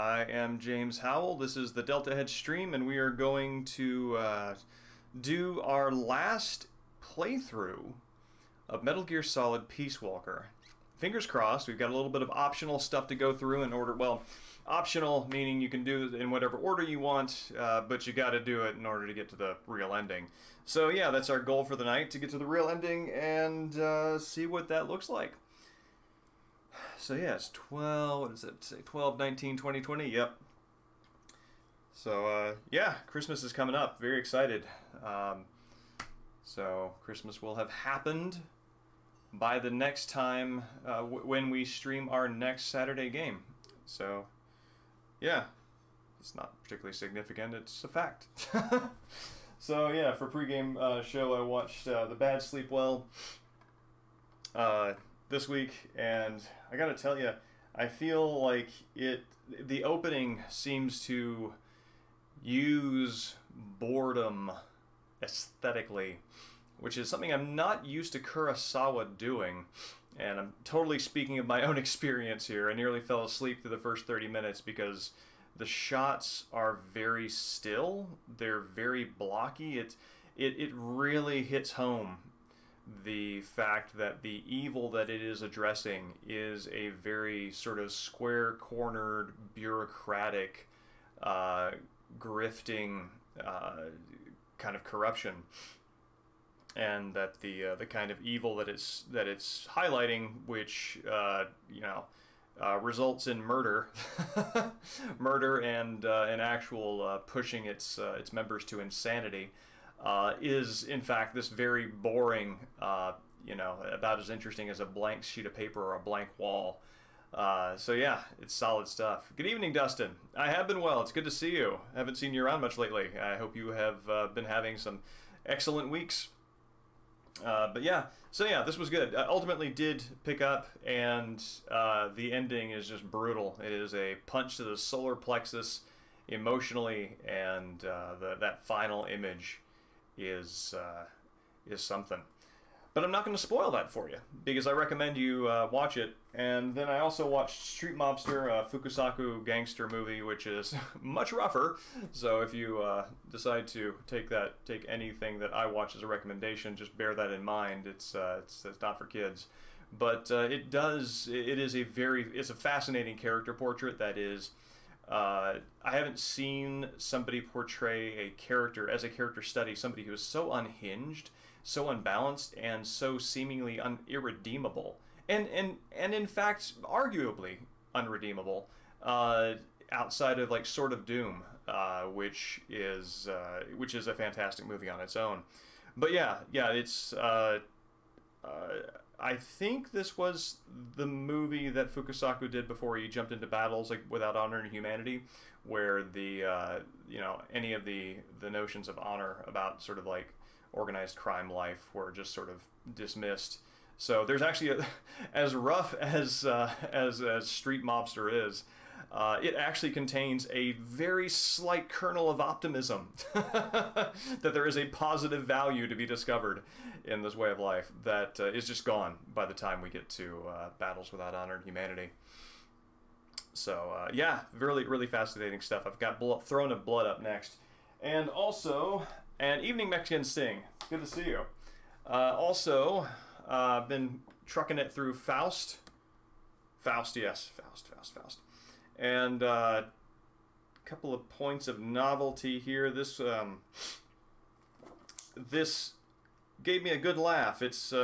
I am James Howell. This is the Deltahead stream, and we are going to do our last playthrough of Metal Gear Solid Peace Walker. Fingers crossed, we've got a little bit of optional stuff to go through in order, well, optional meaning you can do it in whatever order you want, but you got to do it in order to get to the real ending. So yeah, that's our goal for the night, to get to the real ending and see what that looks like. So yeah, it's 12, what does it say, 12, 19, 20, 20, yep. So yeah, Christmas is coming up, very excited. So Christmas will have happened by the next time when we stream our next Saturday game. So yeah, it's not particularly significant, it's a fact. So yeah, for pregame show I watched The Bad Sleep Well this week, and I gotta tell you, I feel like the opening seems to use boredom aesthetically, which is something I'm not used to Kurosawa doing, and I'm totally speaking of my own experience here. I nearly fell asleep through the first 30 minutes because the shots are very still, they're very blocky. It really hits home the fact that the evil that it is addressing is a very sort of square-cornered, bureaucratic, grifting kind of corruption, and that the kind of evil that it's highlighting, which results in murder, murder and an actual pushing its members to insanity. Is in fact this very boring, about as interesting as a blank sheet of paper or a blank wall. So yeah, it's solid stuff. Good evening, Dustin. I have been well. It's good to see you. I haven't seen you around much lately. I hope you have been having some excellent weeks. But yeah, so yeah, this was good. I ultimately did pick up, and the ending is just brutal. It is a punch to the solar plexus emotionally, and that final image is something. But I'm not going to spoil that for you, because I recommend you watch it. And then I also watched Street Mobster, a Fukusaku gangster movie, which is much rougher. So if you decide to take anything that I watch as a recommendation, just bear that in mind. It's not for kids. But it's a fascinating character portrait that is. I haven't seen somebody portray a character study, somebody who is so unhinged, so unbalanced, and so seemingly irredeemable, and in fact arguably unredeemable, outside of like Sword of Doom, which is a fantastic movie on its own. But yeah, it's I think this was the movie that Fukusaku did before he jumped into battles like Without Honor and Humanity, where the any of the notions of honor about sort of like organized crime life were just sort of dismissed. So there's actually as rough as Street Mobster is, it actually contains a very slight kernel of optimism that there is a positive value to be discovered in this way of life that is just gone by the time we get to Battles Without Honor and Humanity. So yeah, really, really fascinating stuff. I've got Throne of Blood up next. And also, and Evening Mexican Sting. Good to see you. Also, been trucking it through Faust. Faust. And a couple of points of novelty here. This gave me a good laugh. It's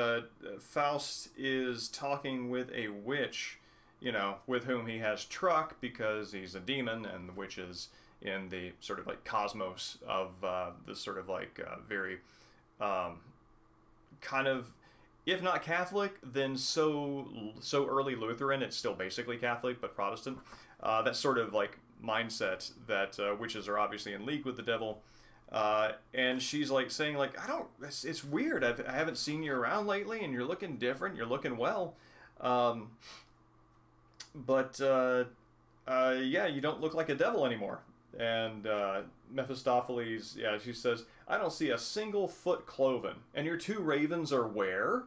Faust is talking with a witch, with whom he has truck because he's a demon, and the witch is in the sort of like cosmos of this sort of like very kind of, if not Catholic, then so early Lutheran, it's still basically Catholic, but Protestant. That sort of like mindset that witches are obviously in league with the devil. And she's like saying like, it's weird. I haven't seen you around lately, and you're looking different. You're looking well. But yeah, you don't look like a devil anymore. And Mephistopheles, yeah, she says, I don't see a single foot cloven. And your two ravens are where?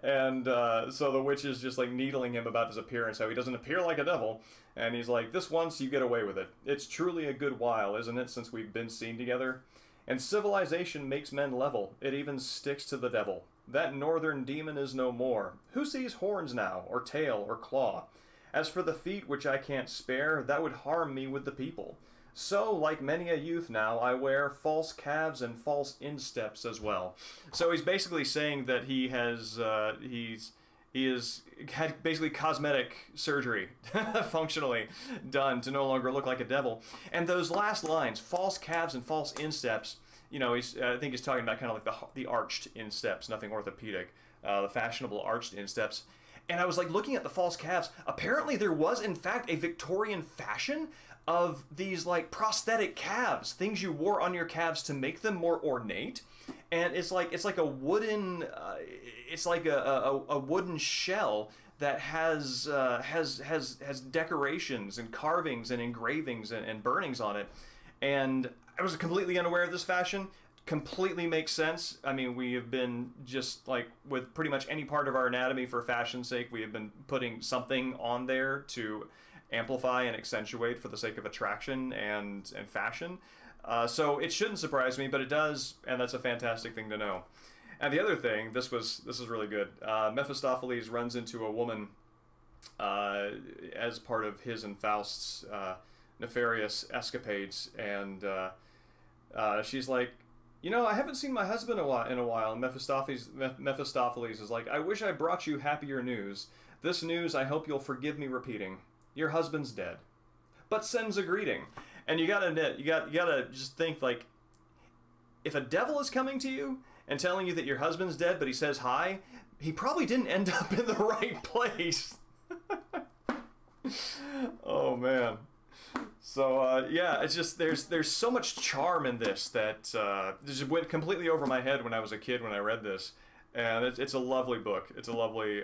And so the witch is just like needling him about his appearance, how he doesn't appear like a devil. And he's like, this once you get away with it. It's truly a good while, isn't it, since we've been seen together? And civilization makes men level. It even sticks to the devil. That northern demon is no more. Who sees horns now, or tail, or claw? As for the feet which I can't spare, that would harm me with the people. So, like many a youth now, I wear false calves and false insteps as well. So he's basically saying that he has, he has had basically cosmetic surgery, functionally done, to no longer look like a devil. And those last lines, false calves and false insteps, you know, I think he's talking about kind of like the arched insteps, nothing orthopedic, the fashionable arched insteps. And I was like looking at the false calves. Apparently there was in fact a Victorian fashion of these like prosthetic calves, things you wore on your calves to make them more ornate. And it's like a wooden, it's like a wooden shell that has decorations and carvings and engravings and burnings on it. And I was completely unaware of this fashion. Completely makes sense. I mean, we have been just like with pretty much any part of our anatomy for fashion's sake, we have been putting something on there to amplify and accentuate for the sake of attraction and fashion. So it shouldn't surprise me, but it does, and that's a fantastic thing to know. And the other thing, this is really good. Mephistopheles runs into a woman as part of his and Faust's nefarious escapades, and she's like, you know, I haven't seen my husband in a while. And Mephistopheles is like, I wish I brought you happier news. This news I hope you'll forgive me repeating. Your husband's dead, but sends a greeting. And you gotta just think, like, if a devil is coming to you and telling you that your husband's dead, but he says hi, he probably didn't end up in the right place. Oh man. So yeah, it's just there's so much charm in this that just went completely over my head when I was a kid when I read this, and it's a lovely book. It's a lovely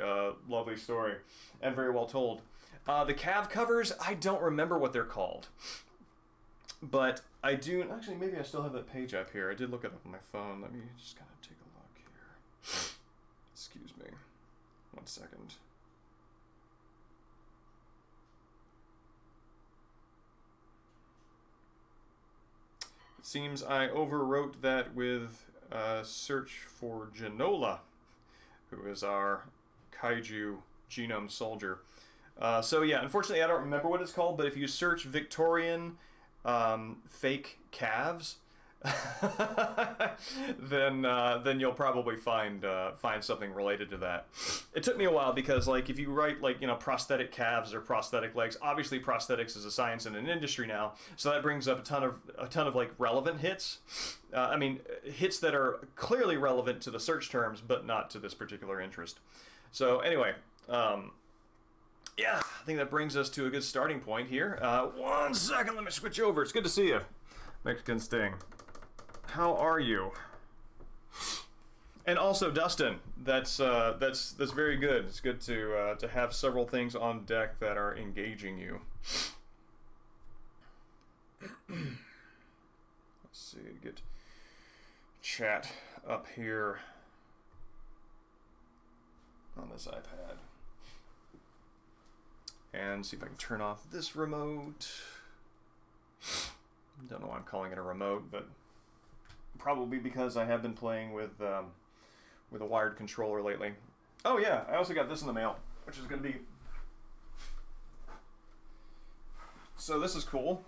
lovely story, and very well told. The calf covers, I don't remember what they're called, but I do actually. Maybe I still have that page up here. I did look it up on my phone. Let me just kind of take a look here. Excuse me, 1 second. It seems I overwrote that with search for Genola, who is our kaiju genome soldier. So yeah, unfortunately I don't remember what it's called, but if you search Victorian fake calves, then you'll probably find something related to that. It took me a while because, like, if you write, like, you know, prosthetic calves or prosthetic legs, obviously prosthetics is a science and an industry now, so that brings up a ton of like relevant hits. I mean, hits that are clearly relevant to the search terms, but not to this particular interest. So anyway, yeah, I think that brings us to a good starting point here. 1 second, let me switch over. It's good to see you, Mexican Sting. How are you? And also, Dustin, that's very good. It's good to have several things on deck that are engaging you. Let's see, get chat up here on this iPad, and see if I can turn off this remote. Don't know why I'm calling it a remote, but probably because I have been playing with a wired controller lately. Oh yeah, I also got this in the mail, which is going to be... So this is cool.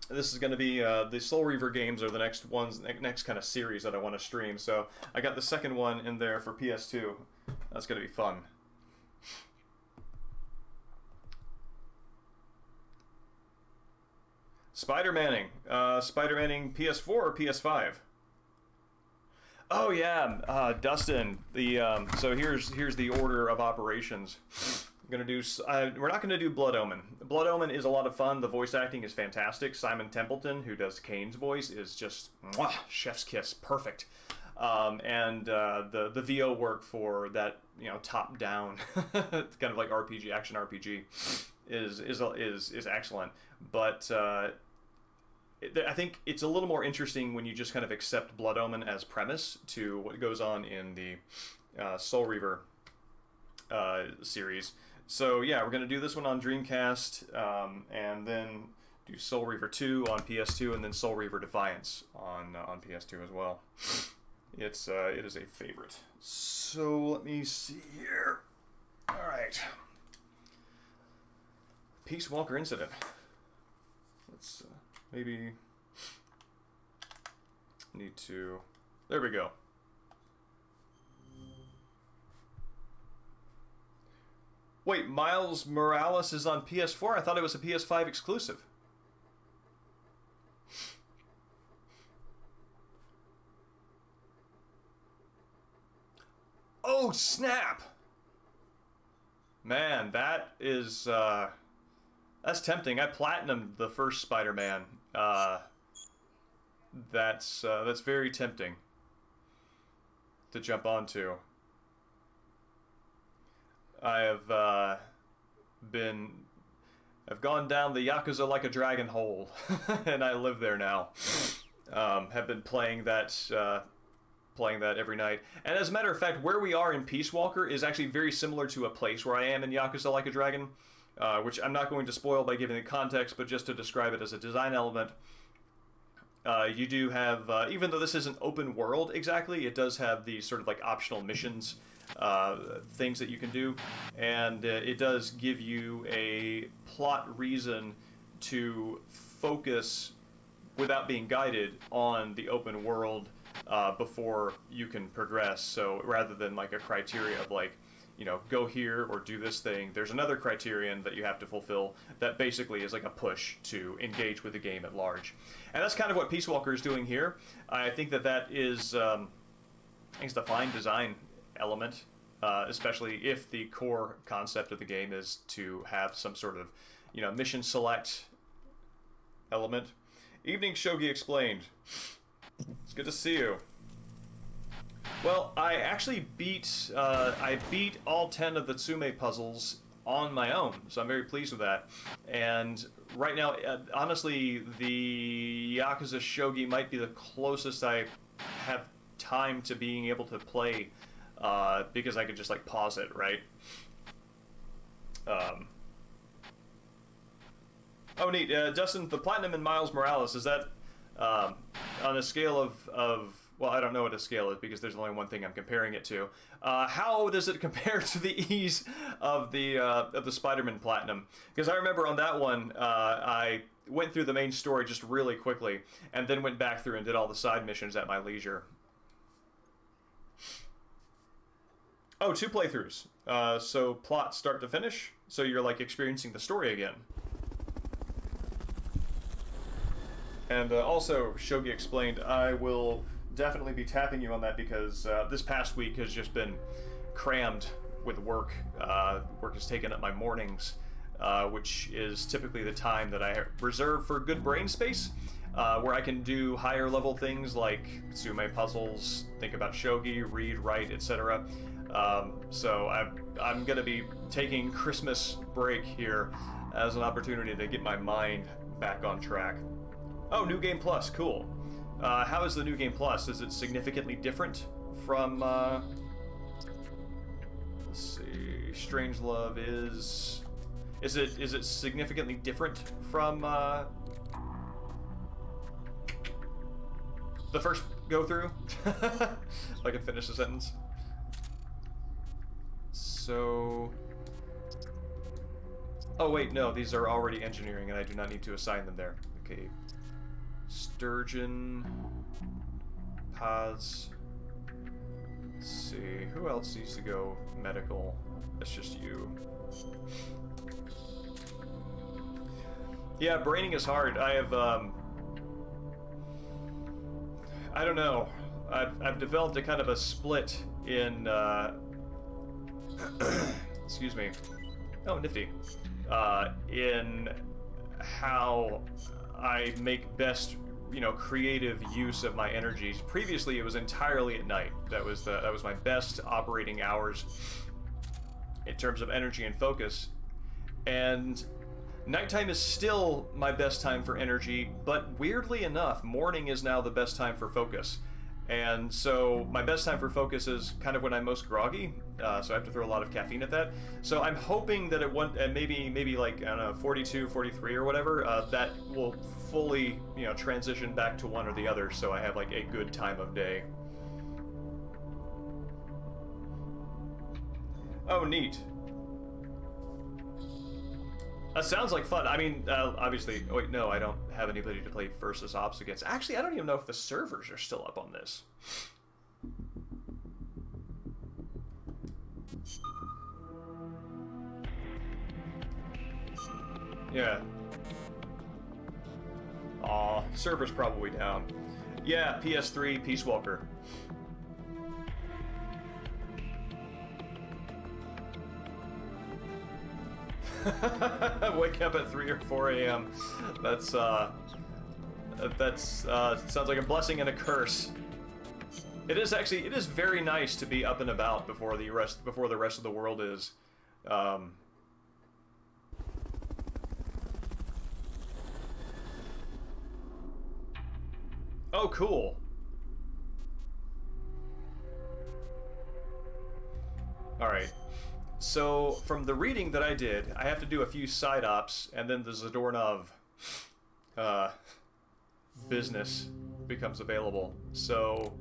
This is going to be the Soul Reaver games are the next kind of series that I want to stream. So I got the second one in there for PS2. That's going to be fun. Spider-Manning. Spider-Manning PS4 or PS5? Oh yeah, Dustin. So here's the order of operations. I'm gonna do. We're not gonna do Blood Omen. Blood Omen is a lot of fun. The voice acting is fantastic. Simon Templeton, who does Kane's voice, is just mwah, chef's kiss, perfect. And the VO work for that, you know, top-down kind of like RPG, action RPG, is excellent, but I think it's a little more interesting when you just kind of accept Blood Omen as premise to what goes on in the Soul Reaver series. So yeah, we're gonna do this one on Dreamcast, and then do Soul Reaver 2 on PS2, and then Soul Reaver Defiance on PS2 as well. It is a favorite. So let me see here. All right, Peace Walker Incident. Let's maybe need to. There we go. Wait, Miles Morales is on PS4? I thought it was a PS5 exclusive. Oh, snap! Man, that is, that's tempting. I platinumed the first Spider-Man. That's very tempting to jump onto. I've gone down the Yakuza Like a Dragon hole, and I live there now. Have been playing that every night. And as a matter of fact, where we are in Peace Walker is actually very similar to a place where I am in Yakuza Like a Dragon, which I'm not going to spoil by giving the context, but just to describe it as a design element. You do have, even though this isn't open world exactly, it does have these sort of like optional missions, things that you can do, and it does give you a plot reason to focus without being guided on the open world before you can progress. So rather than like a criteria of like, you know, go here or do this thing, there's another criterion that you have to fulfill that basically is like a push to engage with the game at large. And that's kind of what Peace Walker is doing here. I think that is, I think it's the fine design element, especially if the core concept of the game is to have some sort of, you know, mission select element. Evening Shogi Explained. It's good to see you. Well, I actually beat all 10 of the Tsume puzzles on my own, so I'm very pleased with that. And right now, honestly, the Yakuza Shogi might be the closest I have time to being able to play, because I could just like pause it, right? Oh, neat. Dustin, the Platinum and Miles Morales, is that on a scale of well, I don't know what a scale is because there's only one thing I'm comparing it to. How does it compare to the ease of the Spider-Man Platinum? Because I remember on that one, I went through the main story just really quickly, and then went back through and did all the side missions at my leisure. Oh, 2 playthroughs. So plot start to finish. So you're like experiencing the story again. And also, Shogi Explained, I will definitely be tapping you on that because this past week has just been crammed with work. Work has taken up my mornings, which is typically the time that I reserve for good brain space, where I can do higher level things like Tsume puzzles, think about Shogi, read, write, etc. So I'm going to be taking Christmas break here as an opportunity to get my mind back on track. Oh, New Game Plus, cool. How is the New Game Plus? Is it significantly different from, let's see, Strangelove is it significantly different from, the first go-through? If I can finish the sentence. So... Oh wait, no, these are already engineering and I do not need to assign them there. Okay. Sturgeon, Paz. Let's see, who else needs to go medical? That's just you. Yeah, braining is hard. I have, I don't know. I've developed a kind of a split in, excuse me. Oh, nifty. In how I make best, you know, creative use of my energies. Previously, it was entirely at night. That was my best operating hours in terms of energy and focus. And Nighttime is still my best time for energy, but weirdly enough, morning is now the best time for focus. And so my best time for focus is kind of when I'm most groggy, so I have to throw a lot of caffeine at that. So I'm hoping that at maybe like, I don't know, 42, 43 or whatever, that will fully, you know, transition back to one or the other, so I have like a good time of day. Oh, neat. That sounds like fun. I mean, obviously, oh, wait, no, I don't have anybody to play versus ops against. Actually, I don't even know if the servers are still up on this. Yeah. Aw, server's probably down. Yeah, PS3, Peace Walker. Wake up at 3 or 4 a.m. That's sounds like a blessing and a curse. It is very nice to be up and about before the rest of the world is. Oh, cool. All right. So, from the reading that I did, I have to do a few side ops, and then the Zadornov business becomes available. So,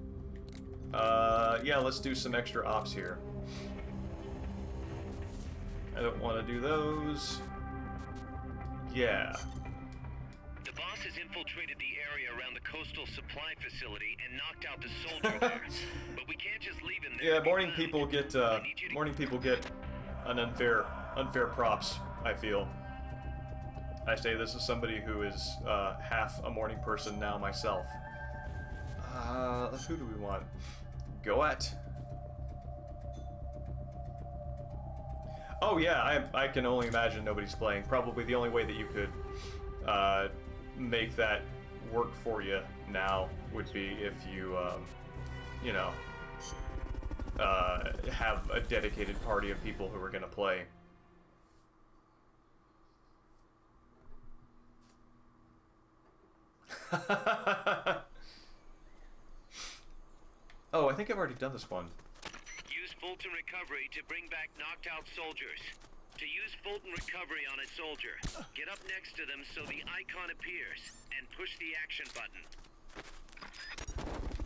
yeah, let's do some extra ops here. I don't want to do those. Yeah. The boss has infiltrated the area around the coastal supply facility and knocked out the soldier there. But we can't just leave him there. Yeah, morning people get an unfair props, I feel. I say this as somebody who is half a morning person now myself. Who do we want? Goat. Oh yeah, I can only imagine nobody's playing. Probably the only way that you could make that work for you now would be if you, you know, have a dedicated party of people who are going to play. Oh, I think I've already done this one. Use Fulton Recovery to bring back knocked out soldiers. To use Fulton Recovery on a soldier, get up next to them so the icon appears, and push the action button.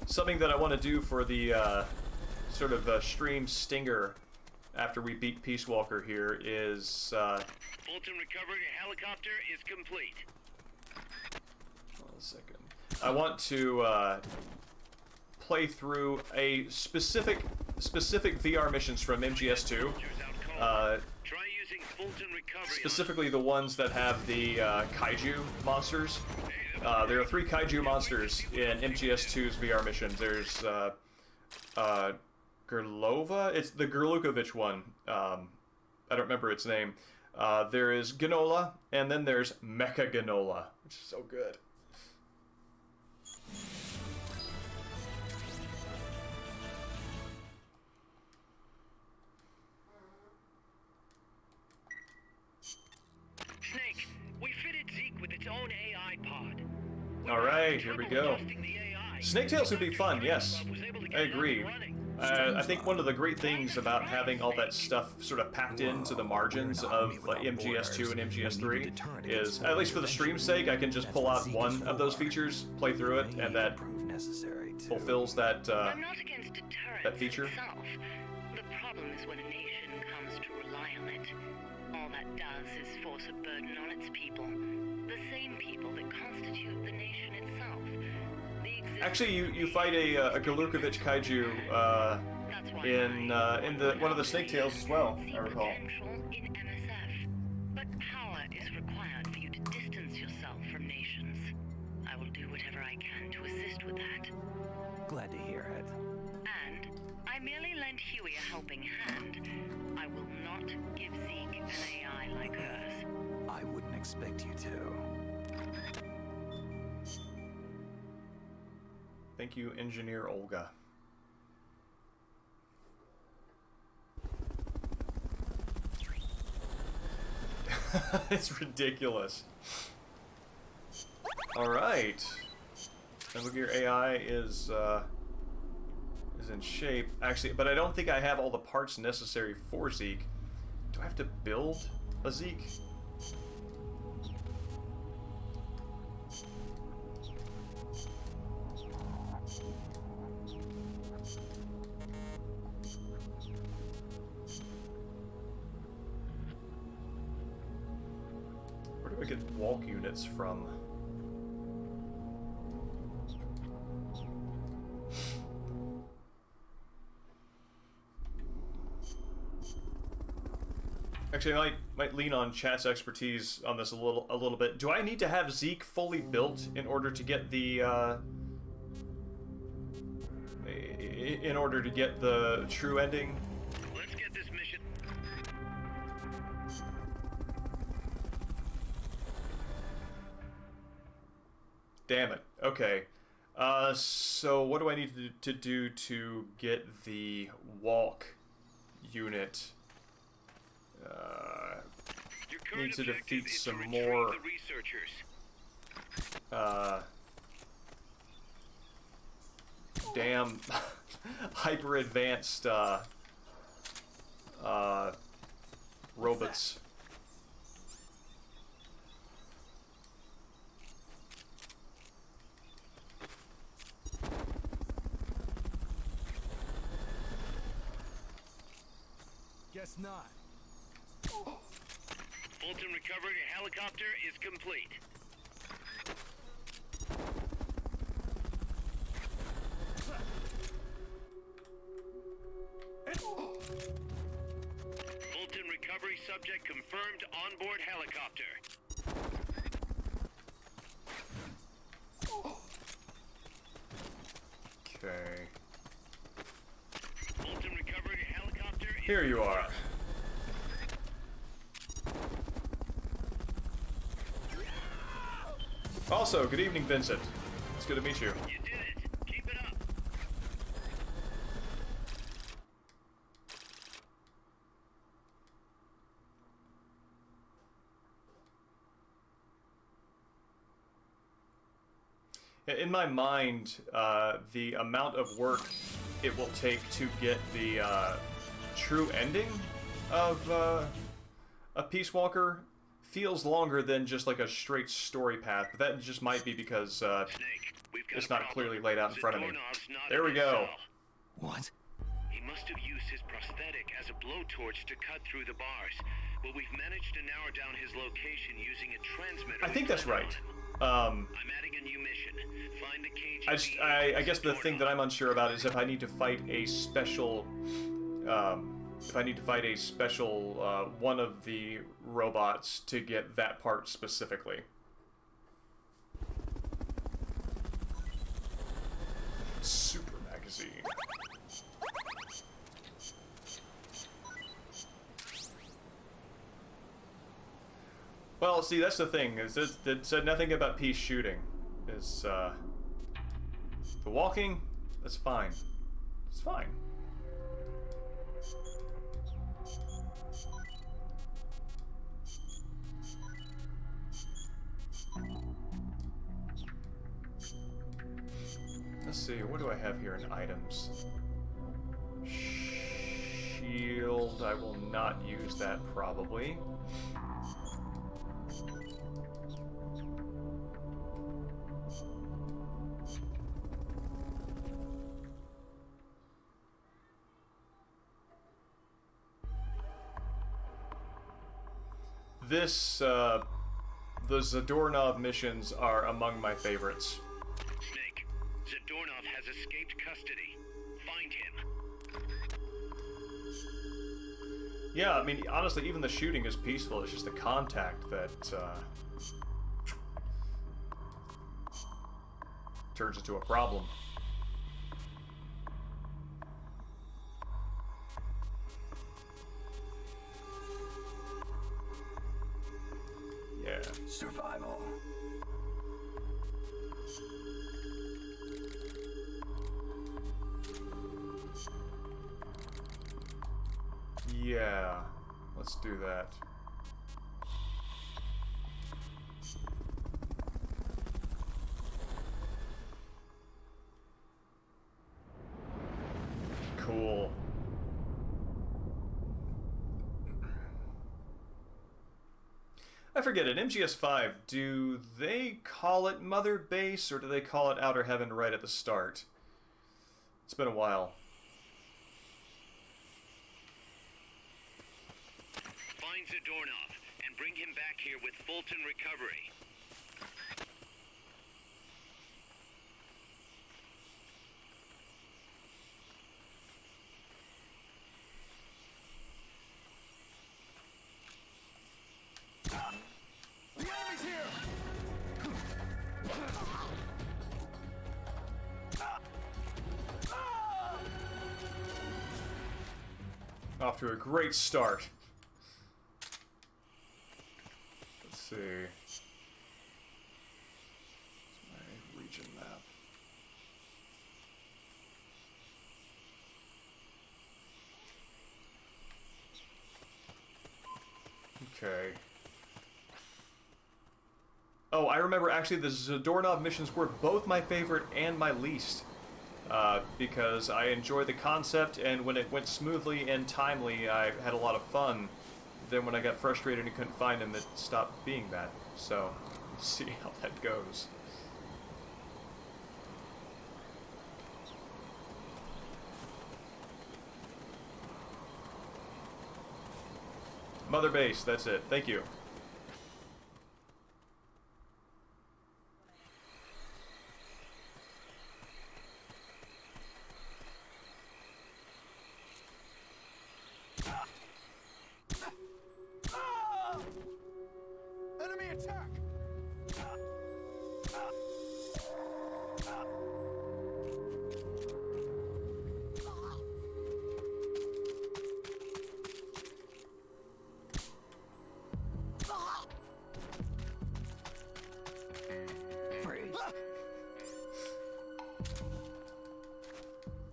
Something that I want to do for the sort of stream stinger after we beat Peace Walker here is... Fulton Recovery helicopter is complete. Hold on a second. I want to play through a specific VR missions from MGS2. Try using Fulton Recovery Specifically the ones that have the kaiju monsters. There are 3 kaiju monsters in MGS2's VR missions. There's Gerlova? It's the Gerlukovich one. I don't remember its name. There is Ganola, and then there's Mecha Ganola, which is so good. Snake, we fitted Zeke with its own AI pod. Alright, here we go. Snaketails would be fun, yes. I agree. I think one of the great things about having all that stuff sort of packed into the margins of MGS2 and MGS3 is, at least for the stream's sake, I can just pull out one of those features, play through it, and that fulfills that, that feature. The problem is when a nation comes to rely on it. All that does is force a burden on its people. The same people that constitute the nation itself. Actually, you fight a Gerlukovich kaiju in one of the Snaketails as well, I recall. In MSF, but power is required for you to distance yourself from nations. I will do whatever I can to assist with that. Glad to hear it. And I merely lent Huey a helping hand. I will not give Zeke an AI like hers. I wouldn't expect you to. Thank you, Engineer Olga. It's ridiculous. Alright. And look, your AI is in shape. Actually, but I don't think I have all the parts necessary for Zeke. Do I have to build a Zeke? Where do I get walk units from? Actually, I might lean on chat's expertise on this a little bit. Do I need to have Zeke fully built in order to get the true ending? Let's get this mission. Damn it. Okay. So what do I need to do to get the walk unit? Your current Need to objective defeat is some to more retrieve the researchers. damn hyper advanced robots. Guess not. Fulton recovery helicopter is complete. Fulton recovery subject confirmed onboard helicopter. Okay. Fulton recovery helicopter is Here you are. Also, good evening, Vincent. It's good to meet you. You did it. Keep it up. In my mind, the amount of work it will take to get the true ending of a Peace Walker feels longer than just like a straight story path, but that just might be because Snake, we've got it's a not problem. clearly laid out in front of me. Zadorov's not There in we his go. cell. What? He must have used his prosthetic as a blowtorch to cut through the bars, but we've managed to narrow down his location using a transmitter. I think that's right. I'm adding a new mission. Find the cage. I guess the thing that I'm unsure about is if I need to fight a special, one of the robots to get that part specifically. Super magazine. Well, see, that's the thing. Is it said nothing about Peace shooting. Is the walking? That's fine. It's fine. Let's see, what do I have here in items? Shield, I will not use that probably. The Zadornov missions are among my favorites. Snake, Zadornov has escaped custody. Find him. Yeah, I mean, honestly, even the shooting is peaceful. It's just the contact that turns into a problem. Yeah. Survival. Yeah. Let's do that. forget it. MGS5, do they call it Mother Base or do they call it Outer Heaven right at the start? It's been a while. Find Zadornov and bring him back here with Fulton recovery. The enemy's here! Off to a great start. Let's see. It's my region map. Okay. Oh, I remember actually the Zadornov missions were both my favorite and my least. Because I enjoy the concept, and when it went smoothly and timely, I had a lot of fun. Then when I got frustrated and couldn't find him, it stopped being that. So, we'll see how that goes. Mother Base, that's it. Thank you. Enemy attack!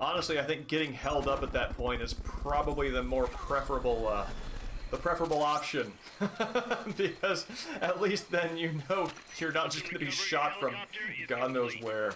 Honestly, I think getting held up at that point is probably the more preferable option. Because at least then you know you're not just going to be shot from God knows where.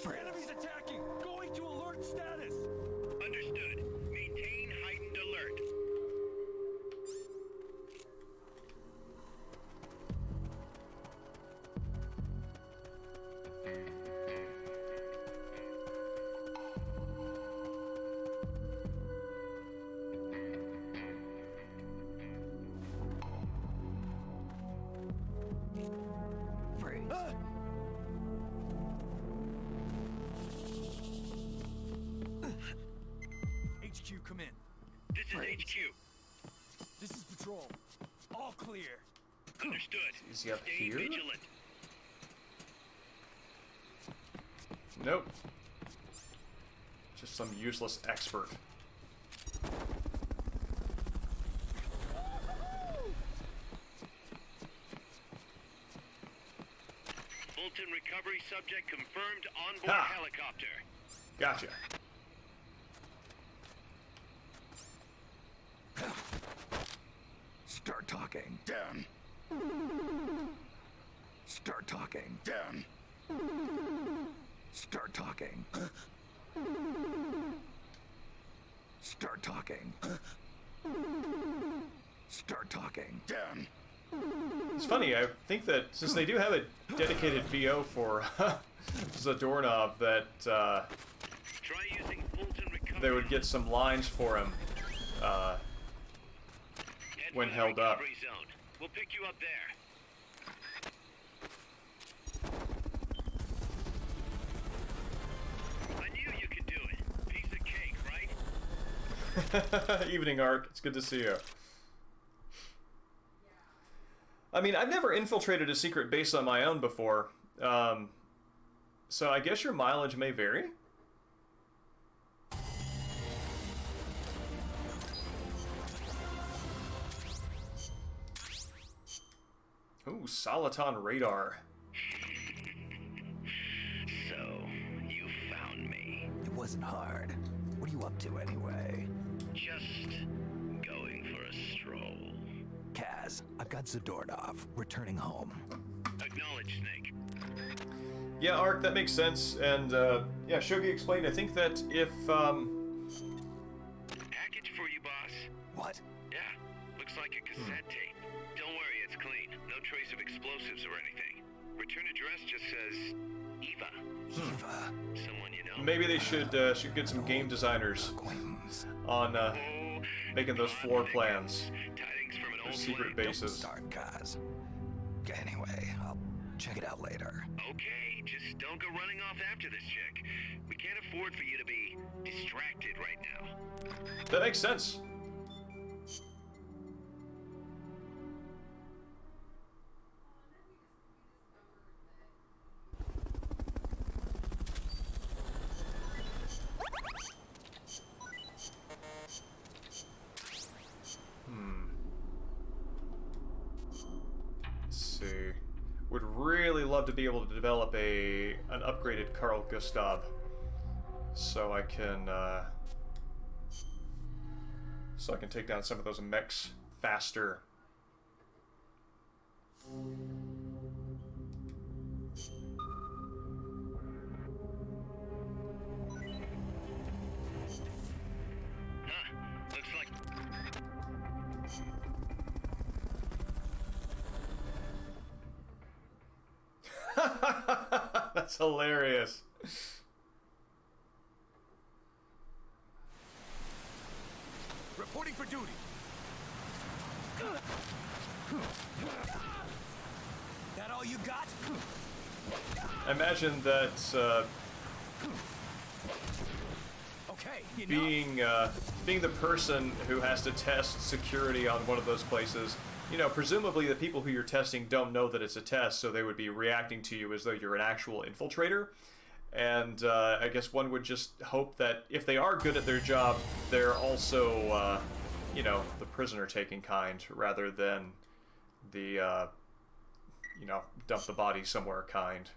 Enemies attacking! Going to alert status! Understood. Maintain heightened alert. HQ, come in. This is HQ. This is patrol. All clear. Understood. Is he up Stay here? vigilant. Nope. Just some useless expert. Fulton recovery subject confirmed onboard Ha! helicopter. Gotcha. Start talking. Down. Start talking. Down. Start talking. Start talking. Start talking. Down. It's funny, I think that since they do have a dedicated VO for Zadornov, that Try using Fulton recovery. they would get some lines for him Head when for the held up. recovery zone. We'll pick you up there. I knew you could do it. Piece of cake, right? Evening, Ark. It's good to see you. I mean, I've never infiltrated a secret base on my own before, so I guess your mileage may vary? Ooh, Soliton radar. wasn't hard. What are you up to anyway? Just going for a stroll. Kaz, I've got Zadornov returning home. Acknowledge, Snake. Yeah, Ark, that makes sense. And yeah, Shogi explained. I think that if Package for you, boss. What? Yeah, looks like a cassette tape. Don't worry, it's clean. No trace of explosives or anything. Return address just says Eva. Eva. Someone you know. maybe they should get some game designers Acquaintance. on Oh, making those floor plans. tidings from an for old secret flame. bases. Start, Kaz. Anyway, I'll check it out later. Okay, just don't go running off after this chick. We can't afford for you to be distracted right now. That makes sense. Let's see. Would really love to be able to develop an upgraded Carl Gustav, so I can take down some of those mechs faster. Huh, looks like... That's hilarious. Reporting for duty. That all you got? I imagine that Okay, you know. being the person who has to test security on one of those places, you know, presumably the people who you're testing don't know that it's a test, so they would be reacting to you as though you're an actual infiltrator. And I guess one would just hope that if they are good at their job, they're also, you know, the prisoner-taking kind, rather than the, you know, dump the body somewhere kind.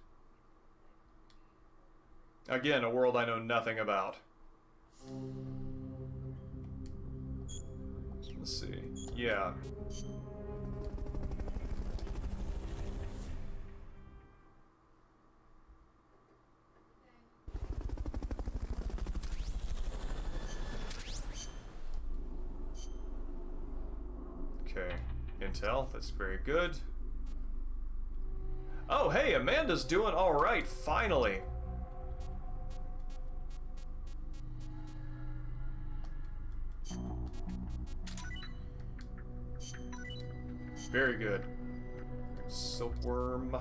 Again, a world I know nothing about. Let's see. Yeah. Okay, intel, that's very good. Oh, hey, Amanda's doing all right, finally. Very good. Silkworm.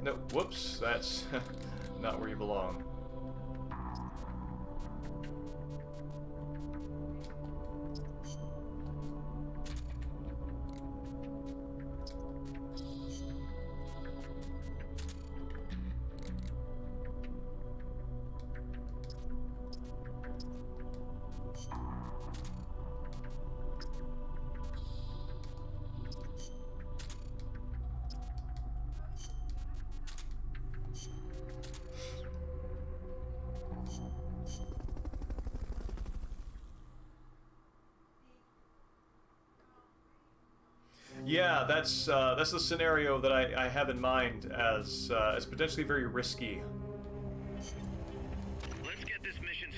No, whoops, that's not where you belong. Yeah, that's the scenario that I have in mind as potentially very risky. Let's get this mission...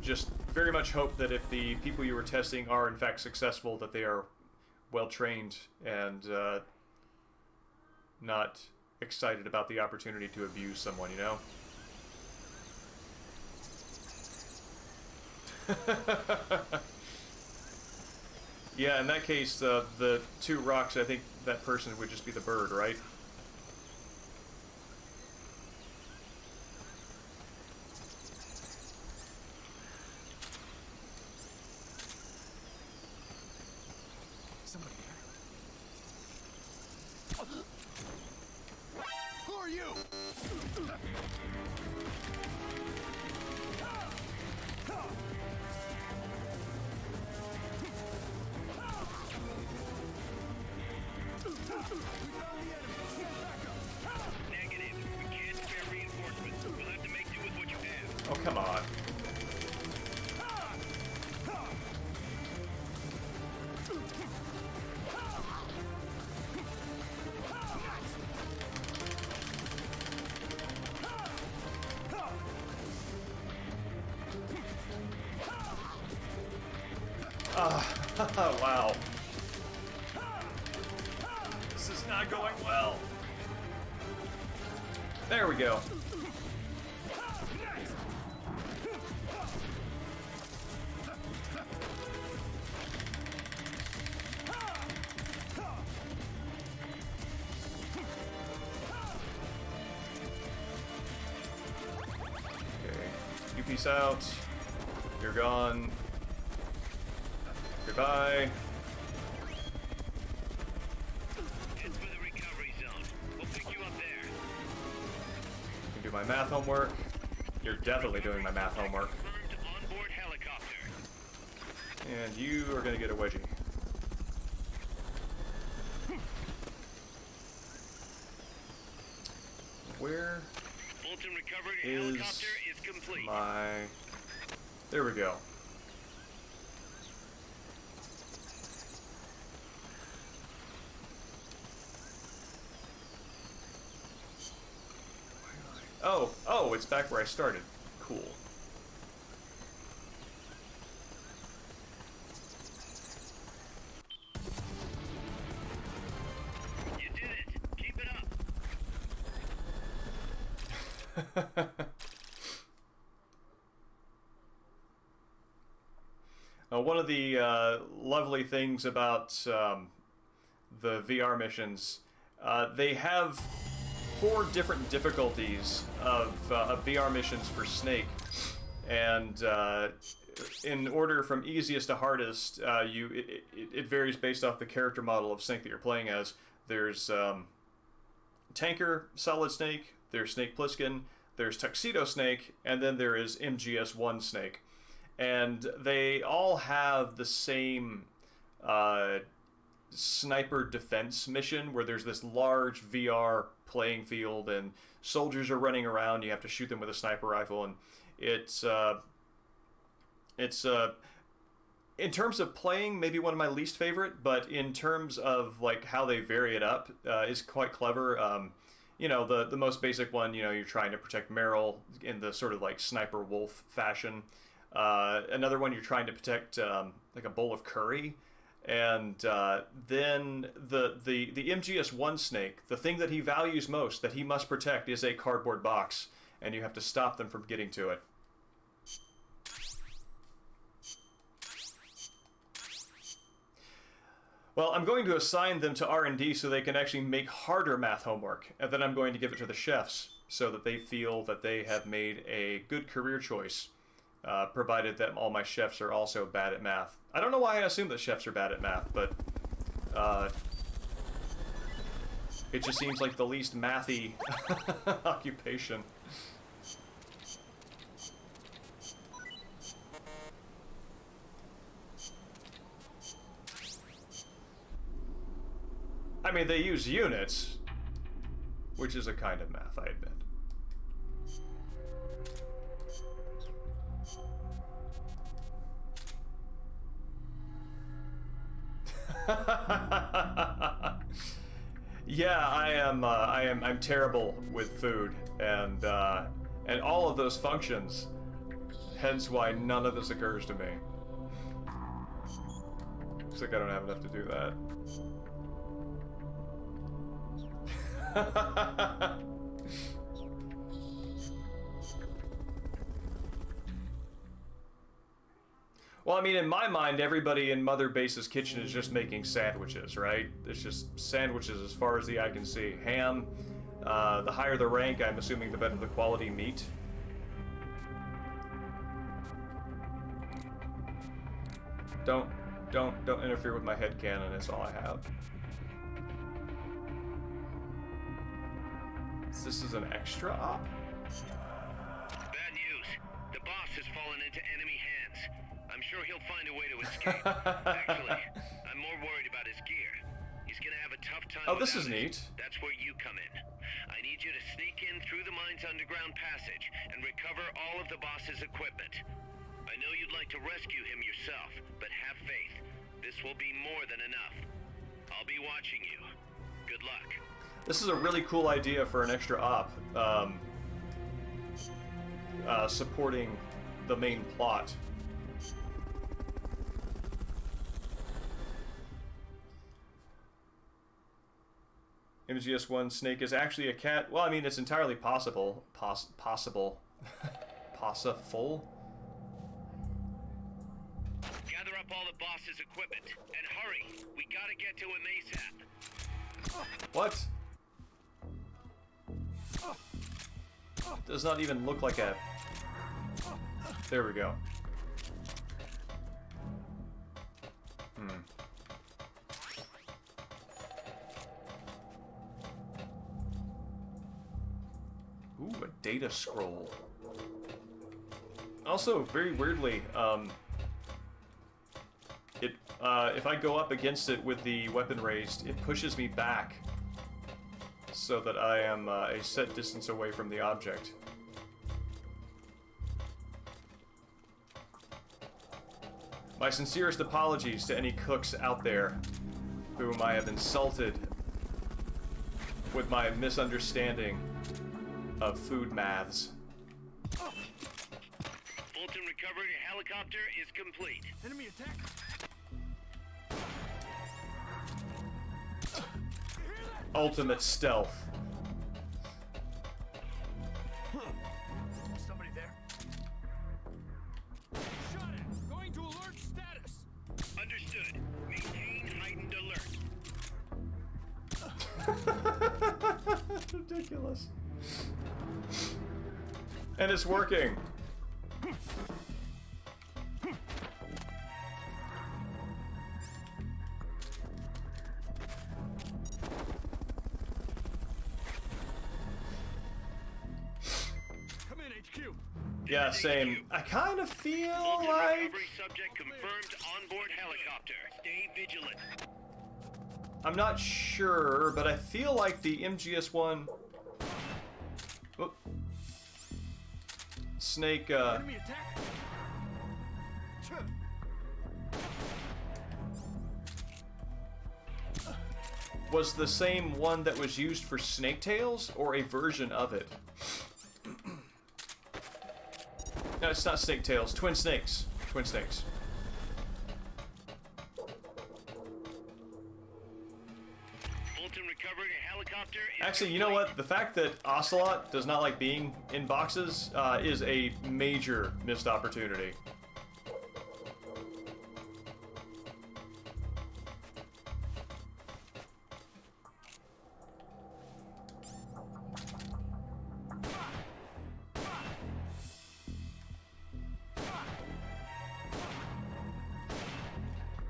Just very much hope that if the people you were testing are in fact successful, that they are well trained and not excited about the opportunity to abuse someone, you know? Yeah, in that case, the two rocks, I think that person would just be the bird, right? Somebody here. Who are you? come on. Wow. This is not going well. There we go. Okay, you peace out. You're gone. Goodbye. Head for the recovery zone. We'll pick you up there. I can do my math homework. You're definitely doing my math homework. Confirmed onboard helicopter. And you are gonna get a wedgie. Where Fulton recovery is helicopter is complete. my... There we go. Oh, it's back where I started. Cool. You did it. Keep it up. One of the lovely things about the VR missions, they have 4 different difficulties of VR missions for Snake, and in order from easiest to hardest, it varies based off the character model of Snake that you're playing as. There's Tanker Solid Snake, there's Snake Plissken, there's Tuxedo Snake, and then there is MGS-1 Snake. And they all have the same sniper defense mission where there's this large VR playing field and soldiers are running around. You have to shoot them with a sniper rifle, and it's in terms of playing, maybe one of my least favorite, but in terms of like how they vary it up, is quite clever. You know, the most basic one, you know, you're trying to protect Meryl in the sort of like sniper wolf fashion. Another one, you're trying to protect like a bowl of curry. And then the MGS-1 Snake, the thing that he values most, that he must protect, is a cardboard box, and you have to stop them from getting to it. Well, I'm going to assign them to R&D so they can actually make harder math homework, and then I'm going to give it to the chefs so that they feel that they have made a good career choice, provided that all my chefs are also bad at math. I don't know why I assume that chefs are bad at math, but it just seems like the least mathy occupation. I mean, they use units, which is a kind of math, I admit. Yeah, I'm terrible with food, and all of those functions, hence why none of this occurs to me. Looks like I don't have enough to do that. Well, I mean, in my mind, everybody in Mother Base's kitchen is just making sandwiches, right? It's just sandwiches as far as the eye can see. Ham, the higher the rank, I'm assuming the better the quality meat. Don't interfere with my headcanon, that's all I have. This is an extra op? Bad news. The boss has fallen into enemy hands. I'm sure he'll find a way to escape. Actually, I'm more worried about his gear. He's gonna have a tough time. Oh, this is without it. neat. That's where you come in. I need need you to sneak in through the mine's underground passage and recover all of the boss's equipment. I know you'd like to rescue him yourself, but have faith. This will be more than enough. I'll be watching you. Good luck. This is a really cool idea for an extra op, supporting the main plot. MGS1 Snake is actually a cat. Well, I mean, it's entirely possible. Possible. Possible. Gather up all the boss's equipment, and hurry. We gotta get to him ASAP. What? Does not even look like a... There we go. Ooh, a data scroll. Also, very weirdly, if I go up against it with the weapon raised, it pushes me back so that I am a set distance away from the object. My sincerest apologies to any cooks out there whom I have insulted with my misunderstanding of food maths. Fulton recovery helicopter is complete. Enemy attack! Ultimate stealth. Somebody there? Shot at! Going to alert status! Understood. Maintain heightened alert. Ridiculous. And it's working. Come in, HQ! Yeah, same. I kind of feel Fulton like... recovery subject confirmed onboard helicopter. Stay vigilant. I'm not sure, but I feel like the MGS1... Whoop. Snake, Enemy attack! was the same one that was used for Snake Tails, or a version of it? No, it's not Snake Tails. Twin Snakes. Twin Snakes. Fulton recovered a helicopter. Actually, you know what? The fact that Ocelot does not like being in boxes is a major missed opportunity.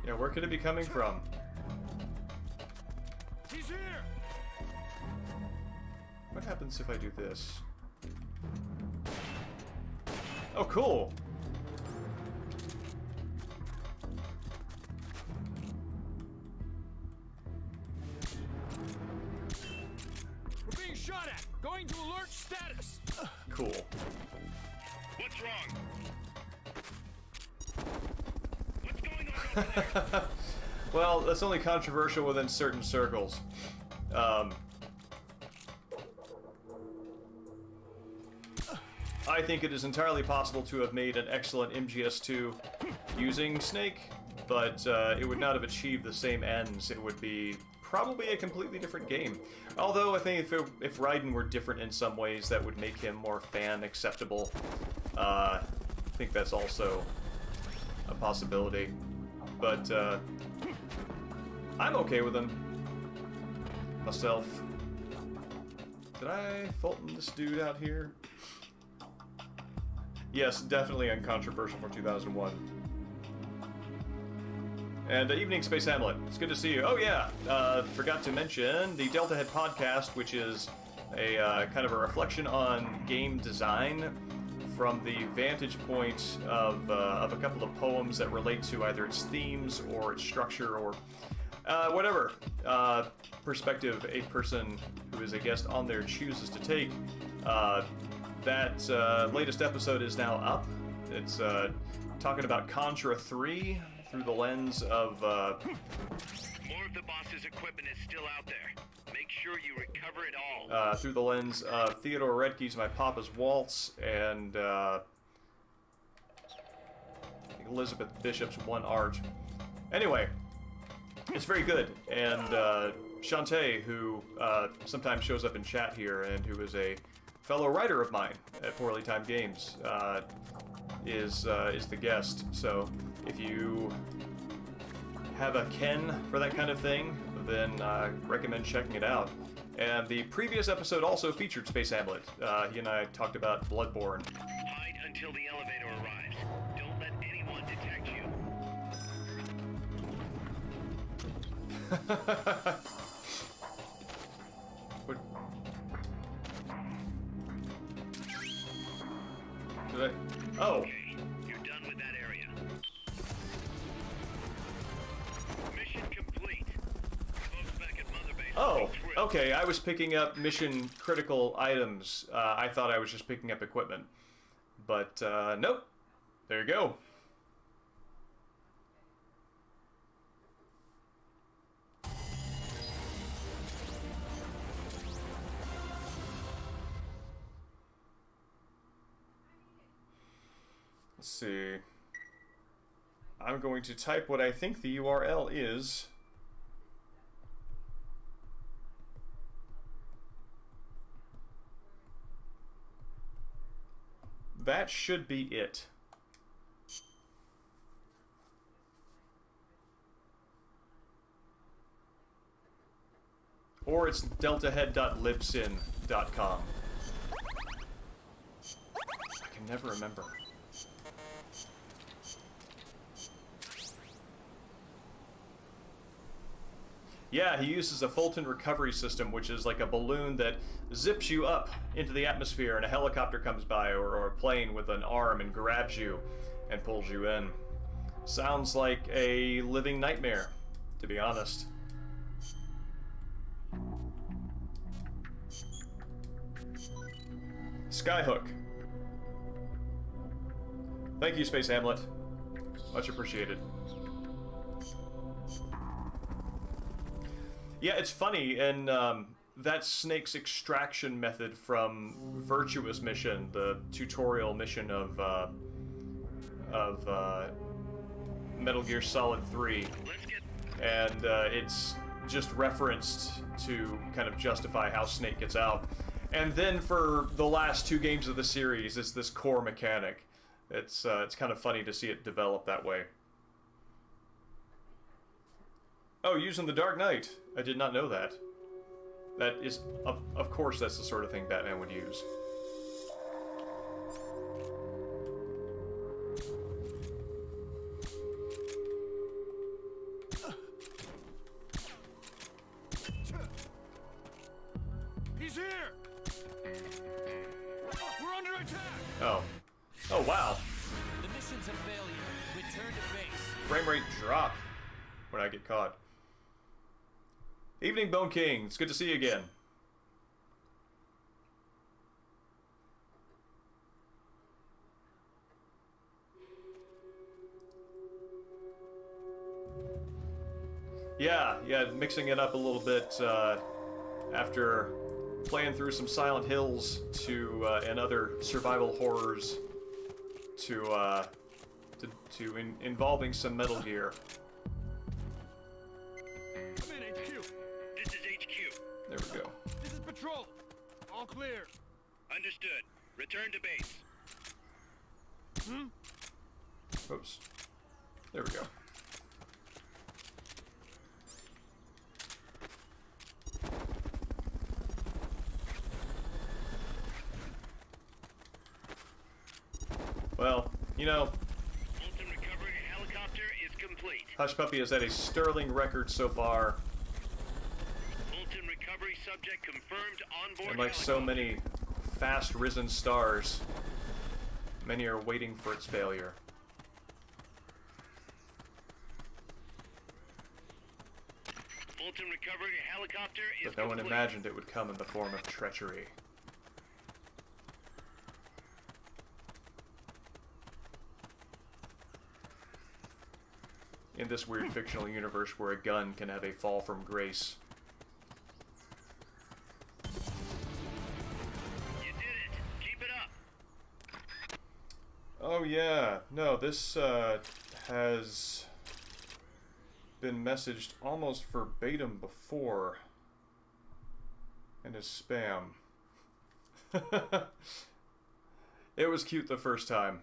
Yeah, where could it be coming from? He's here! What happens if I do this? Oh, cool! We're being shot at! Going to alert status! Cool. What's wrong? What's going on over there? Well, that's only controversial within certain circles. I think it is entirely possible to have made an excellent MGS2 using Snake, but it would not have achieved the same ends. It would be probably a completely different game. Although I think if Raiden were different in some ways, that would make him more fan acceptable. I think that's also a possibility. But I'm okay with him myself. Did I Fulton this dude out here? Yes, definitely uncontroversial for 2001. And Evening Space Hamlet, it's good to see you. Oh yeah, forgot to mention the Deltahead podcast, which is a kind of a reflection on game design from the vantage point of a couple of poems that relate to either its themes or its structure or Whatever perspective a person who is a guest on there chooses to take, that latest episode is now up. It's talking about Contra 3 through the lens of... More of the boss's equipment is still out there. Make sure you recover it all. through the lens of Theodore Redke's My Papa's Waltz and Elizabeth Bishop's One Art. Anyway, it's very good, and Shantae, who sometimes shows up in chat here and who is a fellow writer of mine at Poorly Timed Games, is the guest. So if you have a ken for that kind of thing, then I recommend checking it out. And the previous episode also featured Space Hamlet. He and I talked about Bloodborne. Hide until the elevator arrives. Don't let anyone detect you. What? Did I? Oh. Okay, you're done with that area. Mission complete. Folks back at Mother Base Oh, will be thrilled. okay. I was picking up mission critical items. I thought I was just picking up equipment. But, nope. There you go. Let's see. I'm going to type what I think the URL is. That should be it. Or it's deltahead.libsyn.com. I can never remember. Yeah, he uses a Fulton recovery system, which is like a balloon that zips you up into the atmosphere and a helicopter comes by, or a plane with an arm and grabs you and pulls you in. Sounds like a living nightmare, to be honest. Skyhook. Thank you, Space Hamlet. Much appreciated. Yeah, it's funny, and that Snake's extraction method from Virtuous Mission, the tutorial mission of Metal Gear Solid 3, and it's just referenced to kind of justify how Snake gets out. And then for the last two games of the series, it's this core mechanic. It's kind of funny to see it develop that way. Oh, using the Dark Knight. I did not know that. That is, of course, that's the sort of thing Batman would use. He's here! We're under attack! Oh. Oh, wow. The mission's a failure. Return to base. Frame rate drop when I get caught. Evening, Bone King. It's good to see you again. Yeah, mixing it up a little bit after playing through some Silent Hills and other survival horrors involving some Metal Gear. I'm in HQ. This is HQ. There we go. This is patrol. All clear. Understood. Return to base. Oops. There we go. Well, you know, Fulton recovery helicopter is complete. Hush Puppy has had a sterling record so far, Fulton recovery subject confirmed on board. and like so many fast-risen stars, many are waiting for its failure. Fulton recovery helicopter is But no one complete. imagined it would come in the form of treachery. In this weird fictional universe where a gun can have a fall from grace. You did it. Keep it up. Oh yeah, no, this has been messaged almost verbatim before and is spam. It was cute the first time.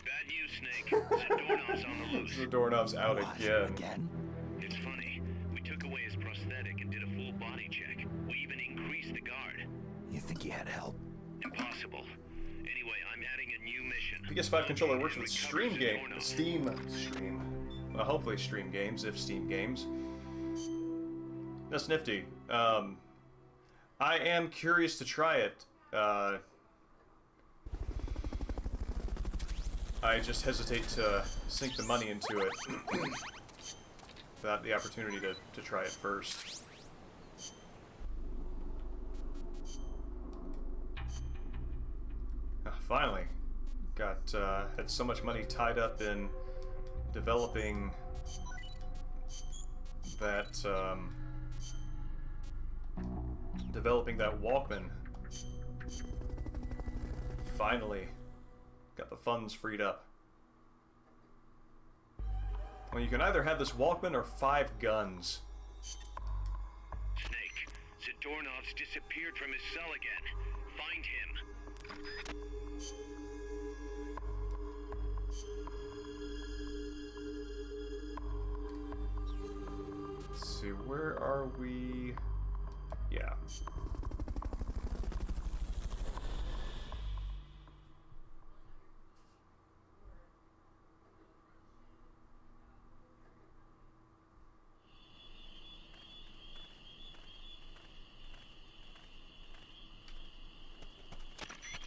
Bad news, Snake. Zadornov's on the loose. Zadornov's out What? again. It's funny. We took away his prosthetic and did a full body check. We even increased the guard. You think he had help? Impossible. Anyway, I'm adding a new mission. PS5 controller works with Recover Stream game, Zadornov. Well, hopefully Stream Games, if Steam Games. That's nifty. I am curious to try it. I just hesitate to sink the money into it without the opportunity to try it first. Finally, got had so much money tied up in developing that Walkman. Finally, got the funds freed up. Well, you can either have this Walkman or 5 guns. Snake, Zadornov's disappeared from his cell again. Find him. Let's see, where are we? Yeah.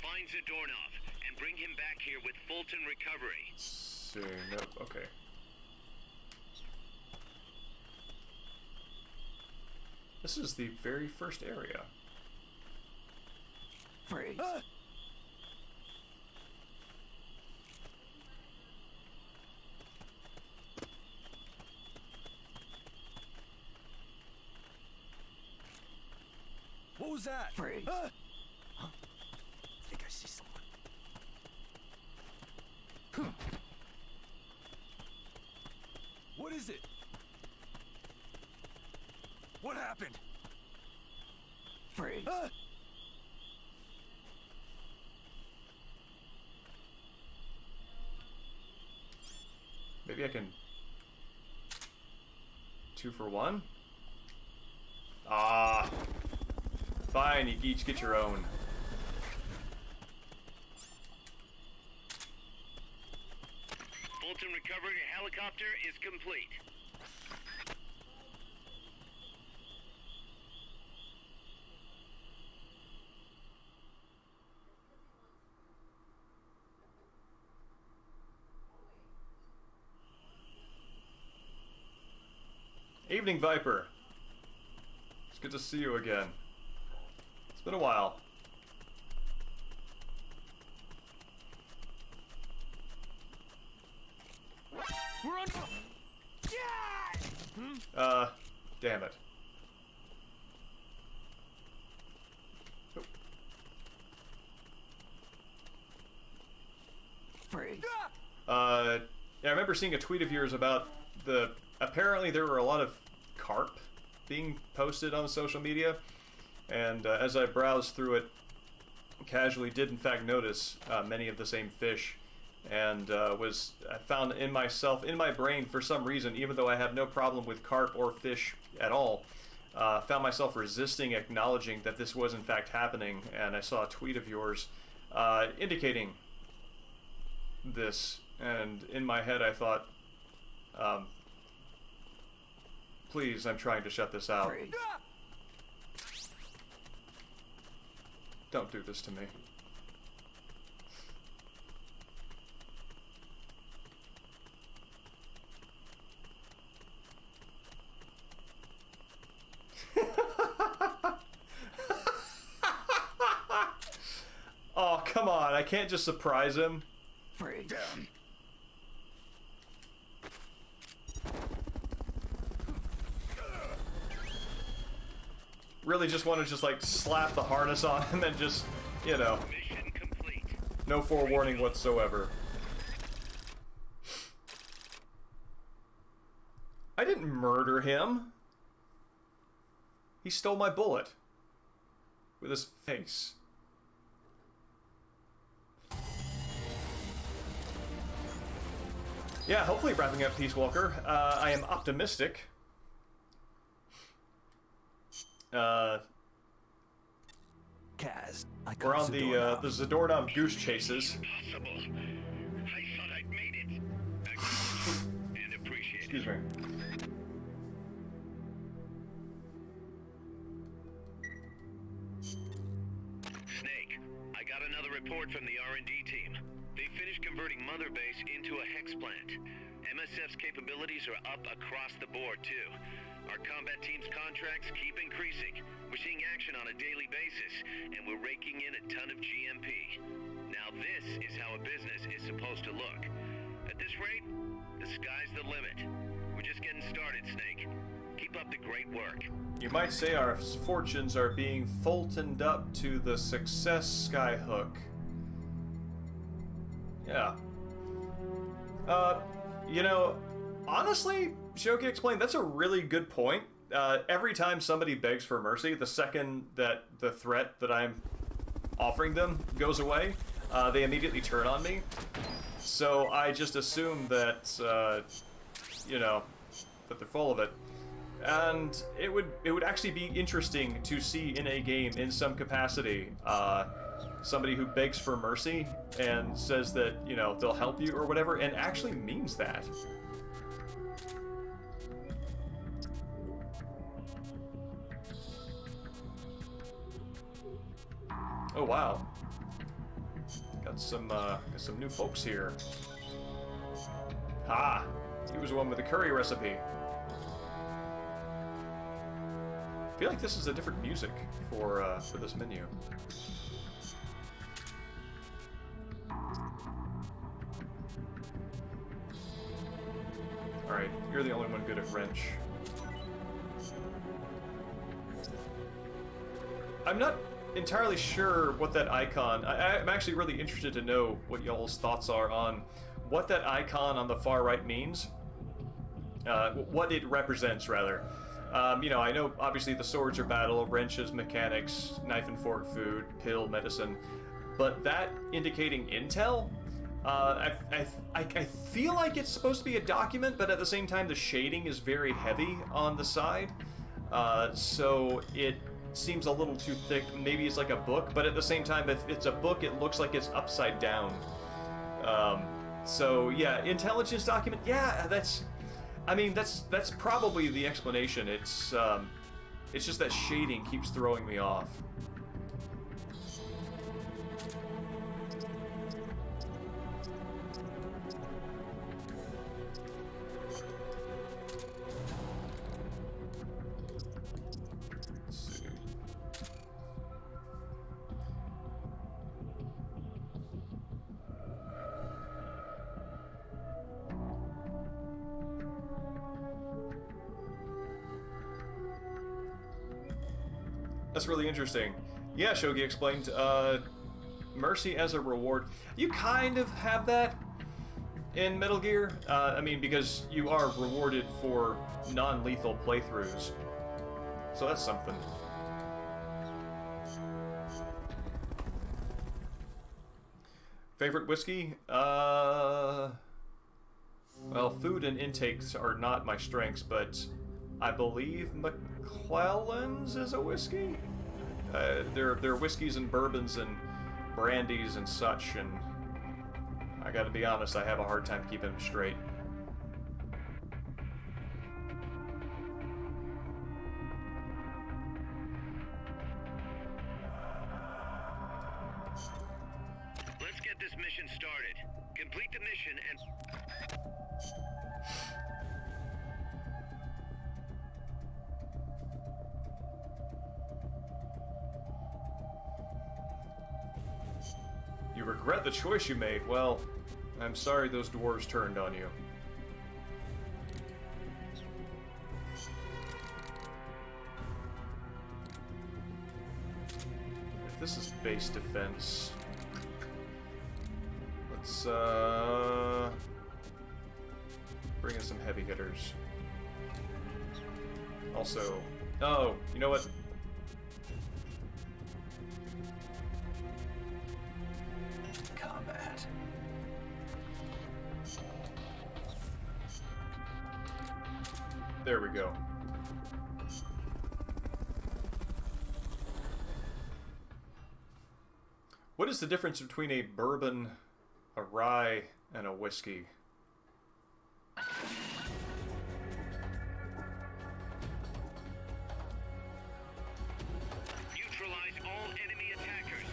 Find Zadornov and bring him back here with Fulton recovery. Let's see, nope, okay. This is the very first area. Freeze. What was that? Freeze. Huh? I think I see someone. What is it? What happened? Freeze. Huh? Maybe I can... 2 for 1? Ah! Fine, you each get your own. Fulton recovery helicopter is complete. Evening, Viper. It's good to see you again. It's been a while. We're on. Damn it. Oh, Freeze. yeah, I remember seeing a tweet of yours about the... Apparently there were a lot of carp being posted on social media, and as I browsed through it, casually did in fact notice many of the same fish, and I found in my brain, for some reason, even though I have no problem with carp or fish at all, found myself resisting acknowledging that this was in fact happening, and I saw a tweet of yours indicating this, and in my head I thought, please, I'm trying to shut this out. Freeze. Don't do this to me. Oh, come on. I can't just surprise him. Freedom. Really just want to just like slap the harness on him and just, you know, Mission complete. no forewarning whatsoever. I didn't murder him. He stole my bullet with his face. Yeah, hopefully wrapping up Peace Walker. I am optimistic. Kaz, We're on the Zadornom goose chases. Impossible. I thought I'd made it. And appreciate it. Excuse me. Snake, I got another report from the R&D team. They finished converting Mother Base into a hex plant. MSF's capabilities are up across the board, too. Our combat team's contracts keep increasing. We're seeing action on a daily basis, and we're raking in a ton of GMP. Now this is how a business is supposed to look. At this rate, the sky's the limit. We're just getting started, Snake. Keep up the great work. You might say our fortunes are being Fultoned up to the success skyhook. Yeah. You know, honestly, Shoki explained, that's a really good point. Every time somebody begs for mercy, the second that the threat that I'm offering them goes away, they immediately turn on me. So I just assume that, you know, that they're full of it. And it would actually be interesting to see in a game, in some capacity, somebody who begs for mercy and says that, you know, they'll help you or whatever, and actually means that. Oh wow, got some new folks here. Ha! He was the one with the curry recipe. I feel like this is a different music for this menu. Alright, you're the only one good at wrench. I'm not entirely sure what that icon... I'm actually really interested to know what y'all's thoughts are on what that icon on the far right means. What it represents, rather. You know, I know obviously the swords are battle, wrenches, mechanics, knife and fork food, pill, medicine, but that indicating intel? I feel like it's supposed to be a document, but at the same time the shading is very heavy on the side, so it seems a little too thick. Maybe it's like a book, but at the same time, if it's a book, it looks like it's upside down. So yeah, intelligence document. Yeah, I mean, that's probably the explanation. It's just that shading keeps throwing me off. That's really interesting. Yeah, Shogi explained, mercy as a reward. You kind of have that in Metal Gear. I mean, because you are rewarded for non-lethal playthroughs. So that's something. Favorite whiskey? Well, food and intakes are not my strengths, but I believe McClellan's is a whiskey. There are whiskeys and bourbons and brandies and such, and I gotta be honest, I have a hard time keeping them straight. this mission started. Complete the mission and... You regret the choice you made. Well, I'm sorry those dwarves turned on you. If this is base defense, let's bring in some heavy hitters. Also, oh, you know what? Combat. There we go. What is the difference between a bourbon, a rye, and a whiskey? Neutralize all enemy attackers.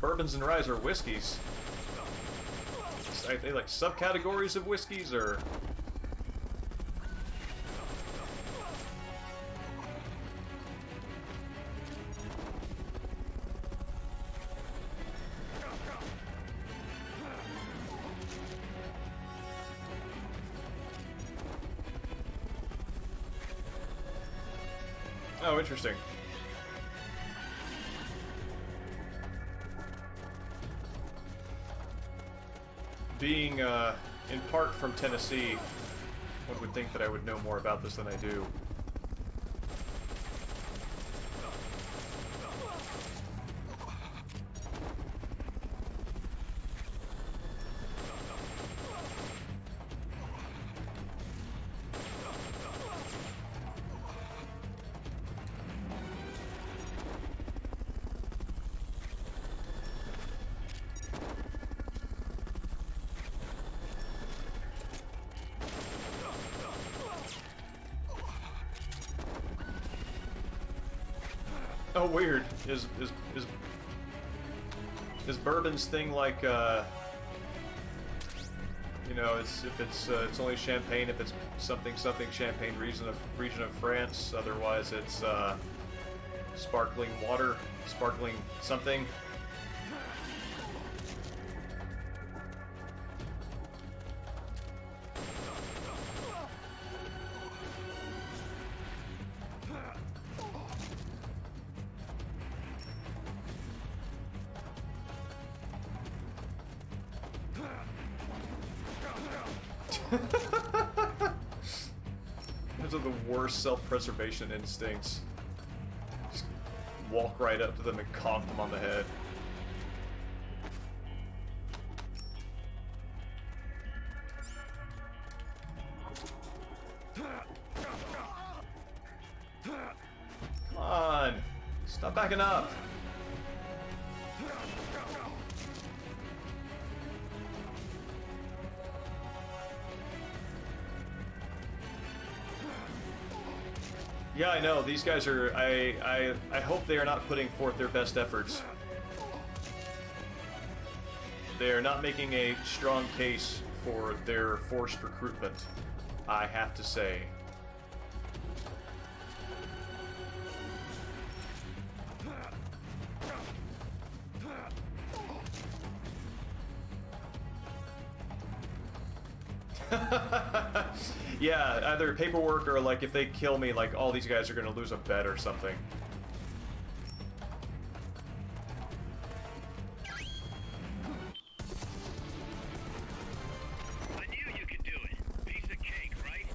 Bourbons and ryes are whiskeys. Are they like subcategories of whiskeys, or...? Oh, interesting. Being, in part from Tennessee, one would think that I would know more about this than I do. Oh, weird. Is bourbon's thing like, you know, if it's only champagne if it's something champagne region of France. Otherwise, it's sparkling water, sparkling something. Those are the worst self-preservation instincts. Just walk right up to them and conk them on the head. Come on! Stop backing up! Yeah, I know. These guys are... I hope they are not putting forth their best efforts. They are not making a strong case for their forced recruitment, I have to say. Yeah, either paperwork or like if they kill me, like all these guys are gonna lose a bet or something. I knew you could do it. Piece of cake, right?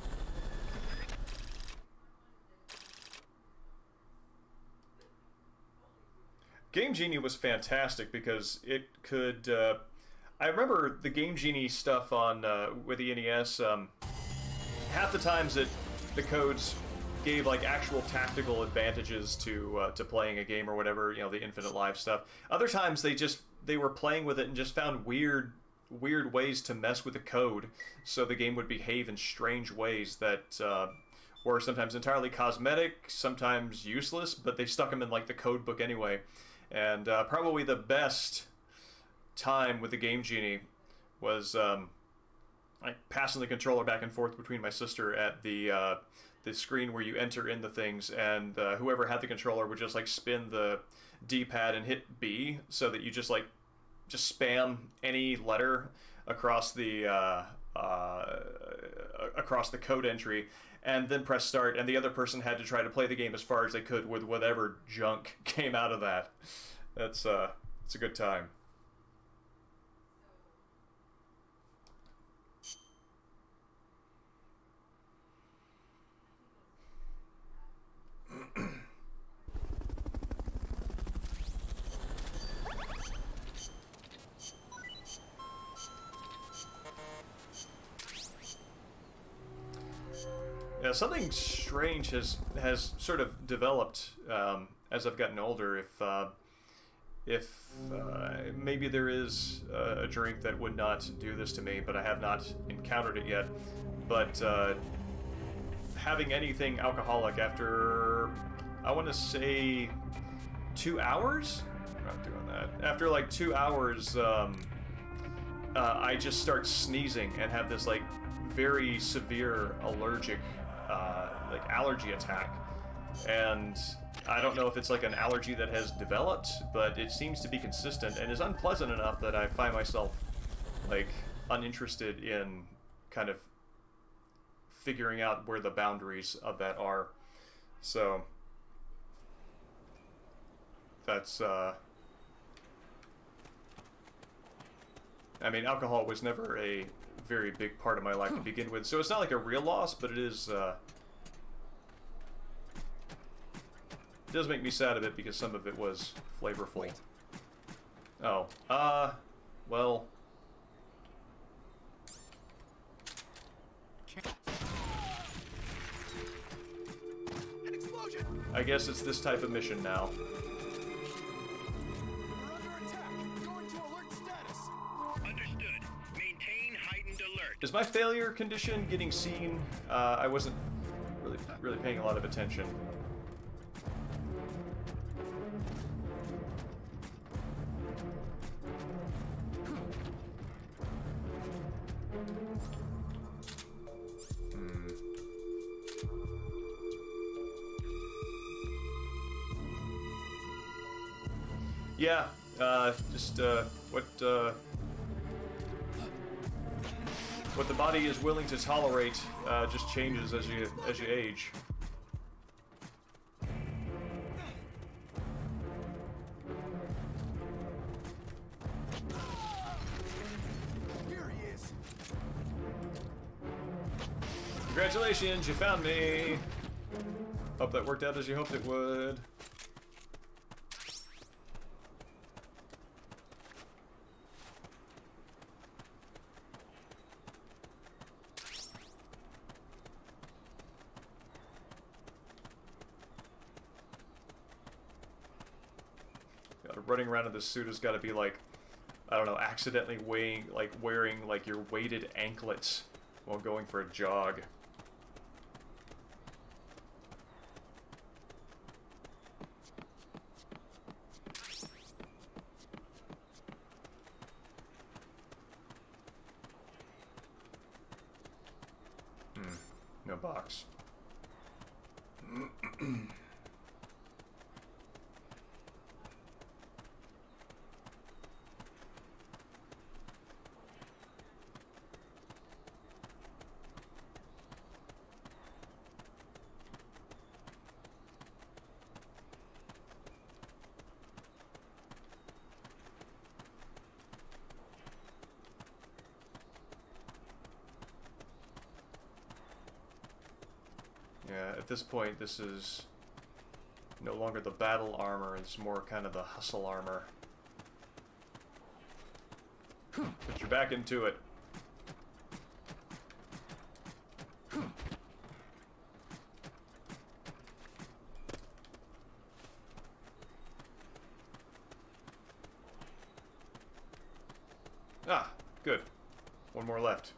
Game Genie was fantastic because it could. I remember the Game Genie stuff on with the NES. half the times the codes gave like actual tactical advantages to playing a game or whatever, you know, the infinite life stuff. Other times they were playing with it and just found weird ways to mess with the code, so the game would behave in strange ways that were sometimes entirely cosmetic, sometimes useless, but they stuck them in like the code book anyway. And probably the best time with the Game Genie was like passing the controller back and forth between my sister at the screen where you enter in the things, and whoever had the controller would just like spin the D-pad and hit B, so that you just spam any letter across the code entry, and then press start, and the other person had to try to play the game as far as they could with whatever junk came out of that. It's a good time. Yeah, something strange has sort of developed as I've gotten older. If maybe there is a drink that would not do this to me, but I have not encountered it yet. But having anything alcoholic after, I want to say, 2 hours? I'm not doing that. After like 2 hours, I just start sneezing and have this like very severe allergic like allergy attack, and I don't know if it's like an allergy that has developed, but it seems to be consistent and is unpleasant enough that I find myself like uninterested in kind of figuring out where the boundaries of that are. So that's I mean, alcohol was never a very big part of my life to begin with, so it's not like a real loss, but it is it does make me sad a bit because some of it was flavorful. Wait. Oh, well, An explosion! I guess it's this type of mission now. We're under attack. Going to alert status. Understood. Maintain heightened alert. Is my failure condition getting seen? I wasn't really paying a lot of attention. Yeah, just what the body is willing to tolerate just changes as you age. Here he is. Congratulations, you found me. Hope that worked out as you hoped it would. Running around in this suit has got to be like, I don't know, accidentally wearing like your weighted anklets while going for a jog. No box. Yeah, at this point, this is no longer the battle armor, it's more kind of the hustle armor. Put your back into it. Ah, good. One more left.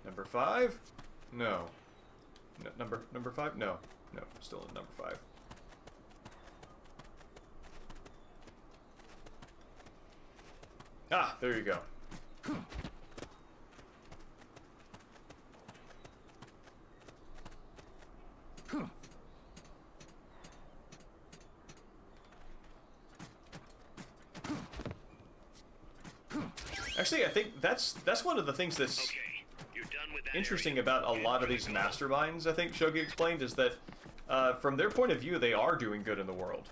Number 5? No. Number 5? No. No, still at number 5. Ah, there you go. Actually, I think that's one of the things that's Okay, you're done with that interesting area. about a lot of these masterminds, I think Shogi explained, is that from their point of view, they are doing good in the world.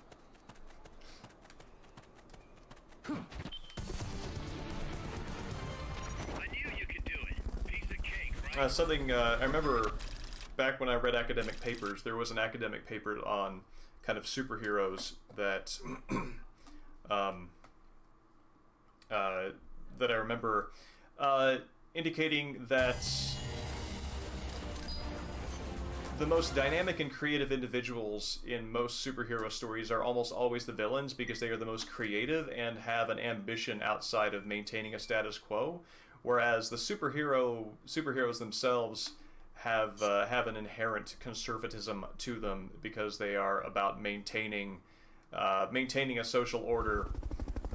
I knew you could do it. Piece of cake, right? Something I remember back when I read academic papers, there was an academic paper on kind of superheroes that that I remember indicating that the most dynamic and creative individuals in most superhero stories are almost always the villains, because they are the most creative and have an ambition outside of maintaining a status quo, whereas the superheroes themselves have an inherent conservatism to them, because they are about maintaining a social order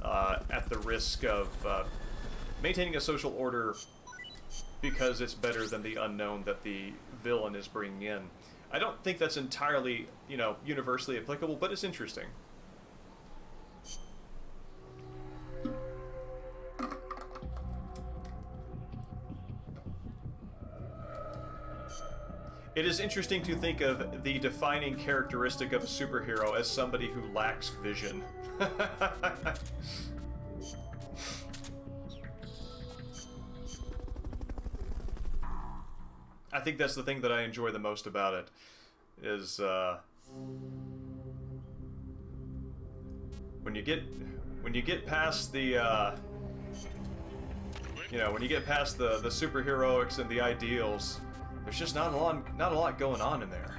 at the risk of maintaining a social order because it's better than the unknown that the villain is bringing in. I don't think that's entirely, you know, universally applicable, but it's interesting. It is interesting to think of the defining characteristic of a superhero as somebody who lacks vision. I think that's the thing that I enjoy the most about it, is when you get past the you know, when you get past the superheroics and the ideals, there's just not a lot going on in there.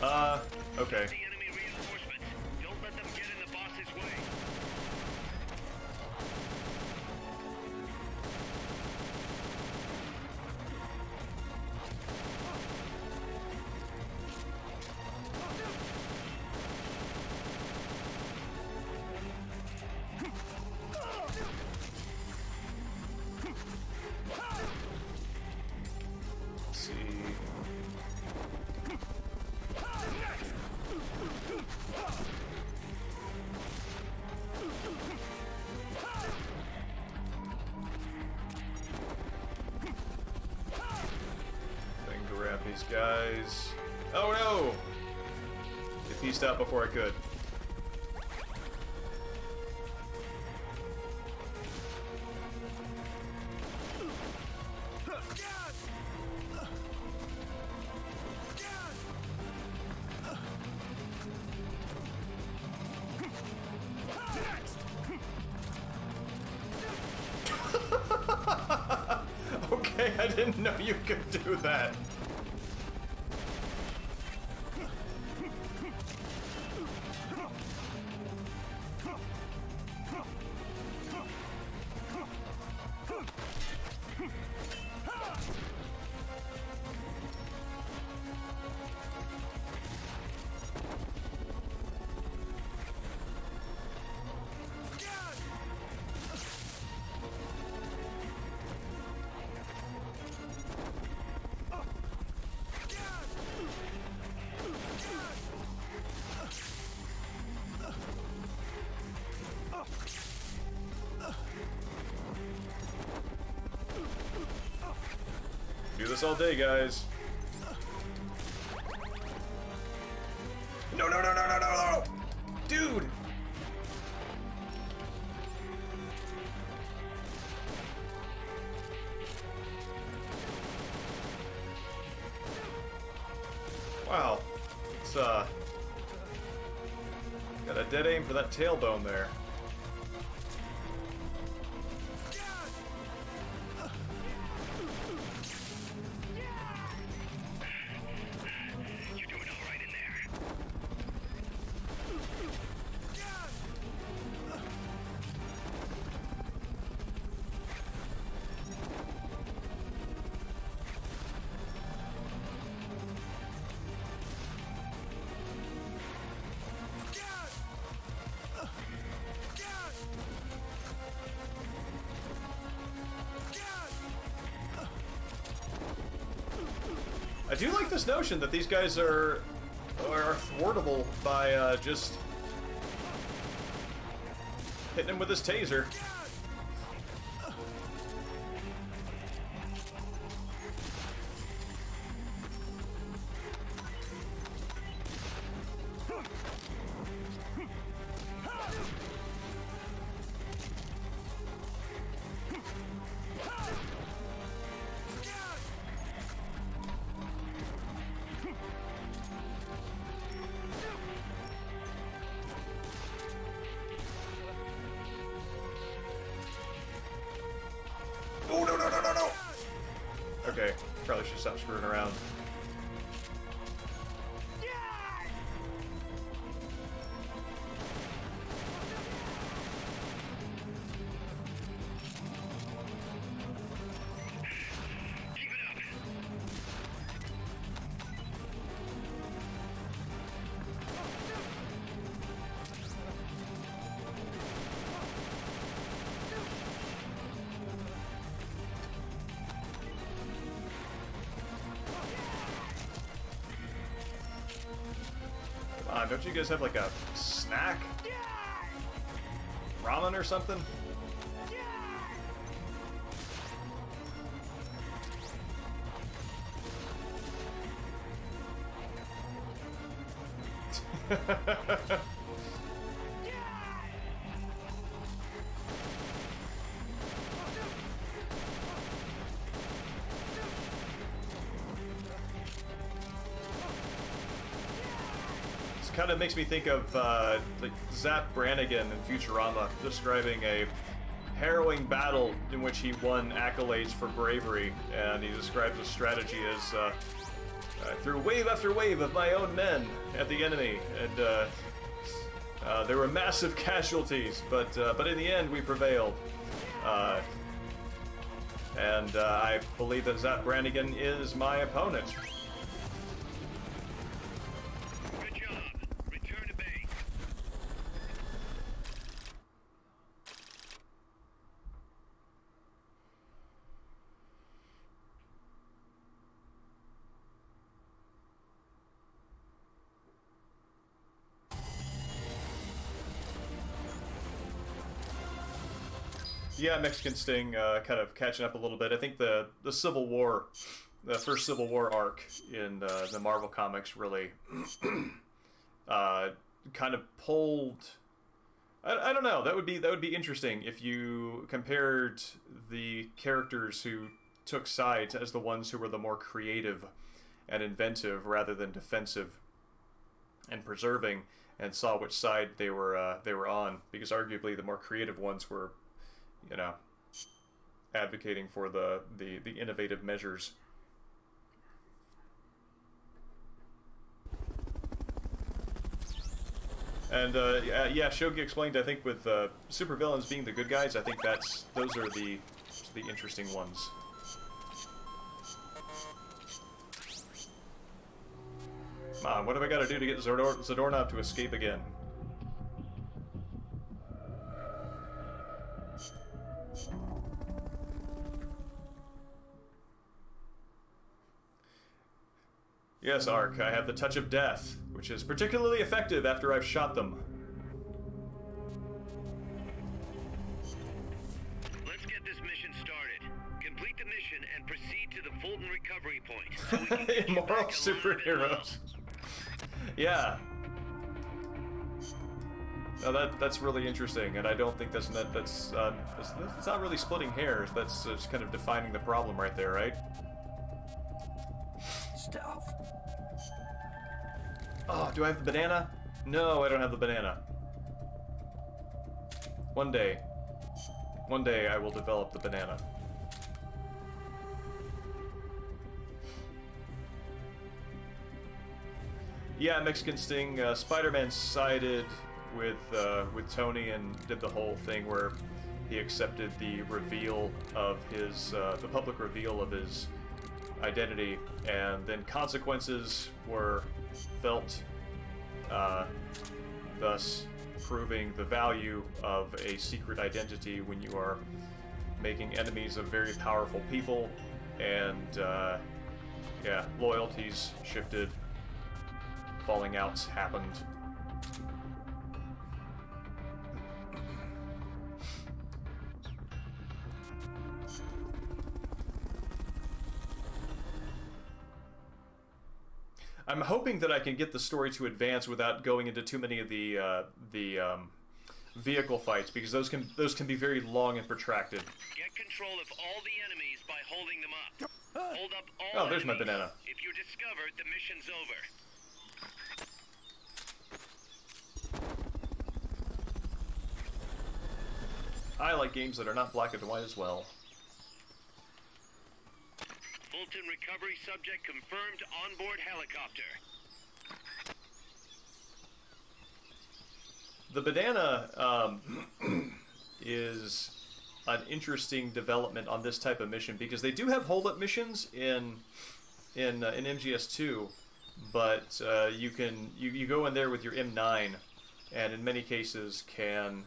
Oh, okay. The enemy reinforcements. Don't let them get in the boss's way. Let's see. Then grab these guys. Oh no! They pieced out before I could. Okay, I didn't know you could do that. Do this all day, guys. No, no, no, no, no, no, no! Dude! Wow. It's, got a dead aim for that tailbone there. You're doing all right in there. I do like this notion that these guys are thwartable by just hitting him with his taser. Oh, no, no, no, no, no! Okay, probably should stop screwing around. Keep it up. Come on, don't you guys have like a snack? Ramen or something? Kind of makes me think of like Zap Brannigan in Futurama describing a harrowing battle in which he won accolades for bravery, and he describes the strategy as I threw wave after wave of my own men at the enemy, and there were massive casualties, but in the end we prevailed. And I believe that Zap Brannigan is my opponent. Good job. Return to base. Yeah, Mexican Sting kind of catching up a little bit. I think the Civil War, the first Civil War arc in the Marvel comics really kind of pulled. I don't know. That would be interesting if you compared the characters who took sides as the ones who were the more creative and inventive rather than defensive and preserving, and saw which side they were on, because arguably the more creative ones were, you know, advocating for the innovative measures. And yeah, Shogi explained, I think, with supervillains being the good guys, I think those are the interesting ones. Come on, what have I got to do to get Zadornov to escape again? Yes, Ark, I have the touch of death, which is particularly effective after I've shot them. Let's get this mission started. Complete the mission and proceed to the Fulton recovery point. So we can get you Immoral back alive and superheroes. Yeah. No, that's really interesting, and I don't think that's not really splitting hairs. That's just kind of defining the problem right there, right? Stealth. Oh, do I have the banana? No, I don't have the banana. One day I will develop the banana. Yeah, Mexican Sting. Spider-Man sided with Tony and did the whole thing where he accepted the reveal of his, the public reveal of his identity, and then consequences were felt, thus proving the value of a secret identity when you are making enemies of very powerful people, and yeah, loyalties shifted. Falling outs happened. I'm hoping that I can get the story to advance without going into too many of the vehicle fights, because those can be very long and protracted. Get control of all the enemies by holding them up. Hold up all Oh, there's my enemies. banana. If you're discovered, the mission's over. I like games that are not black and white as well. Fulton recovery subject confirmed onboard helicopter. The banana is an interesting development on this type of mission, because they do have hold-up missions in MGS2, but you go in there with your M9, and in many cases can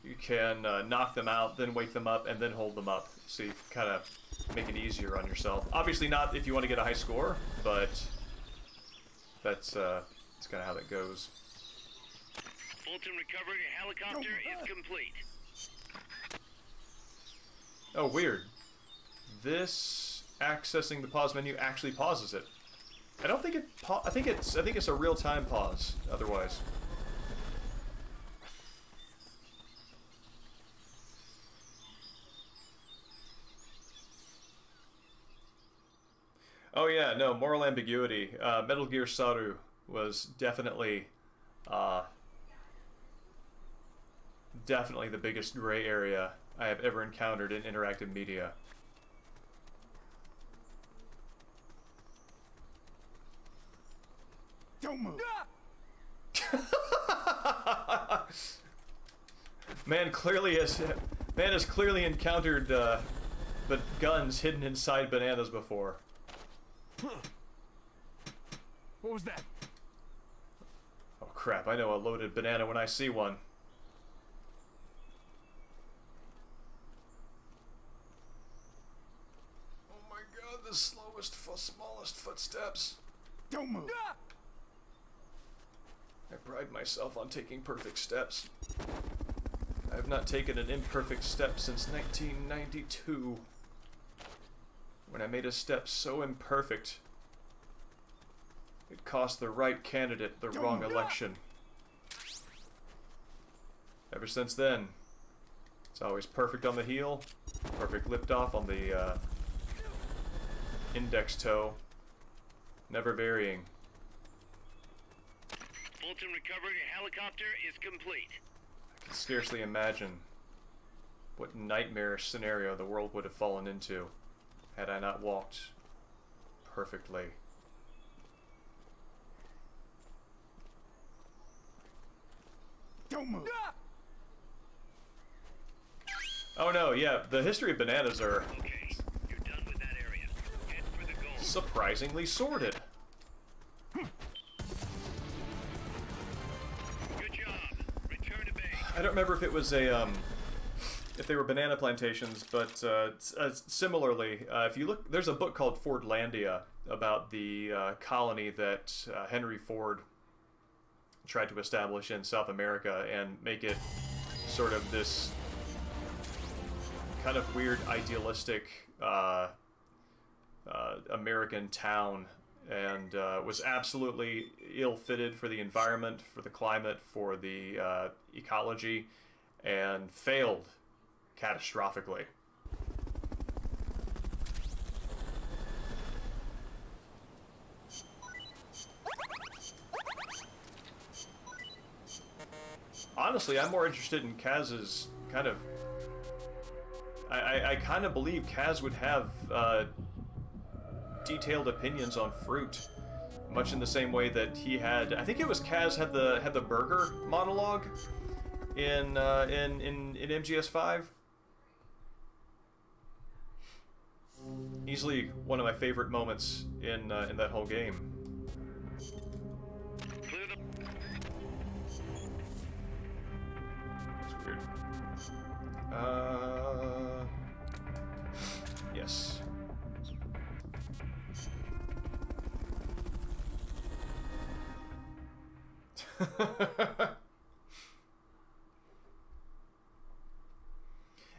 you can knock them out, then wake them up, and then hold them up. So you kind of make it easier on yourself. Obviously not if you want to get a high score, but that's kind of how that goes. Fulton recovery helicopter is complete. Oh, weird. This accessing the pause menu actually pauses it. I don't think it. I think it's a real-time pause. Otherwise. Oh yeah, no, moral ambiguity. Metal Gear Saru was definitely the biggest gray area I have ever encountered in interactive media. Don't move. Man has clearly encountered but guns hidden inside bananas before. What was that? Oh crap, I know a loaded banana when I see one. Oh my god, the smallest footsteps. Don't move. I pride myself on taking perfect steps. I have not taken an imperfect step since 1992. When I made a step so imperfect, it cost the right candidate the wrong election. Ever since then, it's always perfect on the heel, perfect lift off on the index toe, never varying. Fulton recovery helicopter is complete. I can scarcely imagine what nightmarish scenario the world would have fallen into had I not walked perfectly. Don't move. Oh no, yeah, the history of bananas are Okay, you're done with that area. Head for the goal. surprisingly sordid. Good job. Return to base. I don't remember if it was if they were banana plantations, but similarly, if you look, there's a book called Fordlandia about the colony that Henry Ford tried to establish in South America and make it sort of this kind of weird idealistic American town, and was absolutely ill-fitted for the environment, for the climate, for the ecology, and failed catastrophically. honestly, I'm more interested in Kaz's kind of... I kind of believe Kaz would have detailed opinions on fruit, much in the same way that he had... I think it was Kaz had the burger monologue in MGS5. Easily one of my favorite moments in that whole game. It's weird. Yes.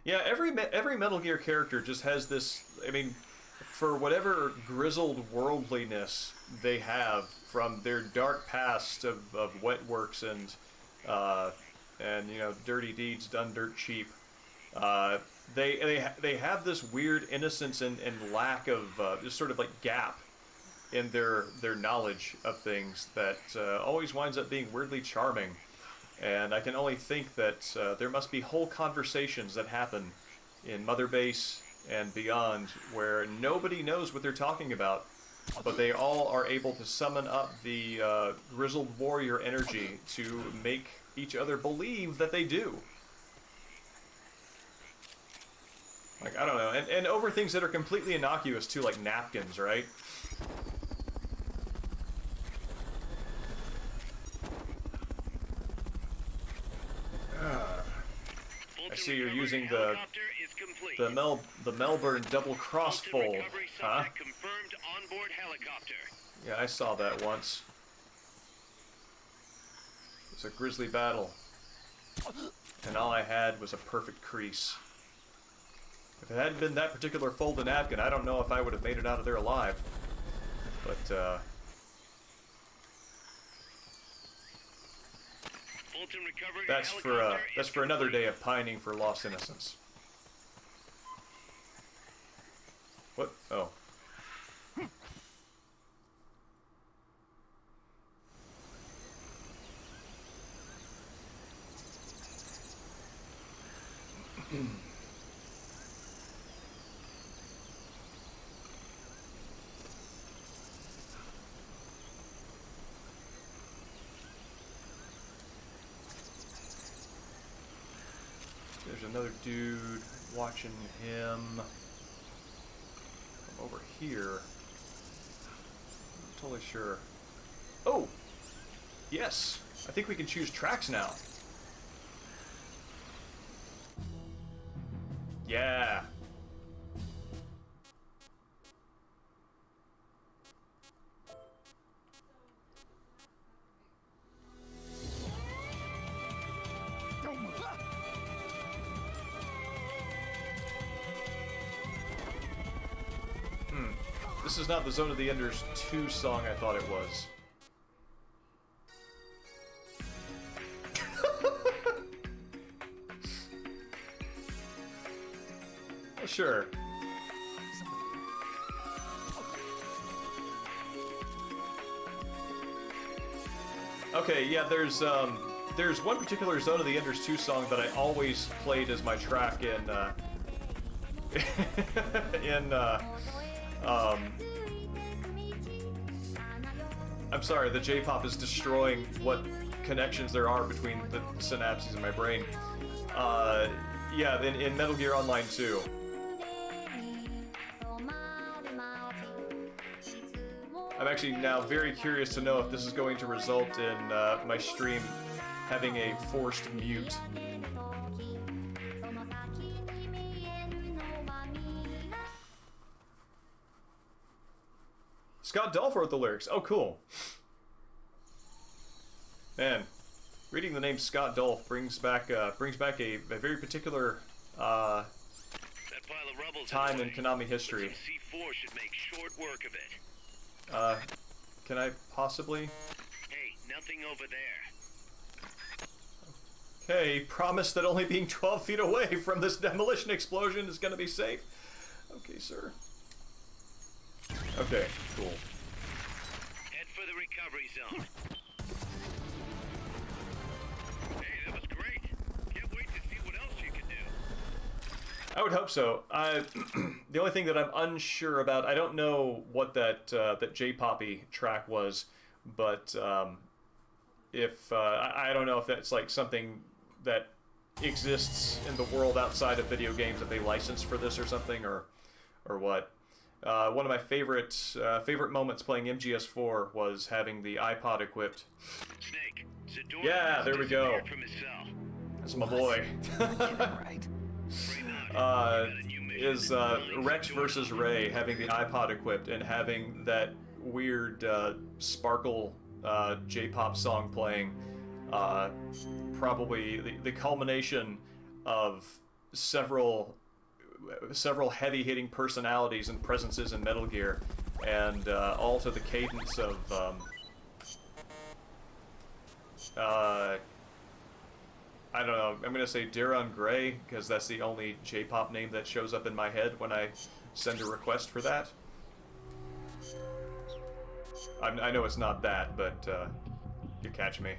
Yeah, every Metal Gear character just has this, I mean, for whatever grizzled worldliness they have from their dark past of wet works and you know, dirty deeds done dirt cheap, they have this weird innocence and lack of just sort of like gap in their knowledge of things that always winds up being weirdly charming. And I can only think that there must be whole conversations that happen in Mother Base and beyond where nobody knows what they're talking about, but they all are able to summon up the grizzled warrior energy to make each other believe that they do. Like, I don't know, and over things that are completely innocuous too, like napkins, right? I see you're using the Melbourne double crossfold, huh? Yeah, I saw that once. It was a grisly battle, and all I had was a perfect crease. If it hadn't been that particular folded napkin, I don't know if I would have made it out of there alive. But that's for another day of pining for lost innocence. What? Oh. There's another dude watching him from over here. I'm totally sure. Oh! Yes! I think we can choose tracks now. Yeah! This is not the Zone of the Enders 2 song I thought it was. Oh, sure. Okay, yeah, there's one particular Zone of the Enders 2 song that I always played as my track in I'm sorry, the J-pop is destroying what connections there are between the synapses in my brain. Yeah, in Metal Gear Online 2. I'm actually now very curious to know if this is going to result in my stream having a forced mute. Scott Dolph wrote the lyrics. Oh, cool. Man, reading the name Scott Dolph brings back a very particular time in Konami history. C4 should make short work of it. Can I possibly? Hey, nothing over there. Okay, promise that only being 12 feet away from this demolition explosion is gonna be safe. Okay, sir. Okay, cool. Head for the recovery zone. Hey, that was great. I would hope so. The only thing that I'm unsure about, I don't know what that J-poppy track was, but if I don't know if that's like something that exists in the world outside of video games that they licensed for this or something, or what. One of my favorite moments playing MGS4 was having the iPod equipped. Snake, Zadora Yeah, there we go. disappeared from his cell. That's my boy. Right. Is Rex versus Ray having the iPod equipped and having that weird sparkle J-pop song playing, probably the culmination of several heavy-hitting personalities and presences in Metal Gear, and all to the cadence of I don't know, I'm gonna say Diron Gray, because that's the only J-pop name that shows up in my head when I send a request for that. I know it's not that, but you catch me.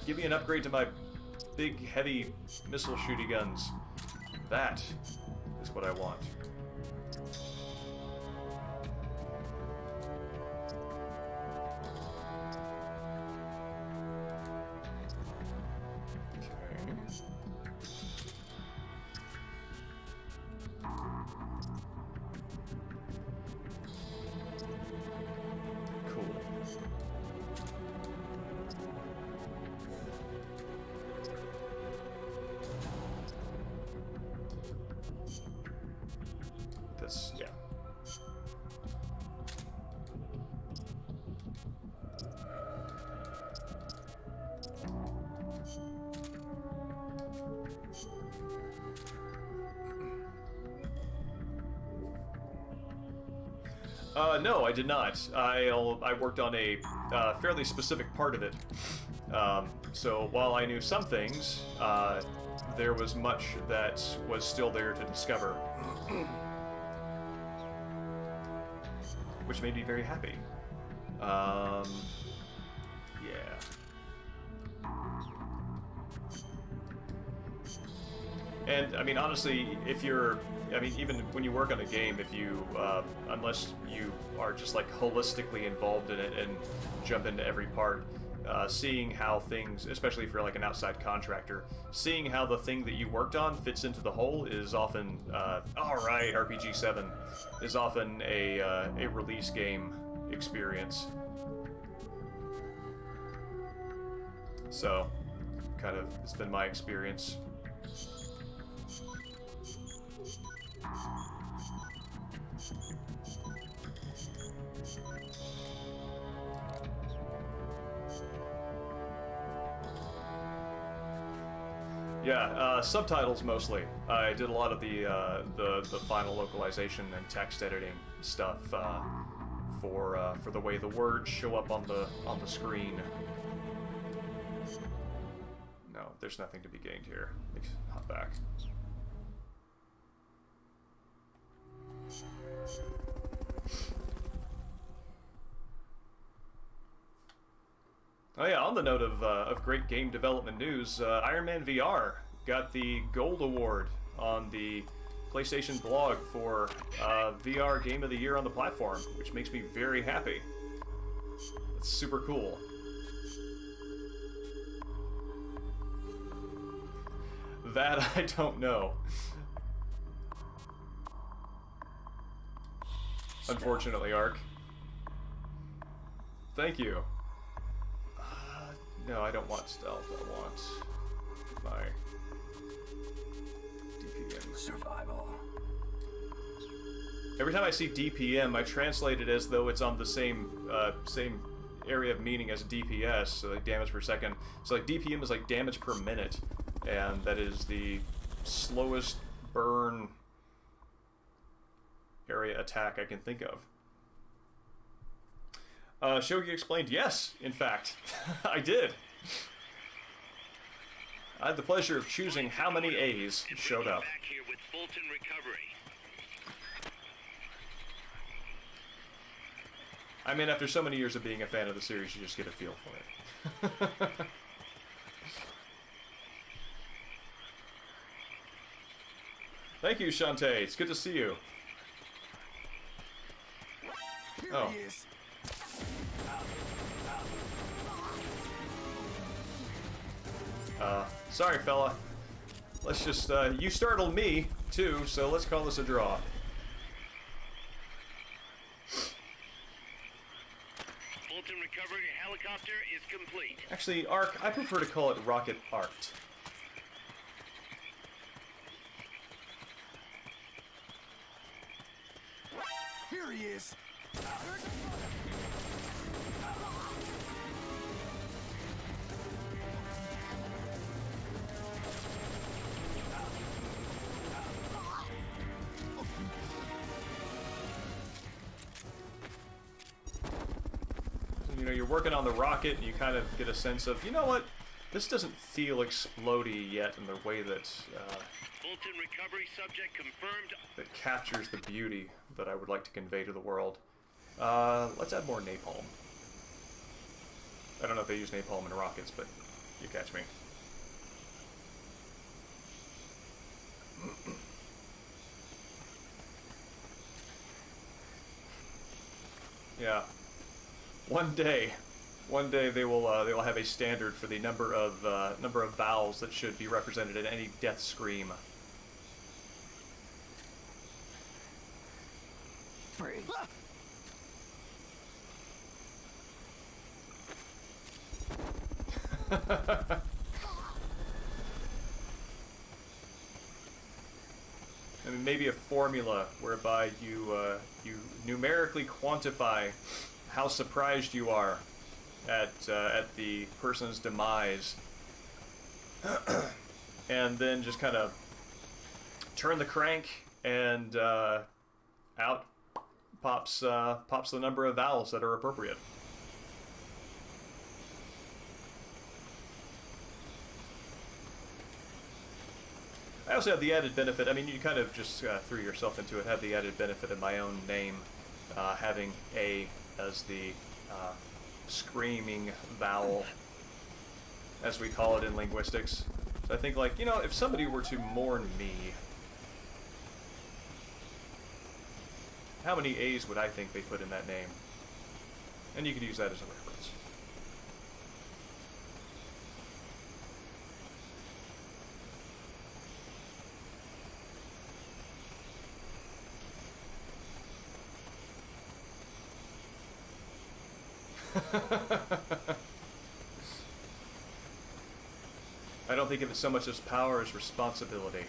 Give me an upgrade to my big, heavy missile shooty guns. That is what I want. Yeah. No, I did not. I worked on a fairly specific part of it. So while I knew some things, there was much that was still there to discover. Which made me very happy. Yeah. And, I mean, honestly, if you're... I mean, even when you work on a game, if you... unless you are just, like, holistically involved in it and jump into every part, seeing how things, especially if you're, like, an outside contractor, seeing how the thing that you worked on fits into the whole is often... alright, RPG 7 is often a release game experience. So, kind of, it's been my experience. Yeah, subtitles mostly. I did a lot of the final localization and text editing stuff for the way the words show up on the screen. No, there's nothing to be gained here. Let me hop back. Oh yeah, on the note of great game development news, Iron Man VR got the Gold Award on the PlayStation blog for VR Game of the Year on the platform, which makes me very happy. It's super cool. That I don't know. Unfortunately, Ark. Thank you. No, I don't want stealth. I want my DPM. Survival. Every time I see DPM, I translate it as though it's on the same area of meaning as DPS, so like damage per second. So like DPM is like damage per minute, and that is the slowest burn area attack I can think of. Shogi explained, yes, in fact, I did. I had the pleasure of choosing how many A's showed up. Back here with Fulton Recovery. I mean, after so many years of being a fan of the series, you just get a feel for it. Thank you, Shantae. It's good to see you. Here he is. Sorry, fella. Let's just, you startled me, too, so let's call this a draw. Fulton recovery helicopter is complete. Actually, Arc, I prefer to call it Rocket Arct. Here he is. You know, you're working on the rocket, and you kind of get a sense of, you know what? This doesn't feel explodey yet in the way that Fulton recovery subject confirmed. that captures the beauty that I would like to convey to the world. Let's add more napalm. I don't know if they use napalm in rockets, but you catch me. Yeah. One day they will have a standard for the number of vowels that should be represented in any death scream. Free. I mean, maybe a formula whereby you numerically quantify how surprised you are at the person's demise, and then just kind of turn the crank, and out pops the number of vowels that are appropriate. I also have the added benefit, I mean, you kind of just threw yourself into it, have the added benefit of my own name having A as the screaming vowel, as we call it in linguistics. So I think, like, you know, if somebody were to mourn me, how many A's would I think they put in that name? And you could use that as a reference. I don't think of it so much as power as responsibility.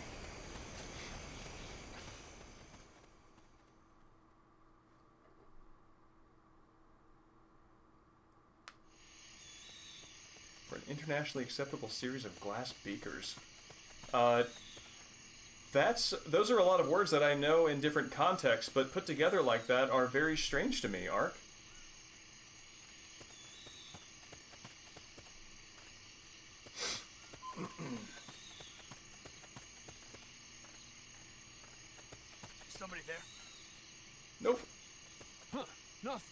For an internationally acceptable series of glass beakers. Those are a lot of words that I know in different contexts, but put together like that are very strange to me, Ark. Somebody there? Nope. Huh? Nothing.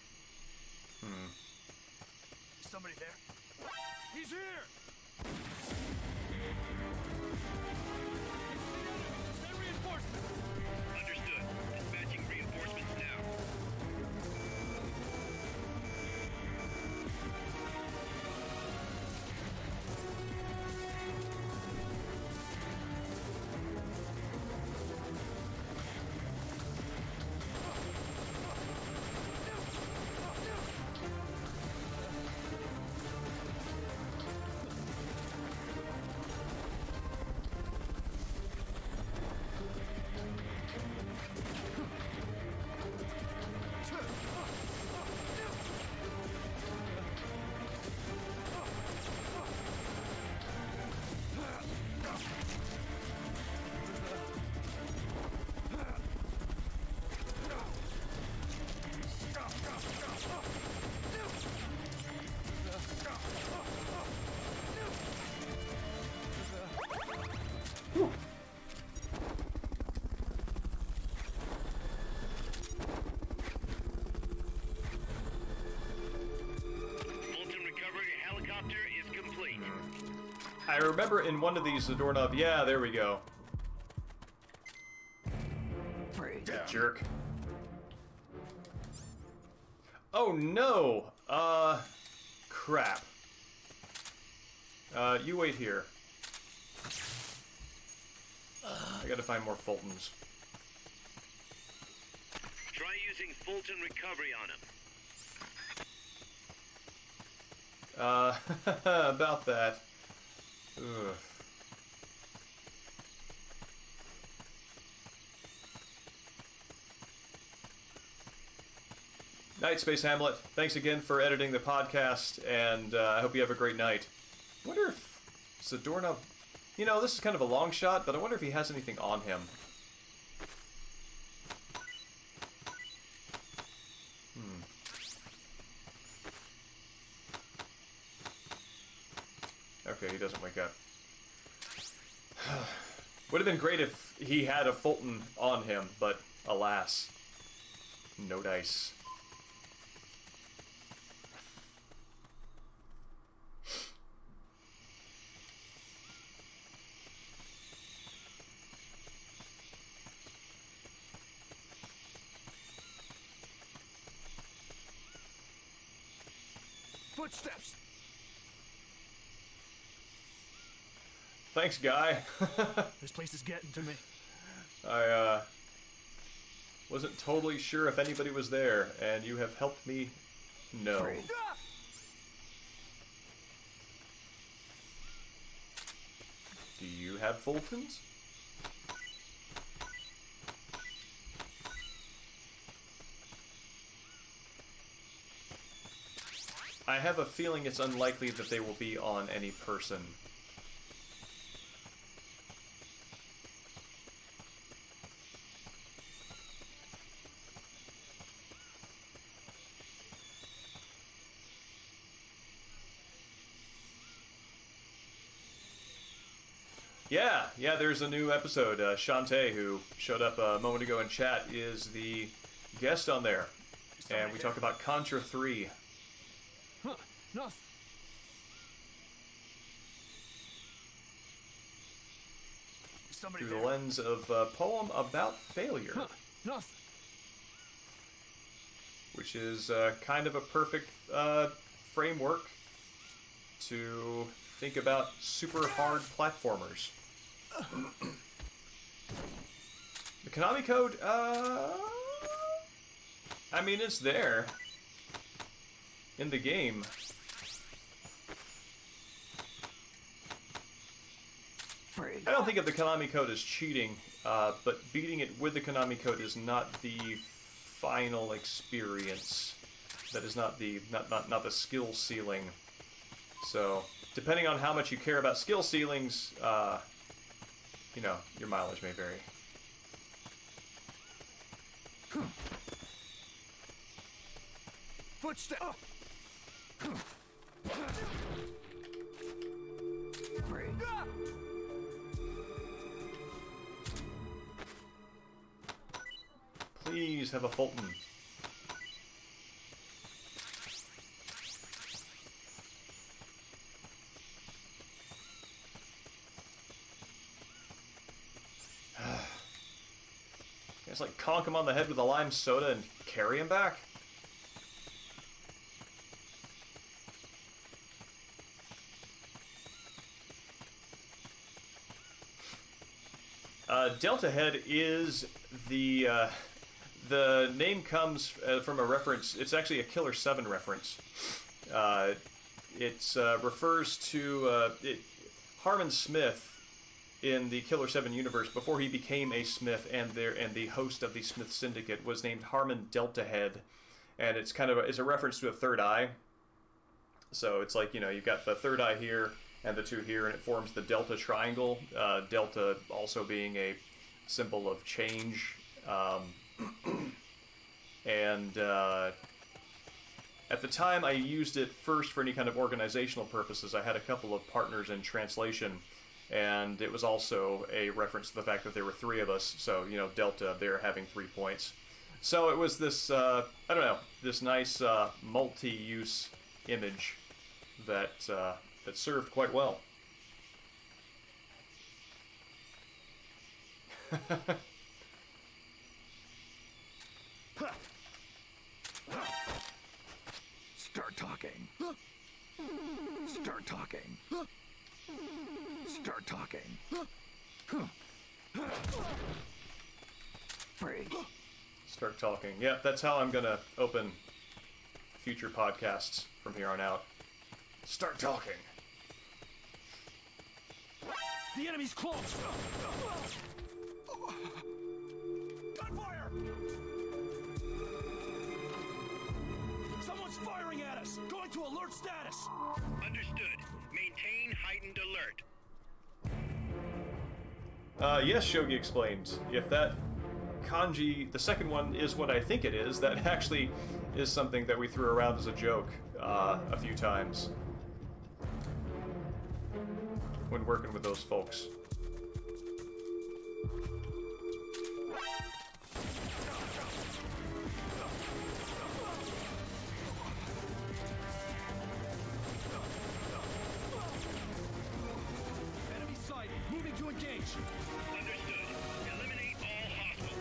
Hmm. Somebody there? He's here! Send reinforcements! Understood. Dispatching reinforcements now. I remember in one of these, the doorknob... Yeah, there we go. Jerk. Oh, no! Crap. You wait here. I gotta find more Fultons. Try using Fulton recovery on him. About that. Ugh. Night, Space Hamlet. Thanks again for editing the podcast, and I hope you have a great night. I wonder if Zadornov... You know, this is kind of a long shot, but I wonder if he has anything on him. Okay, he doesn't wake up. Would have been great if he had a Fulton on him, but alas, no dice. Footsteps. Thanks, guy. This place is getting to me. I wasn't totally sure if anybody was there, and you have helped me know. Do you have Fultons? I have a feeling it's unlikely that they will be on any person. Yeah, there's a new episode. Shantae, who showed up a moment ago in chat, is the guest on there. And we talk about Contra 3. Huh, nothing. Somebody Through there. the lens of a poem about failure. Huh, nothing. Which is kind of a perfect framework to think about super hard platformers. The Konami code, I mean, it's there in the game. I don't think of the Konami code as cheating, but beating it with the Konami code is not the final experience. That is not the not the skill ceiling. So, depending on how much you care about skill ceilings, you know, your mileage may vary. Footsteps. Please have a Fulton. Just like conk him on the head with a lime soda and carry him back. Deltahead is the name comes from a reference. It's actually a Killer 7 reference. It refers to Harmon Smith in the Killer 7 universe before he became a Smith and the host of the Smith Syndicate was named Harmon Deltahead, and it's a reference to a third eye. So it's like, you know, you've got the third eye here and the two here, and it forms the Delta Triangle. Delta also being a symbol of change. And at the time I used it first for any kind of organizational purposes. I had a couple of partners in translation, and it was also a reference to the fact that there were 3 of us. So, you know, Delta there having 3 points. So it was this, I don't know, this nice multi-use image that that served quite well. Start talking. Start talking. Start talking. Free. Start talking. Yeah, that's how I'm gonna open future podcasts from here on out. Start talking. The enemy's close! Gunfire! Someone's firing at us! Going to alert status! Understood. Maintain heightened alert. Yes, Shogi explained. If that kanji, the second one, is what I think it is, that actually is something that we threw around as a joke a few times when working with those folks. Enemy sighted! Moving to engage! Understood. Eliminate all hostiles.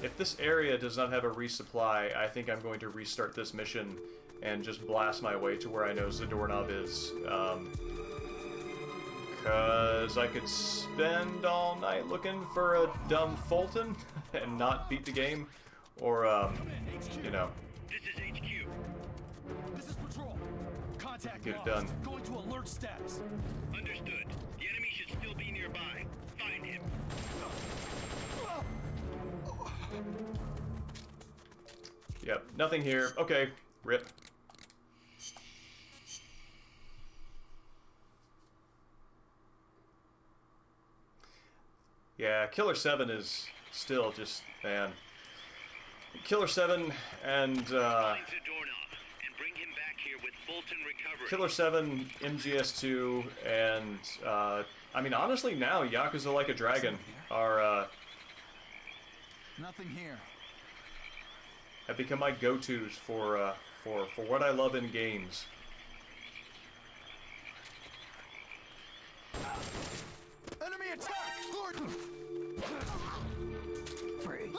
If this area does not have a resupply, I think I'm going to restart this mission and just blast my way to where I know Zadornov is. Because I could spend all night looking for a dumb Fulton and not beat the game. Or, you know, This is HQ. This is patrol! Contact Get it lost. done. Going to alert status. Understood. The enemy should still be nearby. Find him. yep, nothing here. Okay, rip. Yeah, Killer 7 is still just, man. Killer 7 and, Find Zadornov and bring him back here with Fulton recovery. Killer 7, MGS2, and, I mean, honestly, now, Yakuza Like a Dragon are, Nothing here. have become my go-tos for what I love in games. Enemy attack! Gordon! Free.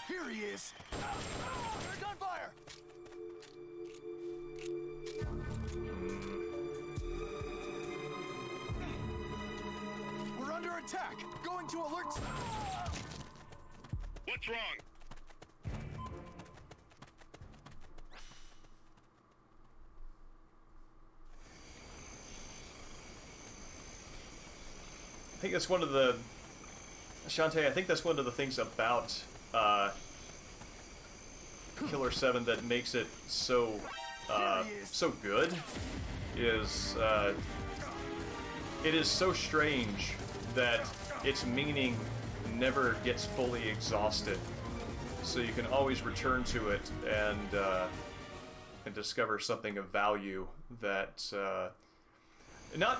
Here he is! Gunfire! We're under attack! Going to alert... What's wrong? I think that's one of the... Shantae, I think that's one of the things about Killer 7 that makes it so so good is it is so strange that its meaning never gets fully exhausted. So you can always return to it and discover something of value that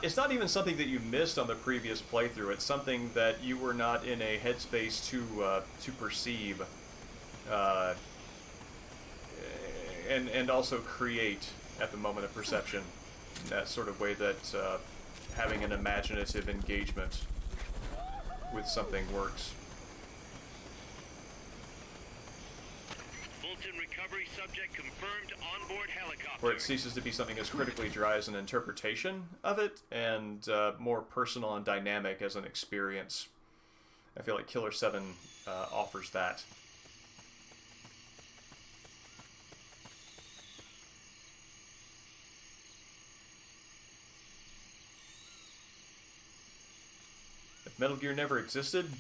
it's not even something that you missed on the previous playthrough. It's something that you were not in a headspace to perceive, and also create at the moment of perception. In that sort of way that having an imaginative engagement with something works. Fulton recovery subject confirmed onboard helicopter. Where it ceases to be something as critically dry as an interpretation of it, and more personal and dynamic as an experience. I feel like Killer 7 offers that. If Metal Gear never existed,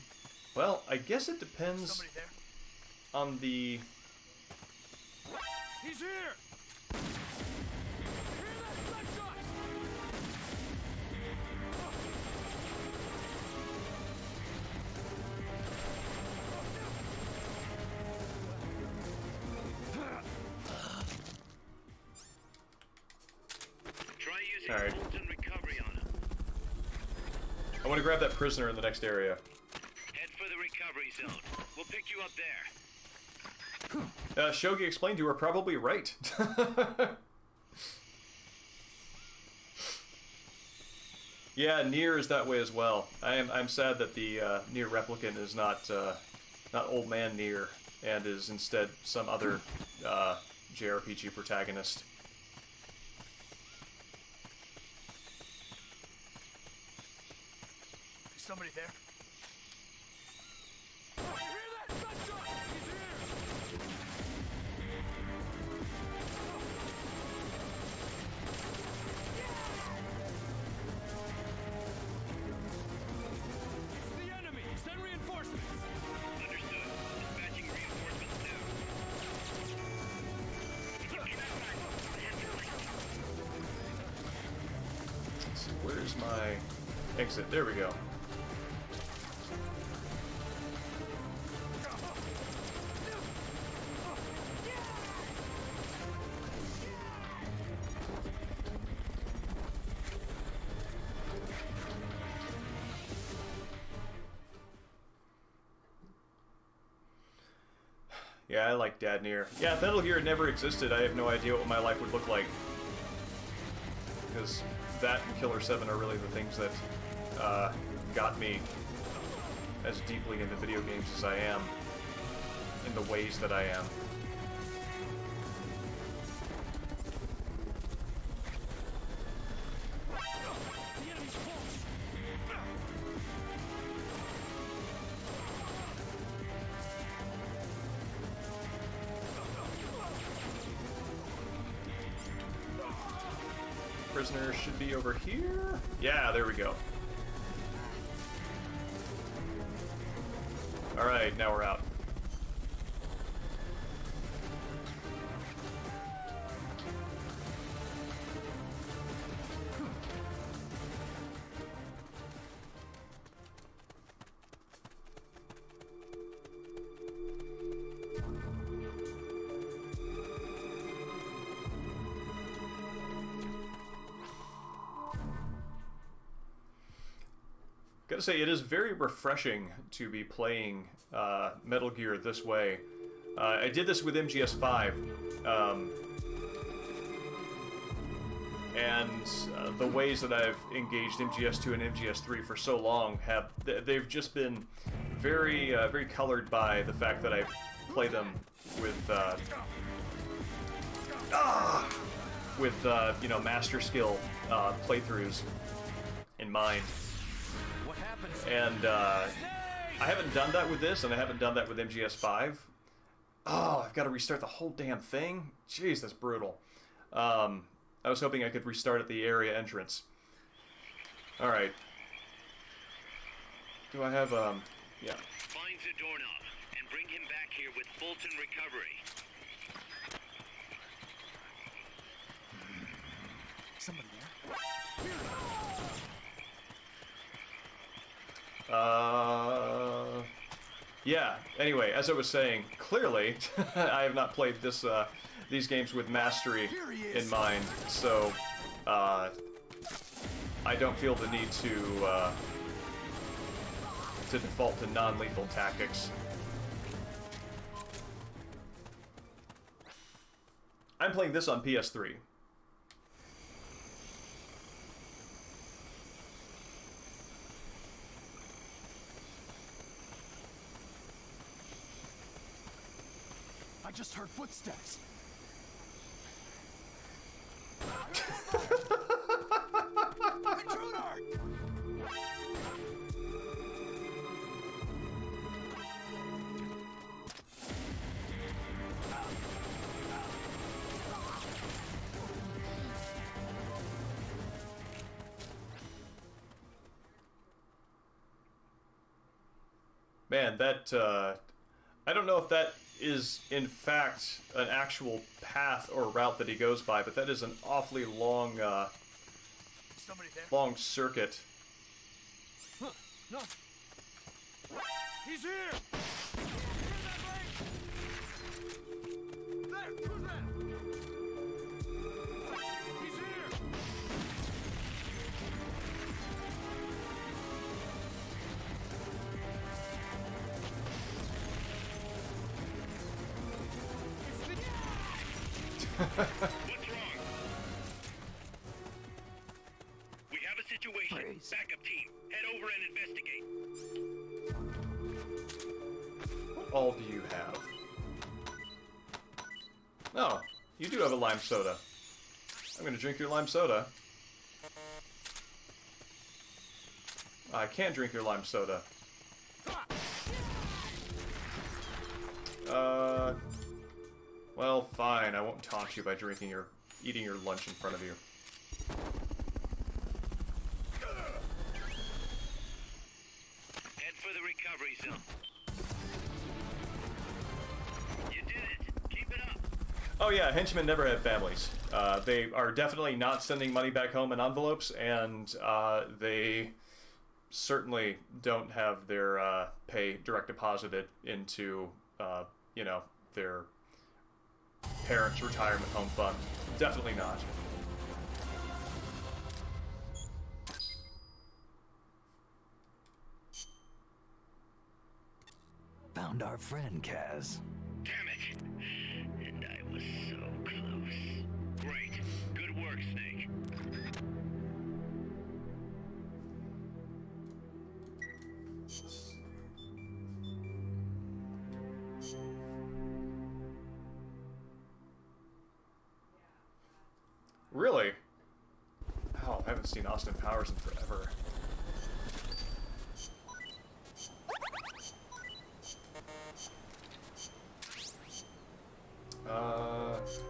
well, I guess it depends on the... He's here! Hear that? Gunshots! I want to grab that prisoner in the next area. Head for the recovery zone. We'll pick you up there. Shogi explained you were probably right. Yeah, Nier is that way as well. I'm sad that the Nier replicant is not old man Nier and is instead some other JRPG protagonist. Is somebody there? You hear that? Gunshot! He's here! It's the enemy! Send reinforcements! Understood. Dispatching reinforcements now. Let's see, where's my exit? There we go. Yeah, I like Dad Nier. Yeah, if Metal Gear never existed, I have no idea what my life would look like. Because that and Killer 7 are really the things that got me as deeply into video games as I am, in the ways that I am. The enemy's close! Prisoner should be over here. Yeah, there we go. Alright, now we're out. Gotta say, it is very refreshing to be playing Metal Gear this way. I did this with MGS5, and the ways that I've engaged MGS2 and MGS3 for so long they've just been very very colored by the fact that I play them with you know, master skill playthroughs in mind. And I haven't done that with this, and I haven't done that with MGS5. Oh, I've got to restart the whole damn thing? Jeez, that's brutal. I was hoping I could restart at the area entrance. Alright. Do I have, yeah. Find Zadornov and bring him back here with Fulton recovery. Somebody there? Yeah, anyway, as I was saying, clearly, I have not played this, these games with mastery in mind, so, I don't feel the need to default to non-lethal tactics. I'm playing this on PS3. I just heard footsteps. Intruder! Man, that, I don't know if that is in fact an actual path or route that he goes by, but that is an awfully long, Somebody there? long circuit. Huh, no. He's here! There! Who's that? He's here! What's wrong? We have a situation. Please. Backup team, head over and investigate. What all do you have? Oh, you do have a lime soda. I'm gonna drink your lime soda. I can't drink your lime soda. Well, fine. I won't taunt you by eating your lunch in front of you. Head for the recovery zone. You did it. Keep it up. Oh yeah, henchmen never have families. They are definitely not sending money back home in envelopes, and they certainly don't have their pay direct deposited into, you know, their parents' retirement home fund. Definitely not. Found our friend, Kaz. Damn it. And I was so close. Great. Good work, Snake. Really? Oh, I haven't seen Austin Powers in forever.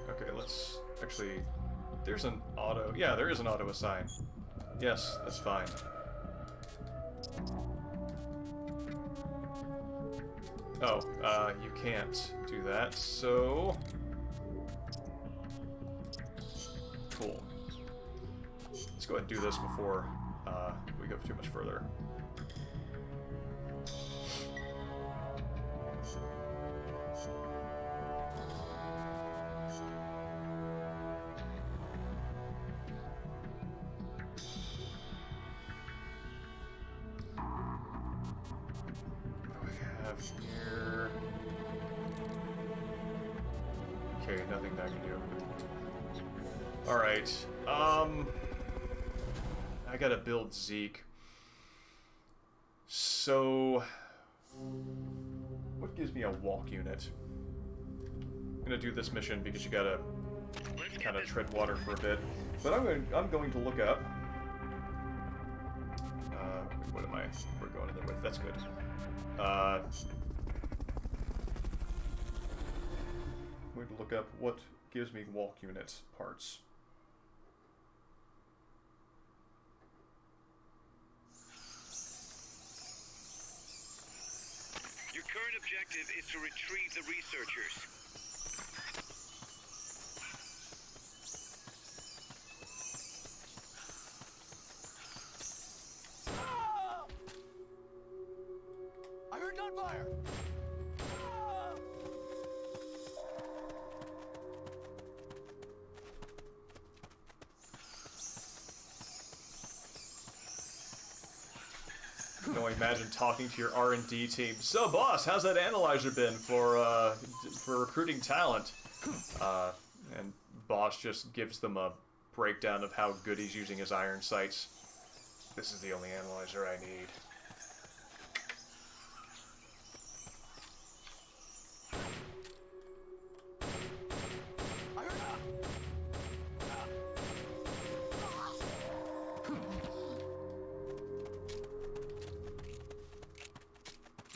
Okay, let's actually... There's an auto... Yeah, there is an auto assign. Yes, that's fine. Oh, you can't do that, so... Cool. Let's go ahead and do this before we go too much further. What do we have here? Okay, nothing that I can do. Alright, I gotta build Zeke. So, what gives me a walk unit? I'm gonna do this mission because you gotta kind of tread water for a bit. But I'm going to look up. What am I? We're going in there with. That's good. I'm going to look up what gives me walk unit parts. Your current objective is to retrieve the researchers. I heard gunfire! You know, imagine talking to your R&D team. So, boss, how's that analyzer been for recruiting talent? And boss just gives them a breakdown of how good he's using his iron sights. This is the only analyzer I need. I heard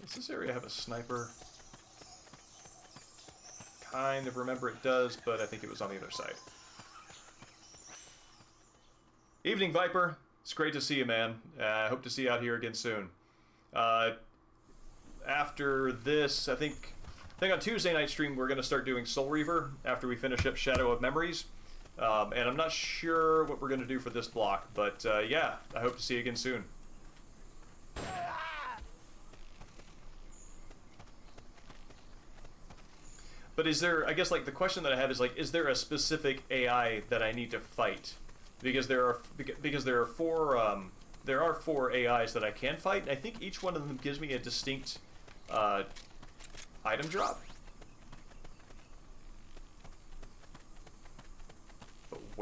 Does this area have a sniper? Kind of remember it does, but I think it was on the other side. Evening, Viper. It's great to see you, man. I hope to see you out here again soon. After this, I think on Tuesday night stream we're going to start doing Soul Reaver after we finish up Shadow of Memories. And I'm not sure what we're going to do for this block, but yeah, I hope to see you again soon. But is there, I guess, like, the question that I have is, like, is there a specific AI that I need to fight? Because there are four AIs that I can fight, and I think each one of them gives me a distinct item drop.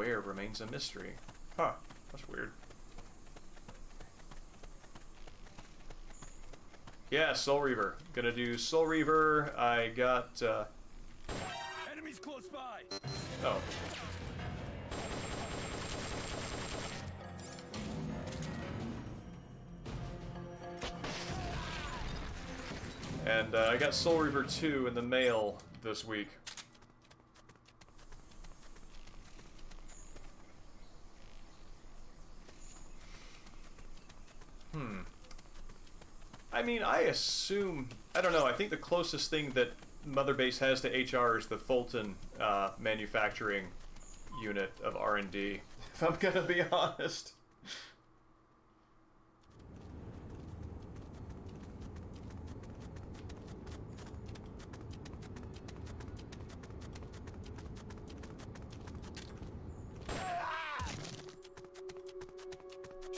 where remains a mystery. Huh, that's weird. Yeah, Soul Reaver. Gonna do Soul Reaver. I got, Enemies close by. oh. And I got Soul Reaver 2 in the mail this week. I mean, I assume... I don't know, I think the closest thing that Mother Base has to HR is the Fulton manufacturing unit of R&D, if I'm gonna be honest.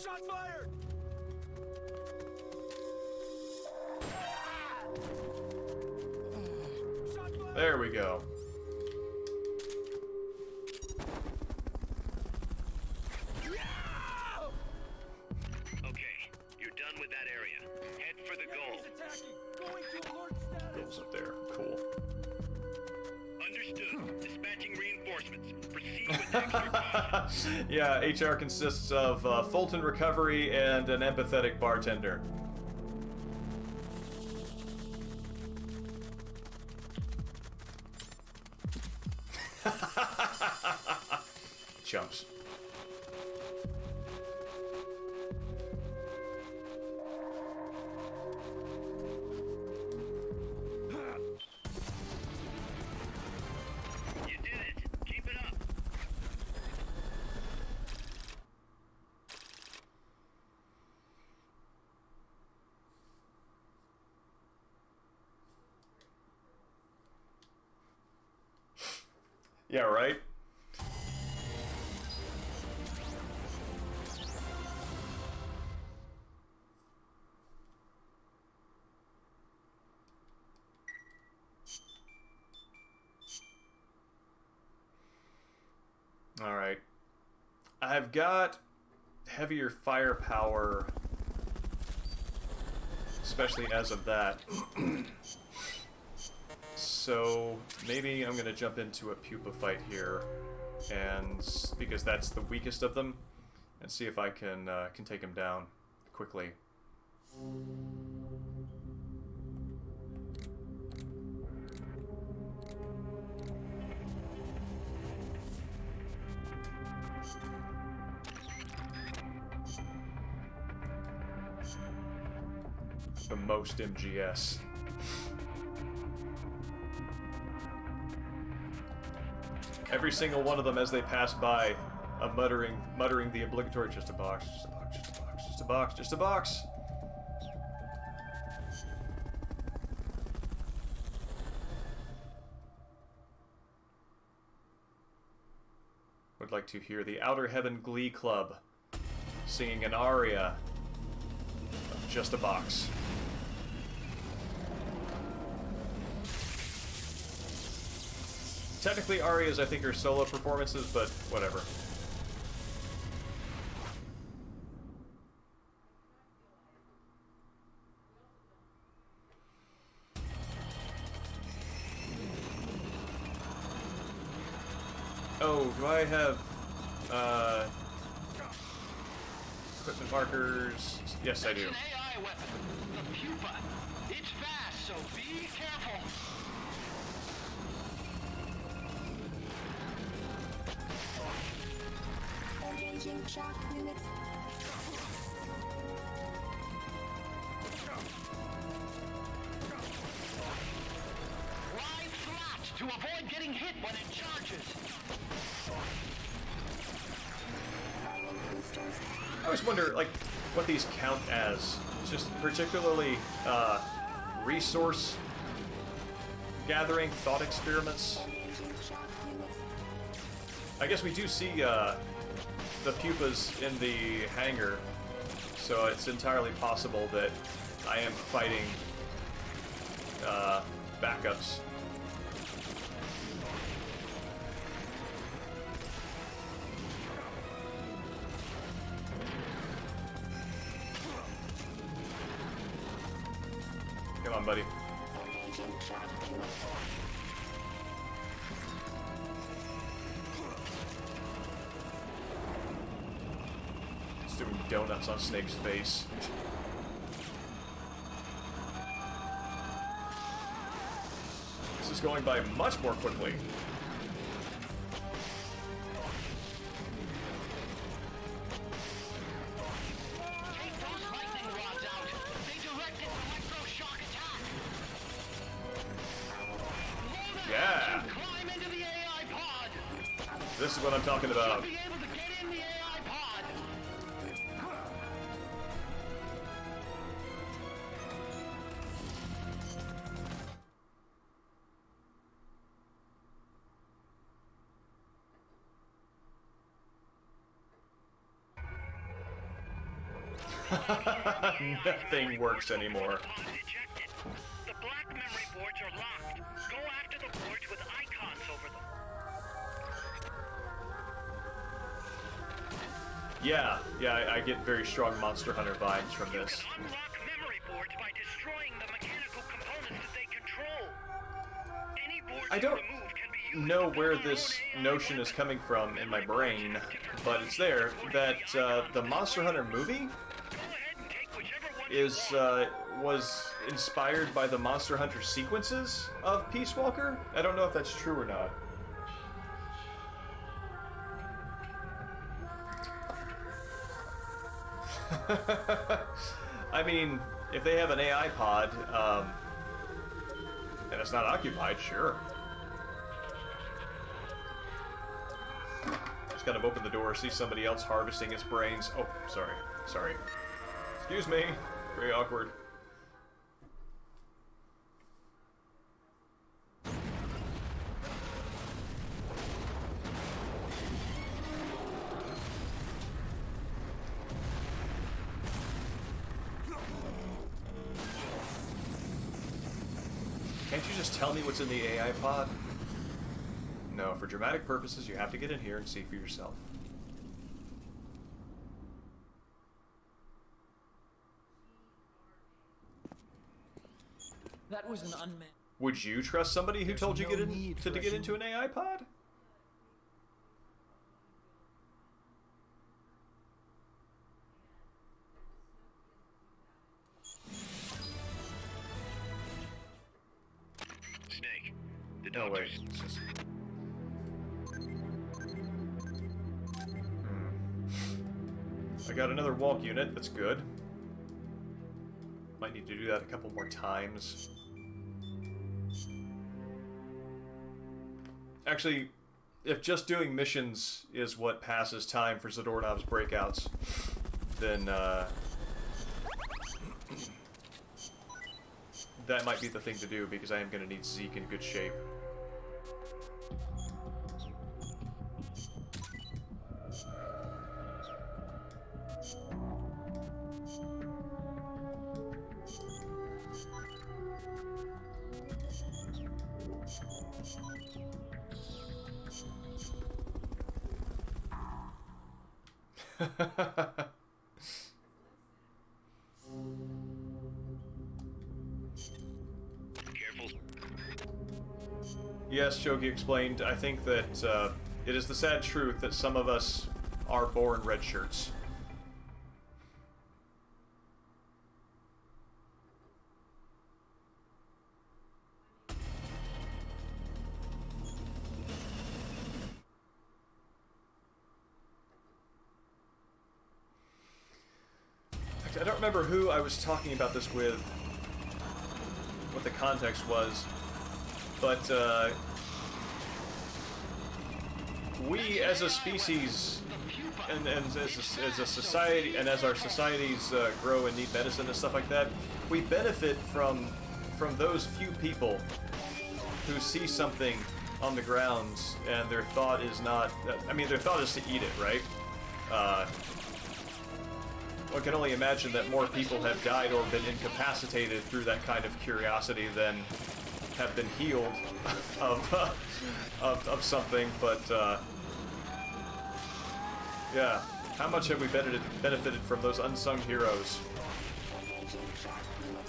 Shots fired. There we go. Okay, you're done with that area. Head for the goal. Enemies attacking. Going to alert status. Goes up there. Cool. Understood. Dispatching reinforcements. Proceed with extra caution. Yeah, HR consists of Fulton Recovery and an empathetic bartender. Chumps. You did it. Keep it up. Yeah, right? Alright. I've got heavier firepower, especially as of that. So maybe I'm gonna jump into a pupa fight here, and because that's the weakest of them, and see if I can take him down quickly. The most MGS. Every single one of them, as they pass by, muttering the obligatory, just a box, just a box, just a box, just a box, just a box. Would like to hear the Outer Heaven Glee Club singing an aria of Just a Box. Technically, arias, I think, are solo performances, but whatever. Oh, do I have, equipment markers? Yes, I do. An AI weapon, the pupa. It's fast, so be careful. Engaging shock units. Line flat to avoid getting hit when it charges. Firing boosters. I always wonder, like, what these count as. Just particularly, resource gathering, thought experiments. Engaging shock units. I guess we do see, the pupas in the hangar, so it's entirely possible that I am fighting, backups. Come on, buddy. Engaging shock unit. It's doing donuts on Snake's face. This is going by much more quickly. Take those lightning rods out. They directed electroshock attack. Yeah! Climb into the AI pod. This is what I'm talking about. Be able to get in the AI pod. Nothing works anymore. Pod ejected. The black memory boards are locked. Go after the boards with icons over them. Yeah, I get very strong Monster Hunter vibes from You this. can unlock memory boards by destroying the mechanical components that they control. Any boards I you don't remove can be used know to where build your this own AI notion is weapon. coming from in my brain, but it's there, that the Monster Hunter movie Go ahead and take whichever one is you want. was inspired by the Monster Hunter sequences of Peace Walker. I don't know if that's true or not. I mean, if they have an AI pod, and it's not occupied, sure. Just kind of open the door, see somebody else harvesting its brains. Oh, sorry. Excuse me. Very awkward. Can't you just tell me what's in the AI pod? No, for dramatic purposes, you have to get in here and see for yourself. That was an unmanned. Would you trust somebody who told you no get need to for a get into an AI pod? Snake, the No way. doctors. I got another walk unit. That's good. Might need to do that a couple more times. Actually, if just doing missions is what passes time for Zadornov's breakouts, then that might be the thing to do, because I am going to need Zeke in good shape. Careful. Yes, Shogi explained. I think that it is the sad truth that some of us are born red shirts. I don't remember who I was talking about this with, what the context was, but we as a species and as a society, and as our societies grow and need medicine and stuff like that, we benefit from those few people who see something on the ground and their thought is not, I mean, their thought is to eat it, right? One can only imagine that more people have died or been incapacitated through that kind of curiosity than have been healed of something, but yeah, how much have we benefited from those unsung heroes?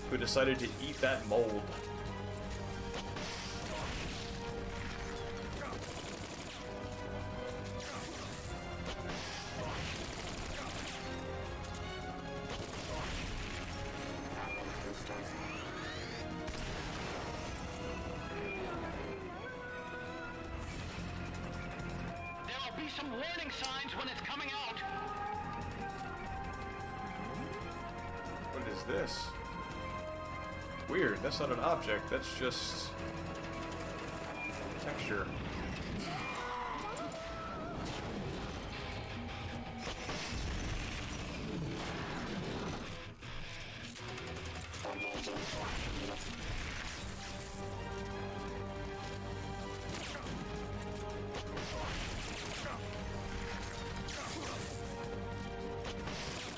who decided to eat that mold. There'll be some warning signs when it's coming out. What is this? Weird, that's not an object, that's just texture.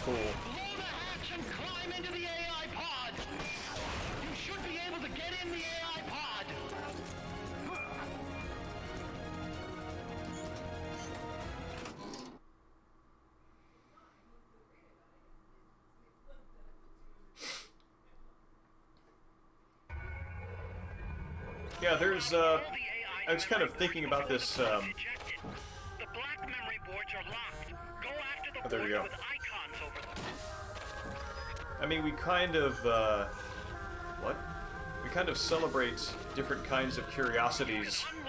Cool. Blow the hatch and climb into the AI pod. You should be able to get in the AI pod. Yeah, there's, I was kind of thinking about this, The black memory boards are locked. Go after the Oh, there we boards go. with icons over them. I mean, we kind of, what? We kind of celebrate different kinds of curiosities, Unlock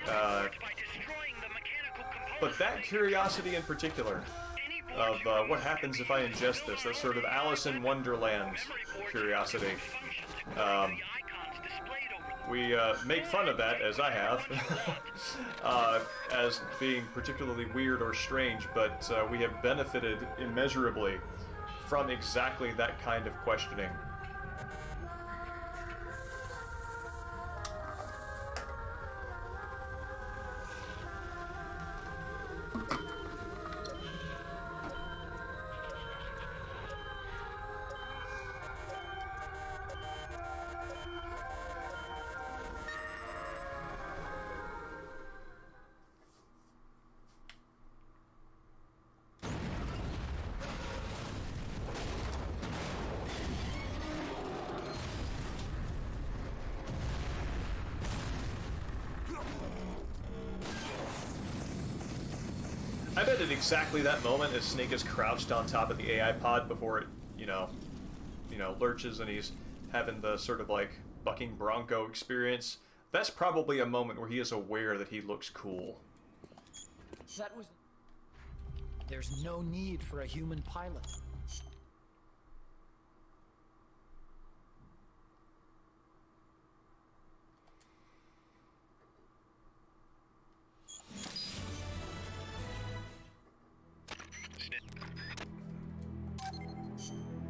memory boards by destroying the mechanical components. but that curiosity in particular, Any of boards what happens if I ingest this, that sort of Alice in Wonderland curiosity. functions. The icons displayed over them. We make fun of that, as I have, as being particularly weird or strange, but we have benefited immeasurably from exactly that kind of questioning. I bet at exactly that moment, as Snake is crouched on top of the AI pod before it, lurches and he's having the sort of like bucking bronco experience, that's probably a moment where he is aware that he looks cool. That was... There's no need for a human pilot.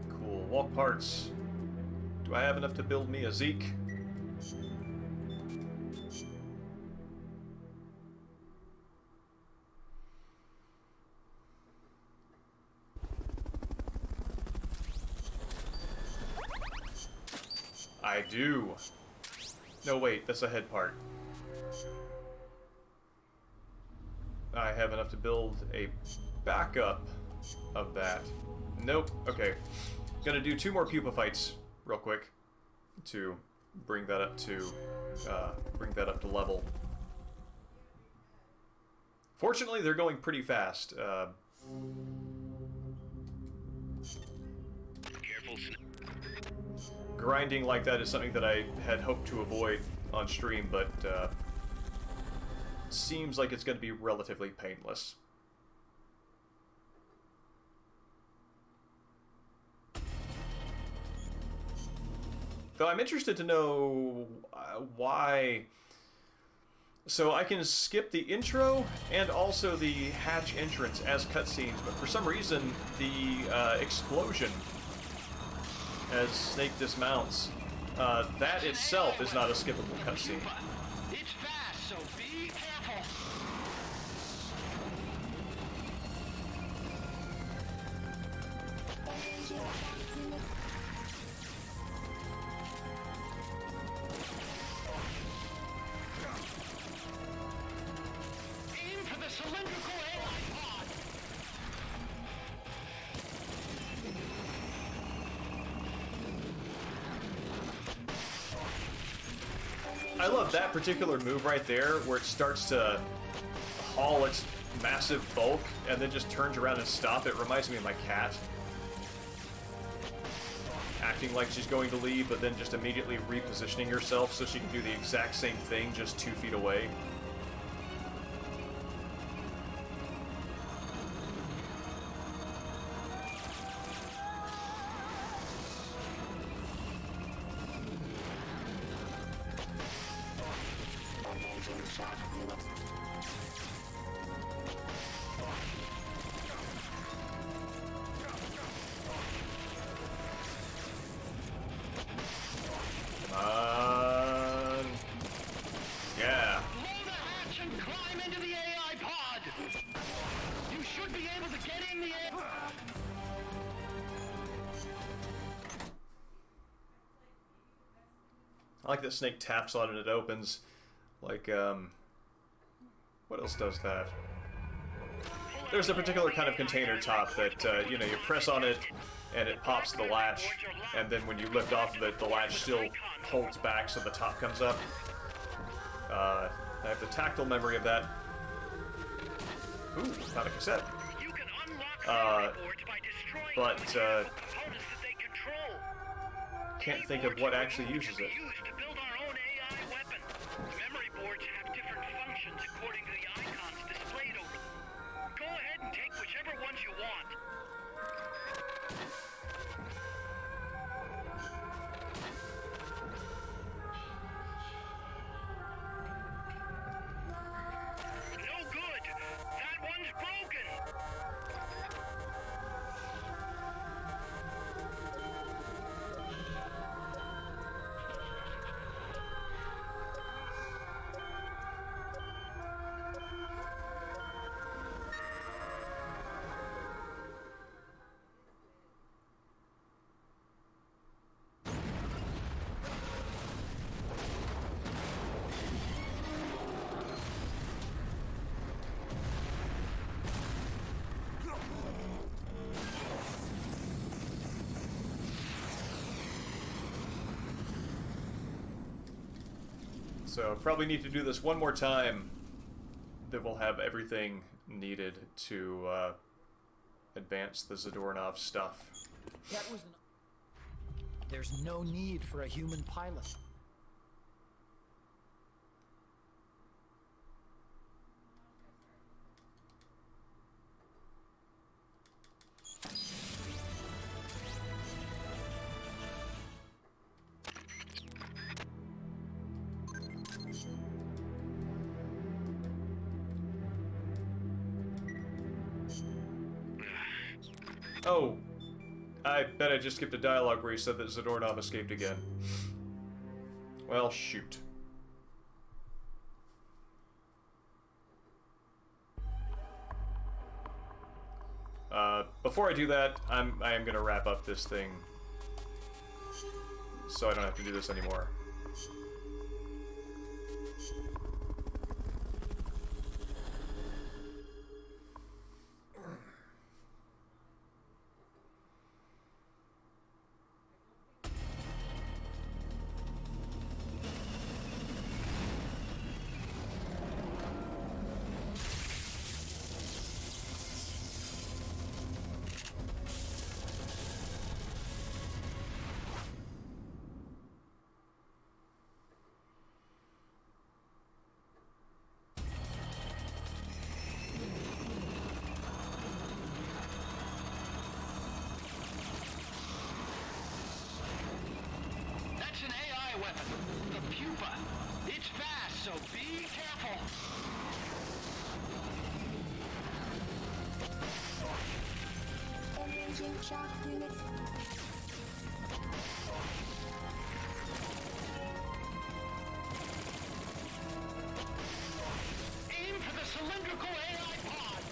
Cool. Walk parts. Do I have enough to build me a Zeke? I do. No, wait, that's a head part. I have enough to build a backup of that. Nope. Okay. Gonna do 2 more pupa fights real quick to bring that up to level. Fortunately, they're going pretty fast. Careful, Grinding like that is something that I had hoped to avoid on stream, but seems like it's going to be relatively painless. Though I'm interested to know why... So I can skip the intro and also the hatch entrance as cutscenes, but for some reason the explosion as Snake dismounts, that itself is not a skippable cutscene. It's fast, so be careful. Aim for the cylindrical AI pod. I love that particular move right there, where it starts to haul its massive bulk and then just turns around and stops. It reminds me of my cat. Acting like she's going to leave, but then just immediately repositioning herself so she can do the exact same thing just 2 feet away. Yeah. Blow the hatch and climb into the AI pod! You should be able to get in the air. I like that Snake taps on it and it opens. Like, what else does that? There's a particular kind of container top that, you know, you press on it and it pops the latch, and then when you lift off of it, the latch still holds back so the top comes up. I have the tactile memory of that. Ooh, found a cassette. You can unlock boards by destroying but, the components that they control. Can't think of what actually uses it. Used to build our own AI weapon. Memory boards have different functions according to the icons displayed over them. Go ahead and take whichever ones you want. No good. That one's broken. So probably need to do this one more time. Then we'll have everything needed to advance the Zadornov stuff. That was an... There's no need for a human pilot. Oh, I bet I just skipped a dialogue where he said that Zadornov escaped again. Well, shoot. Before I do that, I am gonna wrap up this thing so I don't have to do this anymore. That's an AI weapon. The pupa. It's fast, so be careful. Engaging shock units. Aim for the cylindrical AI pod.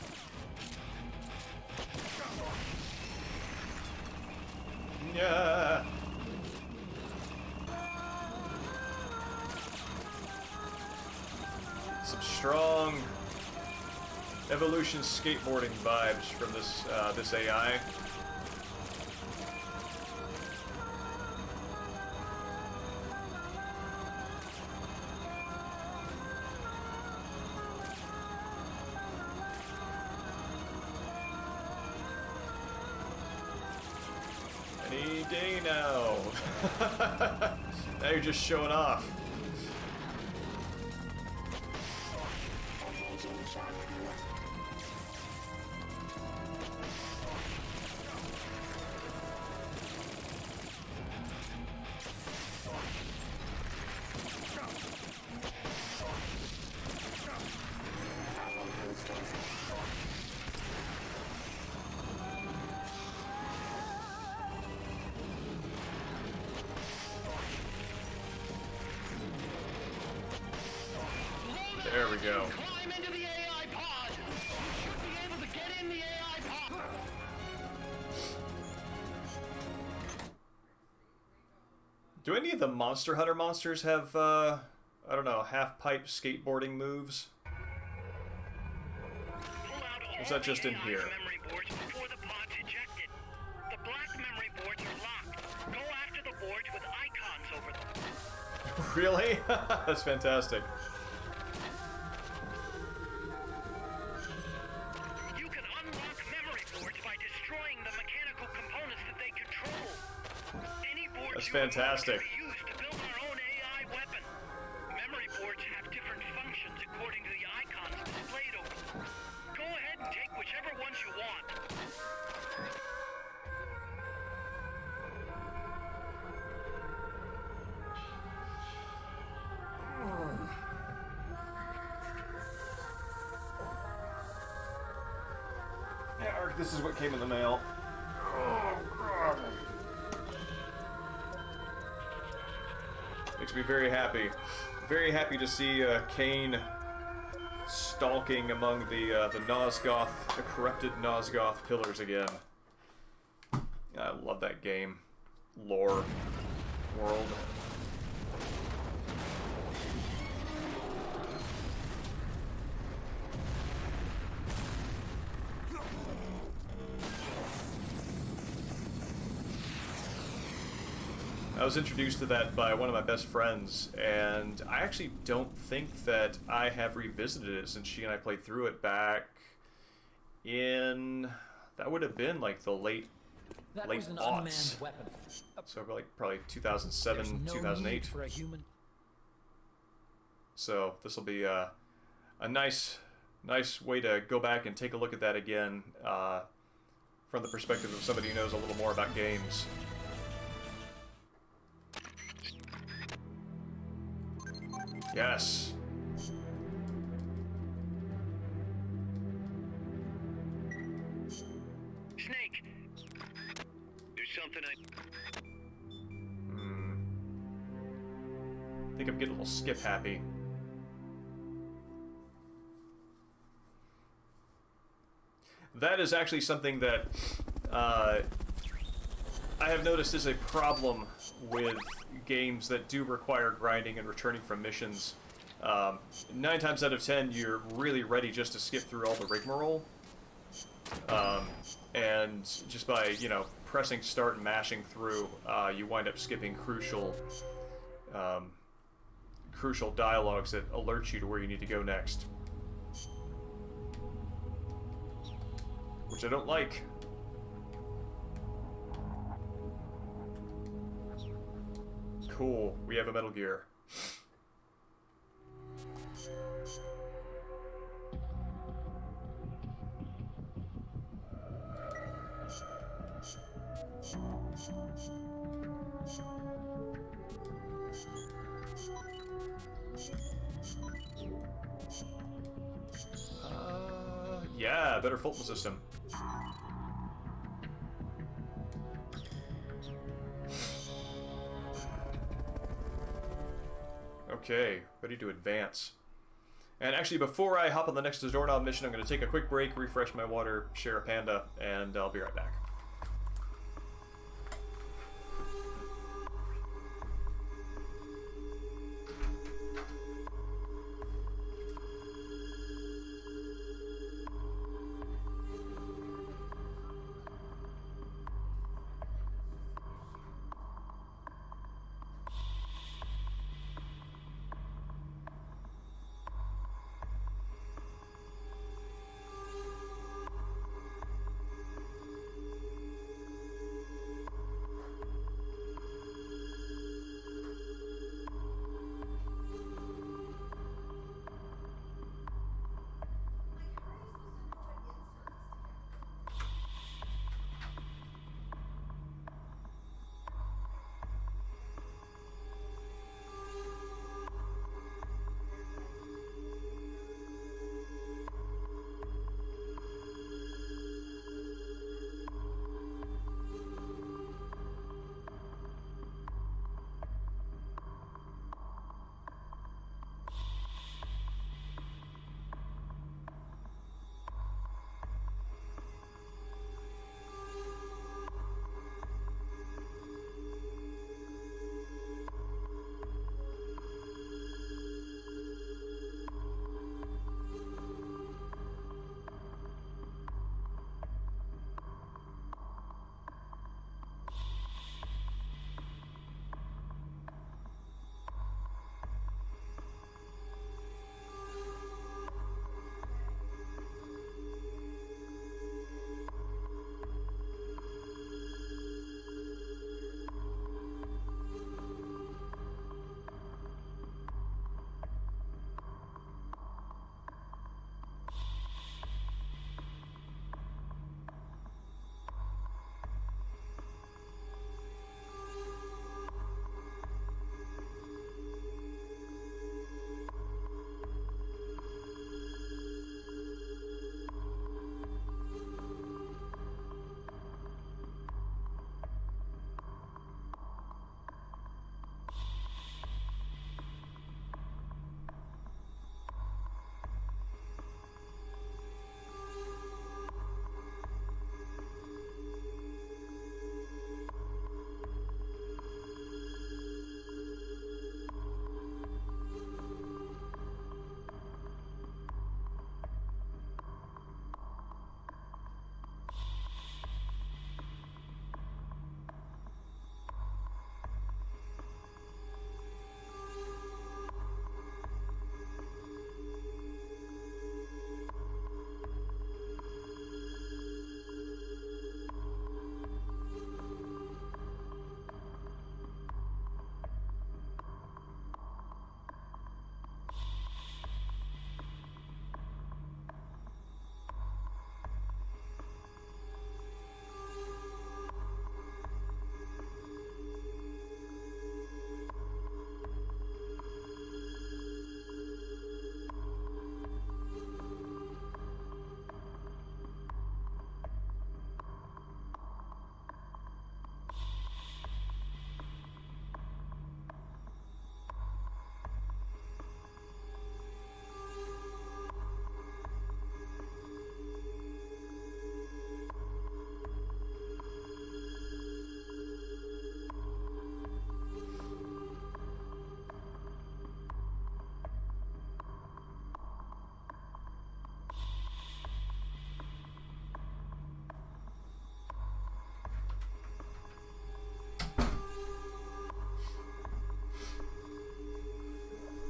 Yeah. Some strong evolution skateboarding vibes from this this AI. Any day now. Now you're just showing off. There we go. Climb into the AI pod. You should be able to get in the AI pod. Do any of the Monster Hunter monsters have, I don't know, half-pipe skateboarding moves? Or is that just in here? Memory boards before the pod's ejected. The black memory boards are locked. Go after the boards with icons over them. Really? That's fantastic. You can unlock memory boards by destroying the mechanical components that they control. Any boards That's you unlock fantastic. can be used to build our own AI weapon. Memory boards have different functions according to the icons displayed over them. Go ahead and take whichever ones you want. Yeah, Ark, this is what came in the mail. Oh, God. Makes me very happy. Very happy to see Kane stalking among the Nosgoth, the corrupted Nosgoth pillars again. I love that game. Lore. World. I was introduced to that by one of my best friends, and I actually don't think that I have revisited it since she and I played through it back in... That would have been like the late Was an aughts. unmanned weapon. So like probably 2007, There's no 2008. need for a human. So this will be a nice way to go back and take a look at that again from the perspective of somebody who knows a little more about games. Yes. Snake, there's something I I think I'm getting a little skip happy. That is actually something that I have noticed is a problem with games that do require grinding and returning from missions. 9 times out of 10, you're really ready just to skip through all the rigmarole. And just by, you know, pressing start and mashing through, you wind up skipping crucial dialogues that alert you to where you need to go next. Which I don't like. Cool, we have a Metal Gear. Yeah, better Fulton system. Okay, ready to advance. And actually, before I hop on the next doorknob mission, I'm going to take a quick break, refresh my water, share a panda, and I'll be right back.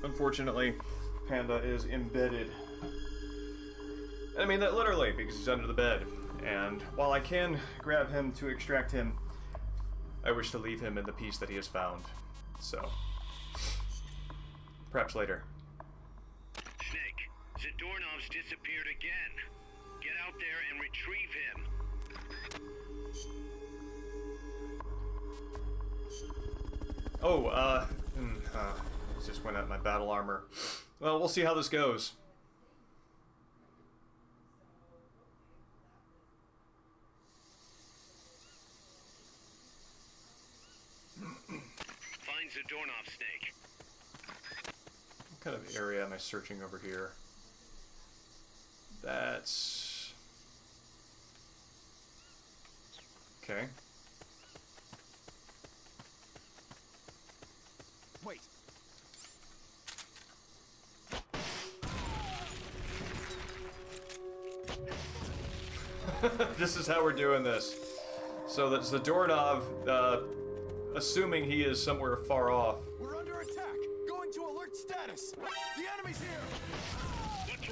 Unfortunately, Panda is embedded. I mean that literally, because he's under the bed. And while I can grab him to extract him, I wish to leave him in the peace that he has found. So, perhaps later. Snake, Zadornov's disappeared again. Get out there and retrieve him. Oh, just went out my battle armor. Well, we'll see how this goes. Find Zadornov, Snake. What kind of area am I searching over here? That's... okay. Wait. This is how we're doing this. So that Zadornov, assuming he is somewhere far off, We're under attack. Going to alert status. The enemy's here.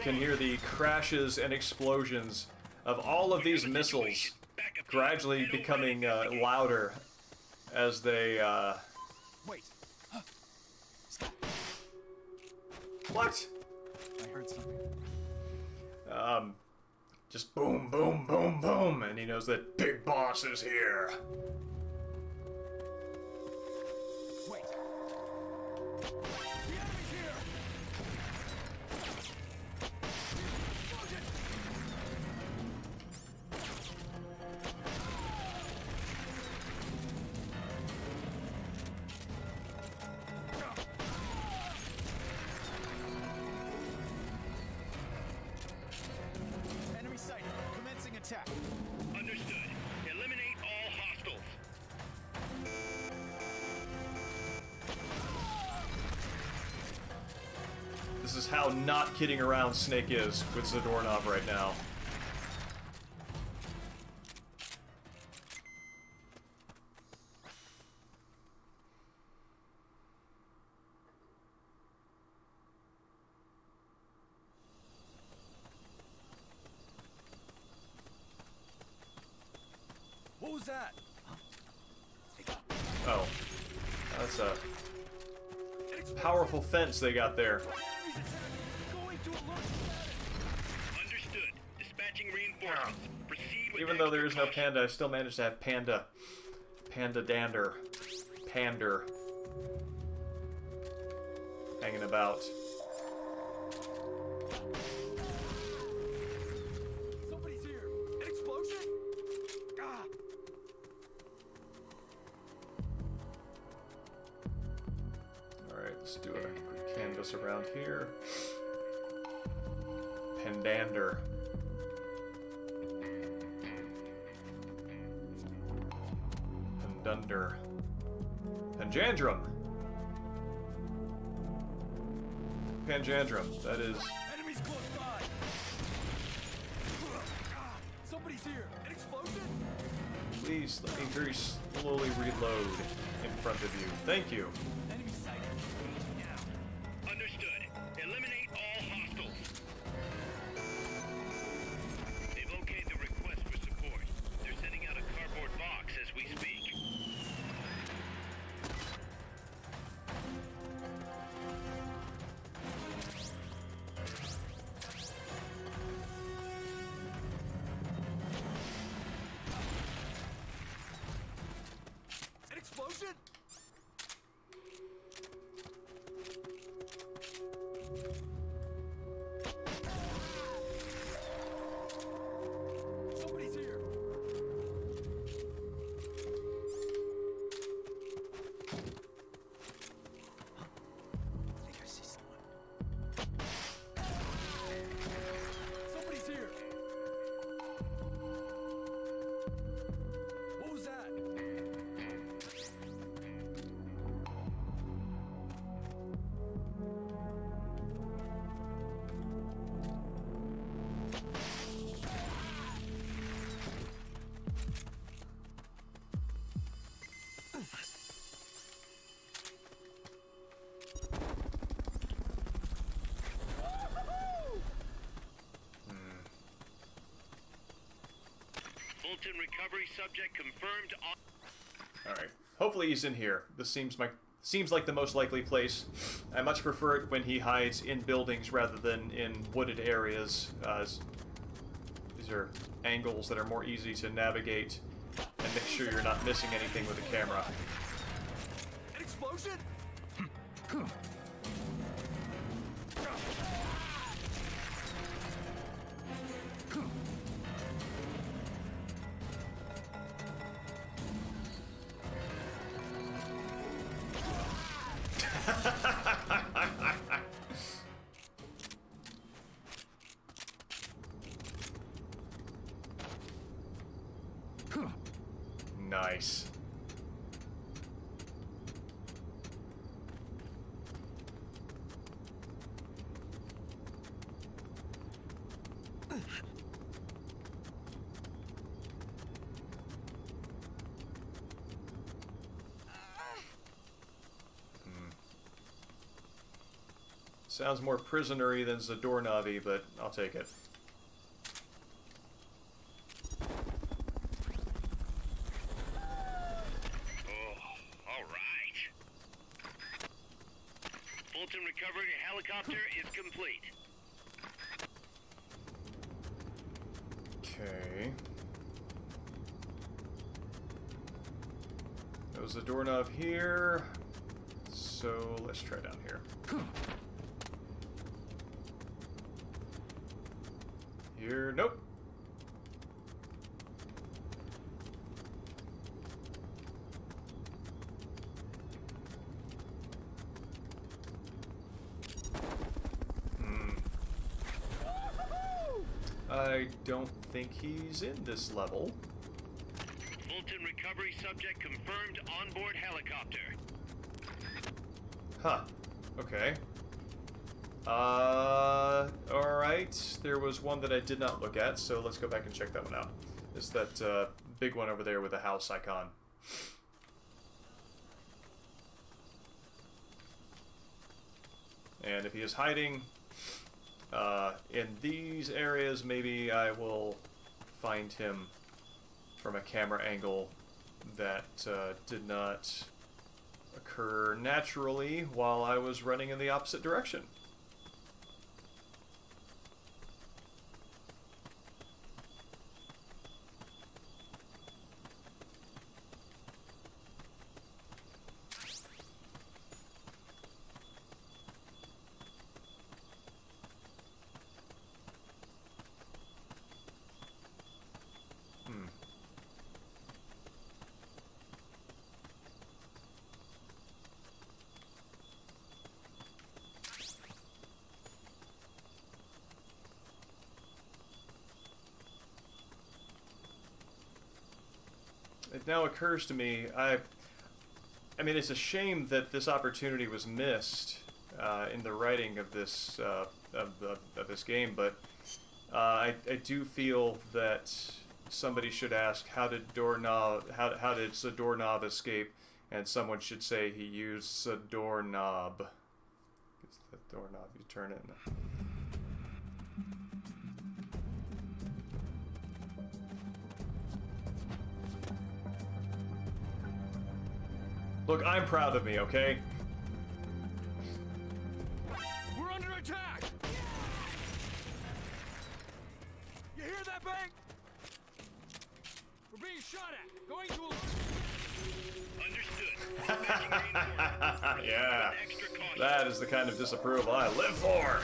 can hear the crashes and explosions of all of these missiles gradually becoming louder as they, Wait. What? I heard something. Just boom, boom, boom, boom, and he knows that Big Boss is here. Wait. The enemy's here. Enemy sighted. Commencing attack. Understood. Eliminate all hostiles. This is how not kidding around Snake is with Zadornov right now. What was that? Oh. That's a powerful fence they got there. Going to alert status. Understood. Dispatching reinforcements. Proceed with Even though there is no extra panda, I still managed to have Panda. Panda Dander. Pander. Hanging about. Somebody's here. An explosion? Ah. Alright, let's do a quick canvas around here. Pendander. Pendunder. Panjandrum. Panjandrum. That is... Enemies close by. Ah. Somebody's here. An explosion? Please let me very slowly reload in front of you. Thank you. Enemy sighted. Now. Understood. Eliminate all hostiles. They've okayed the request for support. They're sending out a cardboard box as we speak. An explosion? Somebody's here. I think I see someone. Somebody's here. What was that? Fulton recovery subject confirmed on... Alright. Hopefully he's in here. This seems like the most likely place. I much prefer it when he hides in buildings rather than in wooded areas. These are angles that are more easy to navigate and make sure you're not missing anything with the camera. An explosion? Nice. Sounds more prisonery than Zadornovi, but I'll take it. Fulton recovery helicopter is complete. Okay. There's a doorknob here. So let's try down here. Here, nope. I don't think he's in this level. Fulton recovery subject confirmed onboard helicopter. Huh. Okay. Alright. There was one that I did not look at, so let's go back and check that one out. It's that big one over there with the house icon. And if he is hiding in these areas, maybe I will find him from a camera angle that did not occur naturally while I was running in the opposite direction. It now occurs to me, I mean, it's a shame that this opportunity was missed in the writing of this of this game, but I do feel that somebody should ask, how did Zadornov escape? And someone should say he used the doorknob. It's the doorknob you turn in. Look, I'm proud of me, okay? We're under attack! You hear that bang? We're being shot at. Going to Understood. Yeah, that is the kind of disapproval I live for.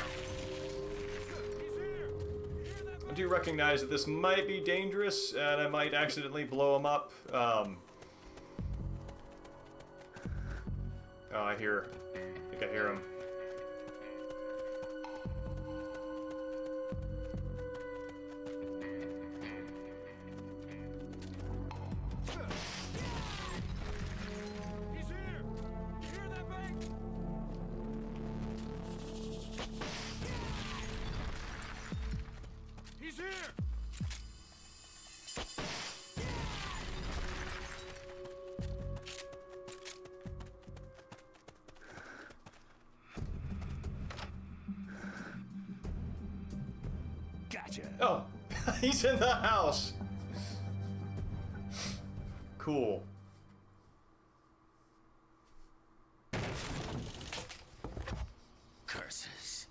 I do recognize that this might be dangerous, and I might accidentally blow him up. Oh, I think I hear him. He's here! You hear that bang? He's here! Oh, he's in the house. Cool. Curses.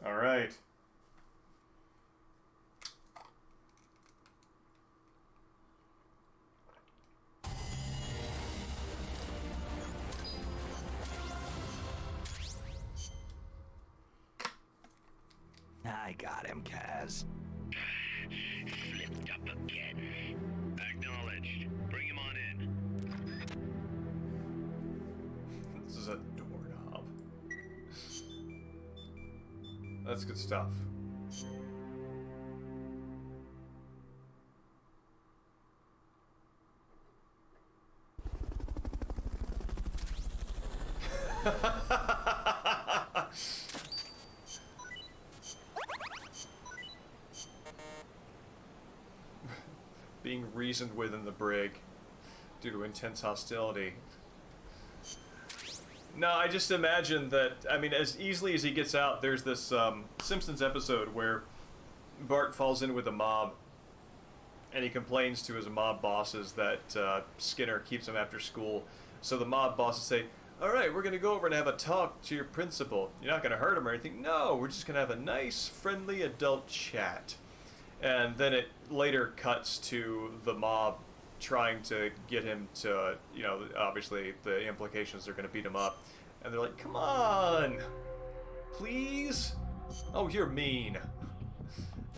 All right. I got him, Kaz. Slipped up again. Acknowledged. Bring him on in. This is a doorknob. That's good stuff. Being reasoned with in the brig due to intense hostility. No, I just imagine that, I mean, as easily as he gets out, there's this Simpsons episode where Bart falls in with a mob and he complains to his mob bosses that Skinner keeps him after school. So the mob bosses say, "Alright, we're going to go over and have a talk to your principal. You're not going to hurt him or anything." "No, we're just going to have a nice, friendly adult chat." And then it later cuts to the mob trying to get him to, you know, obviously the implications are going to beat him up. And they're like, "Come on, please? Oh, you're mean."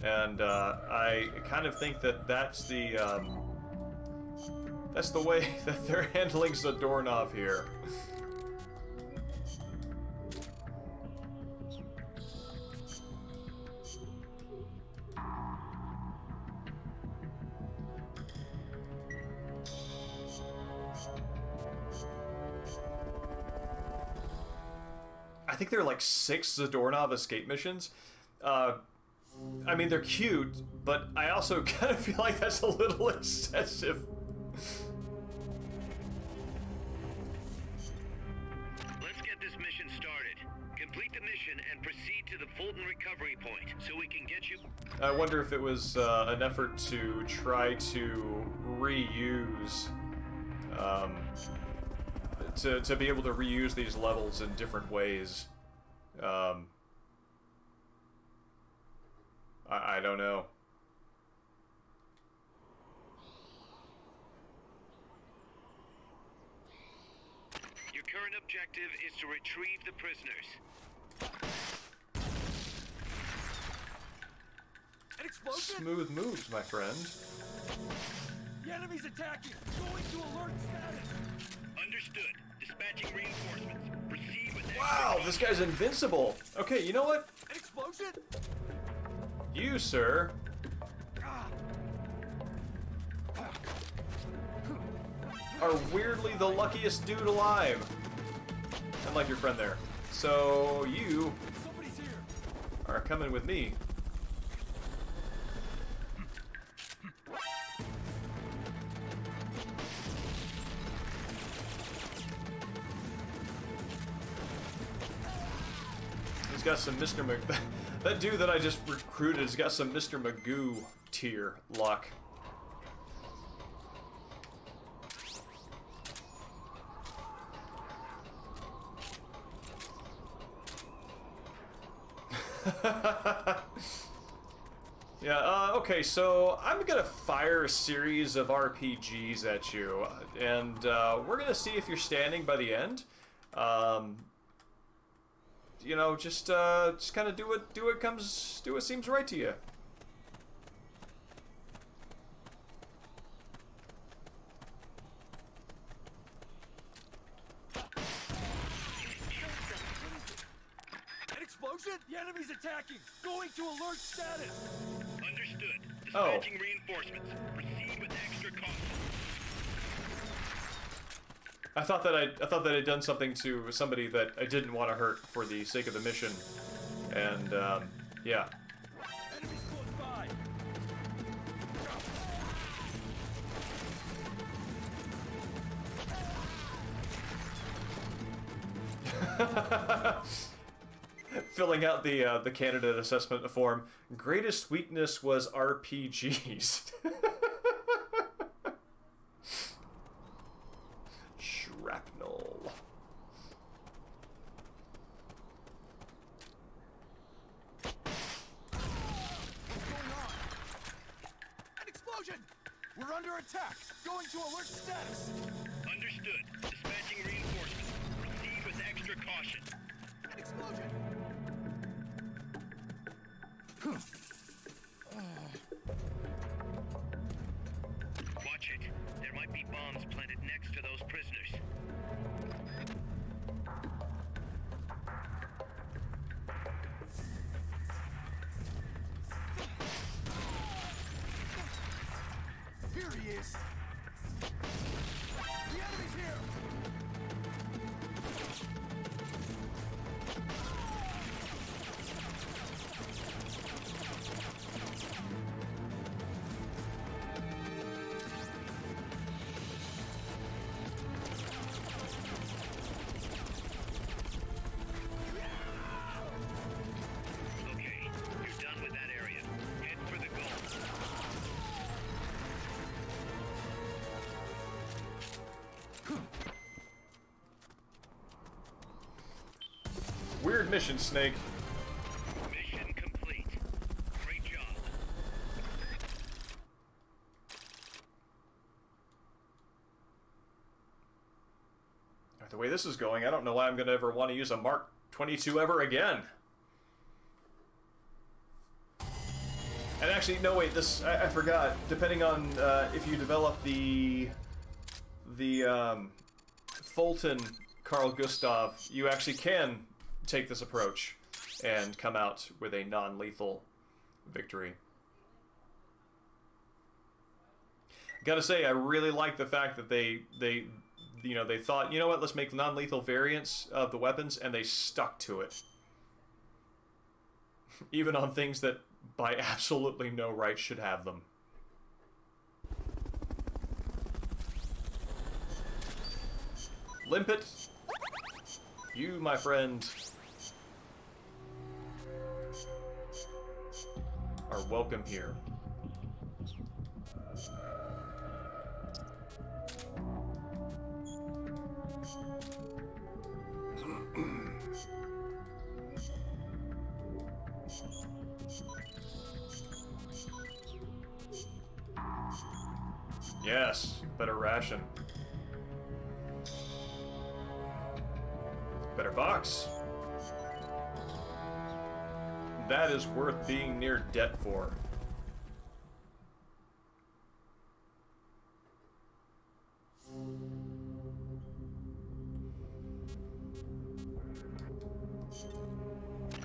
And I kind of think that that's the way that they're handling the doorknob here. I think there are like 6 doorknob escape missions. I mean, they're cute, but I also kind of feel like that's a little excessive. Let's get this mission started. Complete the mission and proceed to the Fulton recovery point so we can get you... I wonder if it was an effort to try to reuse, to be able to reuse these levels in different ways. I don't know. Your current objective is to retrieve the prisoners. An explosion? Smooth moves, my friend. The enemy's attacking! Going to alert status! Understood. Dispatching reinforcements. Proceed with Wow, this guy's invincible. Okay, you know what? An explosion? You, sir, are weirdly the luckiest dude alive. Unlike your friend there. So, you Somebody's here! are coming with me. He's got some Mr. That dude that I just recruited has got some Mr. Magoo tier luck. Yeah, okay, so I'm gonna fire a series of RPGs at you, and we're gonna see if you're standing by the end. You know, just kind of do what seems right to you. An explosion? The enemy's attacking! Going to alert status! Understood. Oh. Dispatching reinforcements. Proceed with extra caution. I thought that I'd done something to somebody that I didn't want to hurt for the sake of the mission, and yeah. Enemy's close by! Filling out the candidate assessment form. Greatest weakness was RPGs. Shrapnel. What's going on? An explosion! We're under attack! Going to alert status! Understood. Dispatching reinforcements. Proceed with extra caution. An explosion! Watch it. There might be bombs planted next to those prisoners. Here he is! The enemy's here! Okay, you're done with that area. Head for the goal. Weird mission, Snake. Mission complete. Great job. The way this is going, I don't know why I'm going to ever want to use a Mark 22 ever again. And actually, no, wait, this, I forgot. Depending on if you develop the Fulton Carl Gustav, you actually can take this approach and come out with a non-lethal victory. Gotta say, I really like the fact that they thought, you know what, let's make non-lethal variants of the weapons, and they stuck to it. Even on things that by absolutely no right should have them. Limpet, you, my friend, are welcome here. Yes, better ration. Better box. That is worth being near debt for.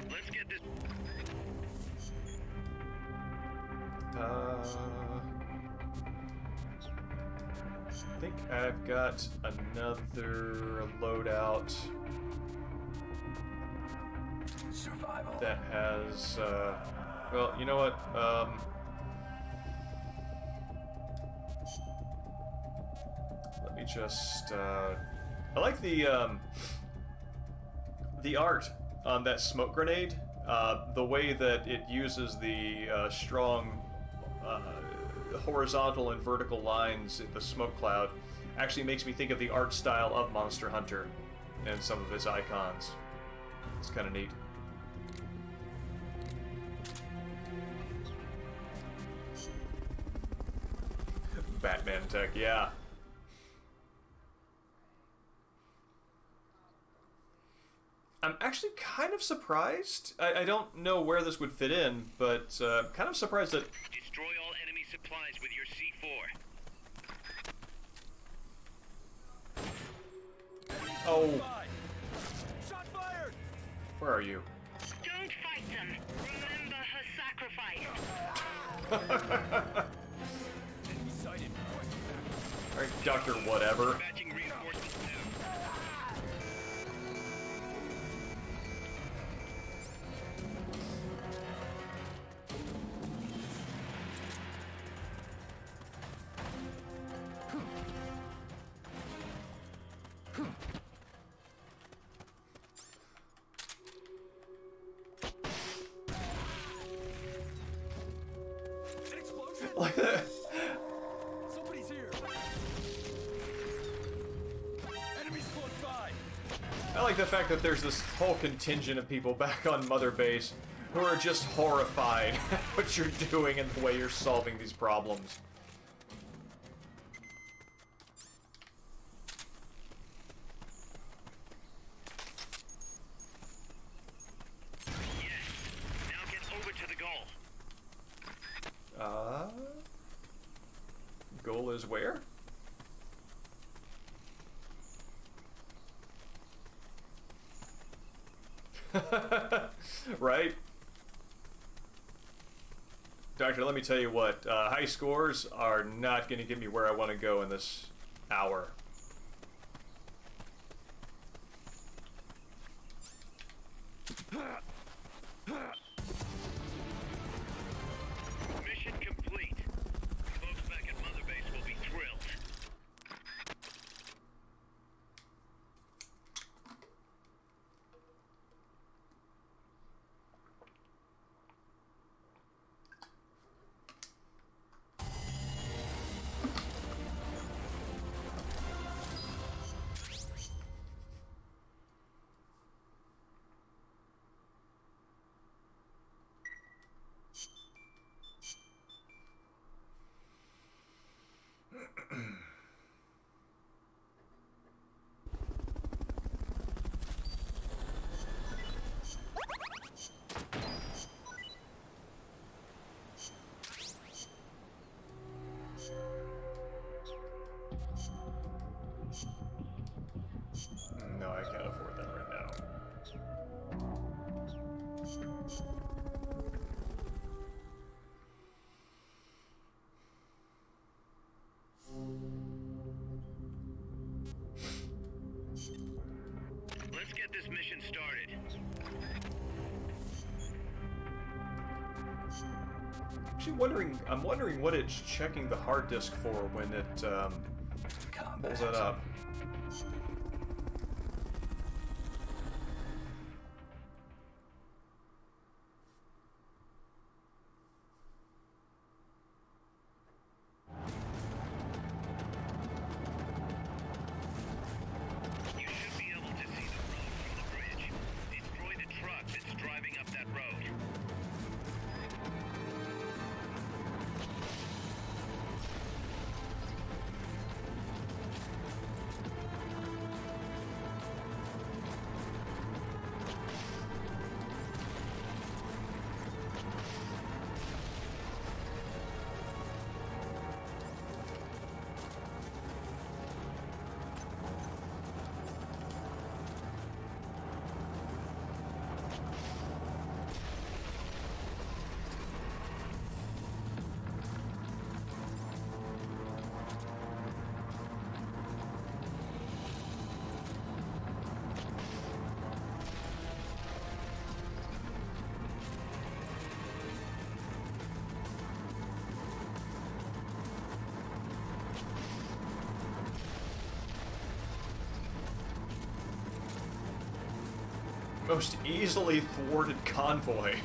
Let's get this. I think I've got another loadout that has, well, you know what, let me just, I like the art on that smoke grenade, the way that it uses the strong horizontal and vertical lines in the smoke cloud actually makes me think of the art style of Monster Hunter and some of his icons. It's kind of neat. Batman tech, yeah. I'm actually kind of surprised. I don't know where this would fit in, but kind of surprised that... Destroy all enemy supplies with your C4. Oh, Shot fired! where are you? Don't fight them. Remember her sacrifice. Enemy sighted. Alright, Dr. Whatever. Dispatching reinforcements now. I like the fact that there's this whole contingent of people back on Mother Base who are just horrified at what you're doing and the way you're solving these problems. Goal is where? Right? Doctor, let me tell you what, high scores are not going to get me where I want to go in this hour. Mission complete. Folks back at Mother Base will be thrilled. No, I can't afford that right now. Let's get this mission started. Actually, I'm wondering what it's checking the hard disk for when it pulls it up. You should be able to see the road from the bridge. Destroy the truck that's driving up that road. Most easily thwarted convoy.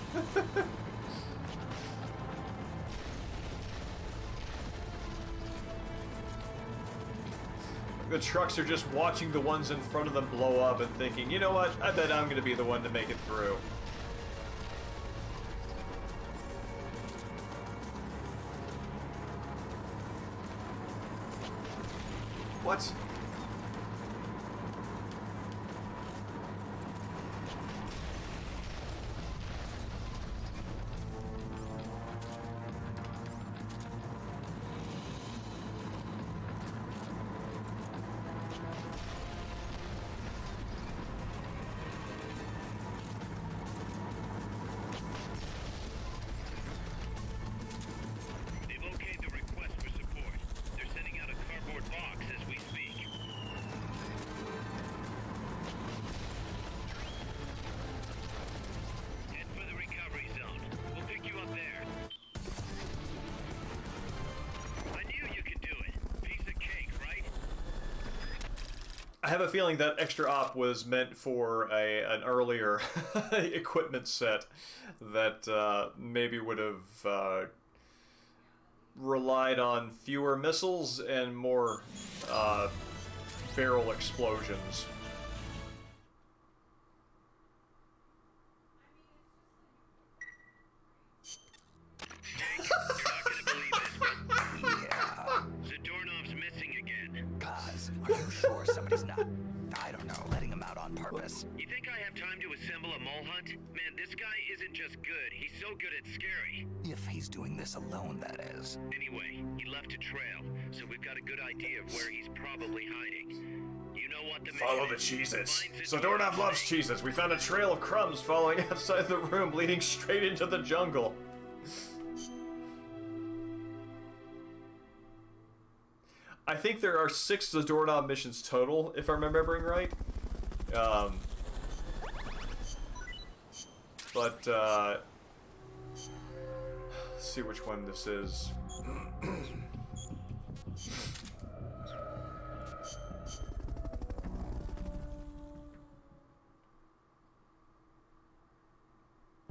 The trucks are just watching the ones in front of them blow up and thinking, you know what, I bet I'm gonna be the one to make it through. What? They've okayed the request for support. They're sending out a cardboard box as we speak. Head for the recovery zone. We'll pick you up there. I knew you could do it. Piece of cake, right? I have a feeling that extra op was meant for an earlier equipment set that maybe would have relied on fewer missiles and more barrel explosions. Are you sure somebody's not, I don't know, letting him out on purpose? You think I have time to assemble a mole hunt? Man, this guy isn't just good, he's so good at scary. If he's doing this alone, that is. Anyway, he left a trail, so we've got a good idea of where he's probably hiding. You know what the Follow the mission is? Cheez-Its. Find So Zadornov Doorknob loves snake. Cheez-Its. We found a trail of crumbs following outside the room, leading straight into the jungle. I think there are 6 Doorknob missions total, if I'm remembering right. Let's see which one this is.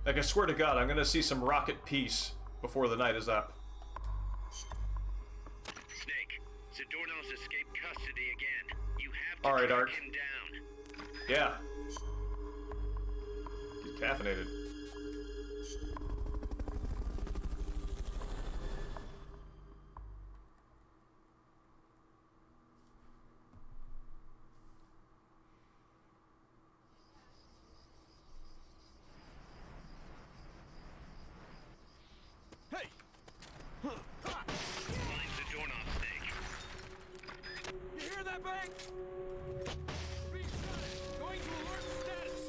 Like, I swear to God, I'm gonna see some rocket peace before the night is up. Snake, Zadornov's escaped custody again. You have to All right, track Ark. him down. Yeah. He's caffeinated. Hey! Find Zadornov, Snake. You hear that bang? Being shot. Going to alert status.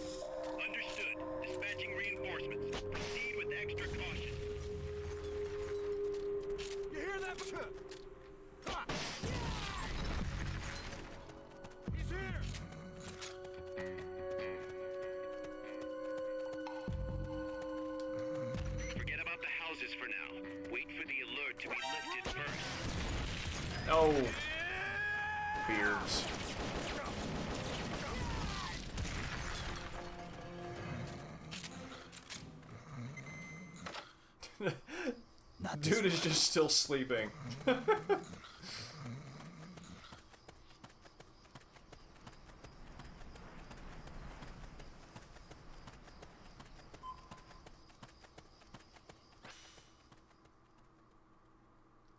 Understood. Dispatching reinforcements. Proceed with extra caution. You hear that? Ha! He's here. Forget about the houses for now. Wait for the alert to be lifted first. Oh. Beards. Not this Dude is just still sleeping.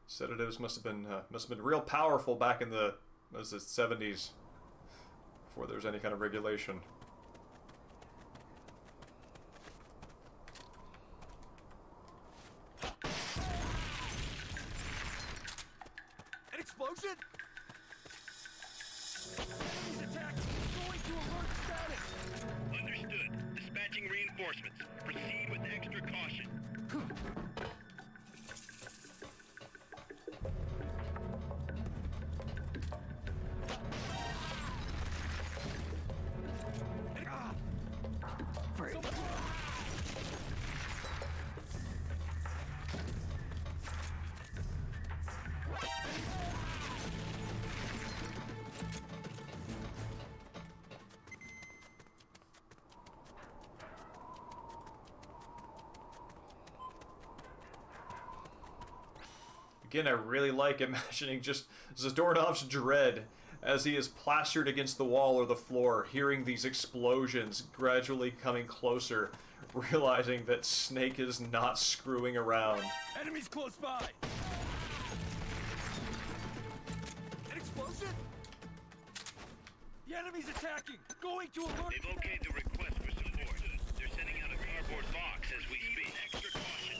Sedatives must have been real powerful back in the 70s, before there was any kind of regulation. An explosion? Enemies attacking. Going to alert status. Understood. Dispatching reinforcements. Proceed with extra caution. Free. Again, I really like imagining just Zadornov's dread as he is plastered against the wall or the floor, hearing these explosions gradually coming closer, realizing that Snake is not screwing around. Enemies close by. An explosion? The enemy's attacking. Going to alert. They've okayed the request for support. They're sending out a cardboard box as we speak. Extra caution.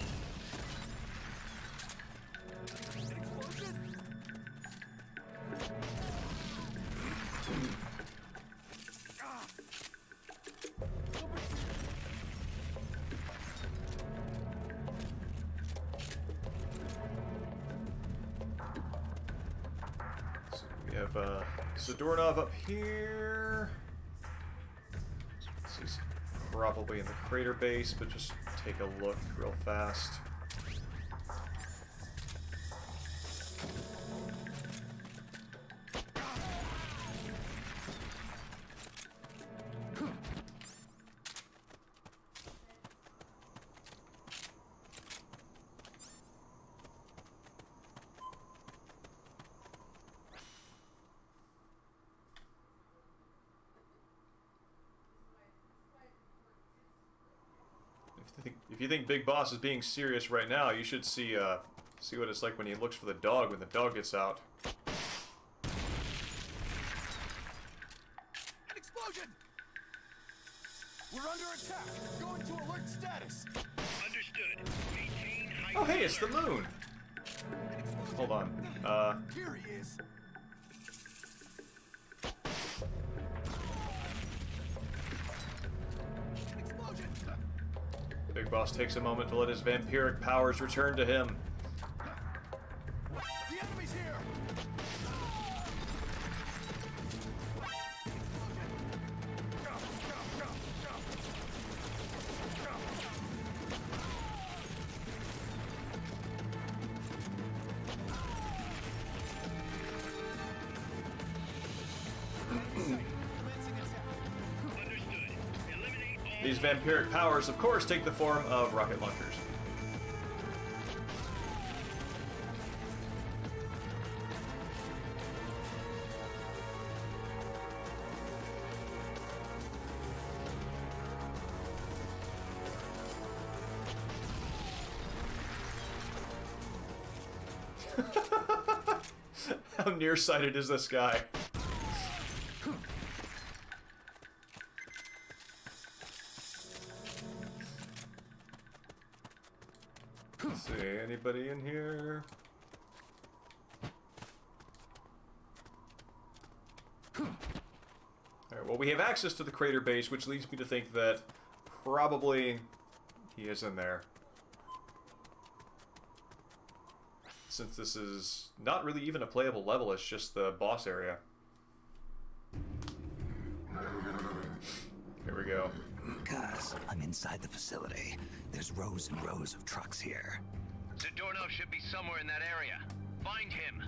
An explosion? Ah! Somebody- So we have Zadornov up here. This is probably in the crater base, but just take a look real fast. If you think Big Boss is being serious right now, you should see what it's like when he looks for the dog when the dog gets out. attack! Going to alert status! Understood. Maintain high Oh, hey, it's the alert. moon. Hold on. Here he is! An explosion! Big Boss takes a moment to let his vampiric powers return to him. The enemy's here! Understood. Eliminate all. These vampiric powers, of course, take the form of rocket launchers. How nearsighted is this guy? Let's see, anybody in here? Alright, well, we have access to the crater base, which leads me to think that probably he is in there. Since this is not really even a playable level, it's just the boss area. Here we go. Cuz, I'm inside the facility. There's rows and rows of trucks here. Zadornov should be somewhere in that area. Find him.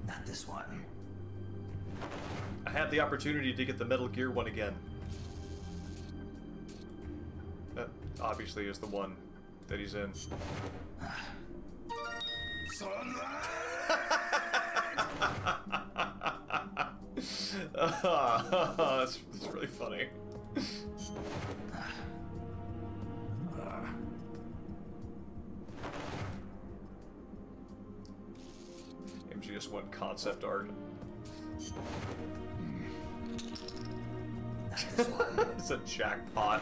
Not this one. I had the opportunity to get the Metal Gear one again. That obviously is the one that he's in. That's really funny. Maybe just one concept art. Not this one. It's a jackpot.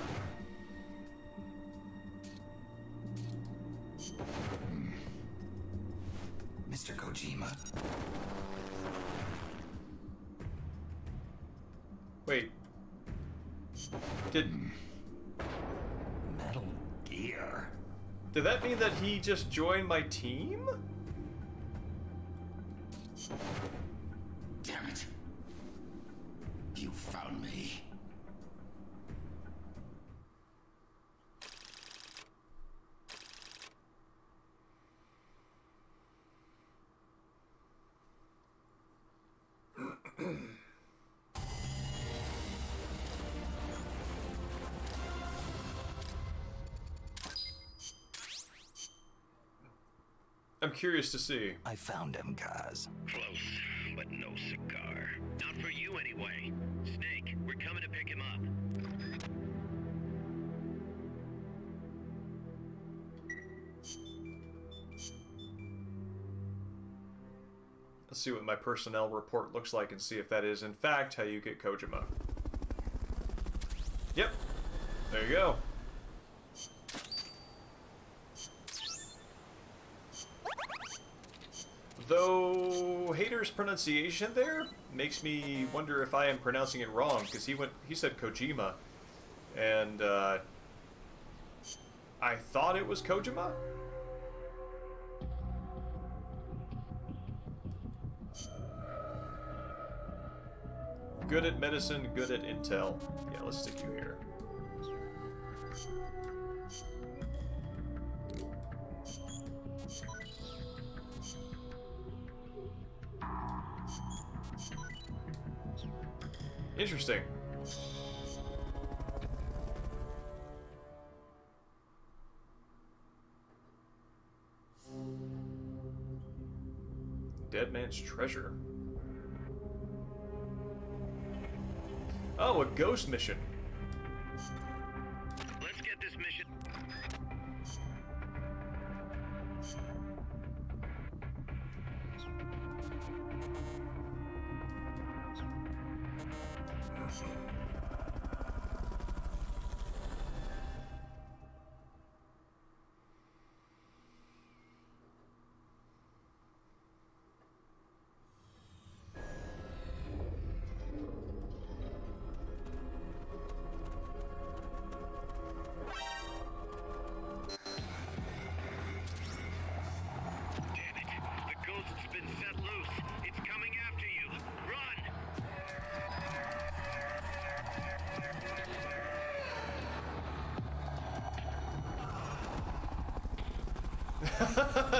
Mr. Kojima. Wait. Did Metal Gear. that mean that he just joined my team? Damn it. You found me. I'm curious to see. I found him, Kaz. Close, but no cigar. Not for you anyway. Snake, we're coming to pick him up. Let's see what my personnel report looks like and see if that is in fact how you get Kojima. Yep. There you go. Though Hater's pronunciation there makes me wonder if I am pronouncing it wrong, because he said Kojima, and I thought it was Kojima. Good at medicine, good at intel. Yeah, let's stick you here. Interesting. Dead man's treasure. Oh, a ghost mission.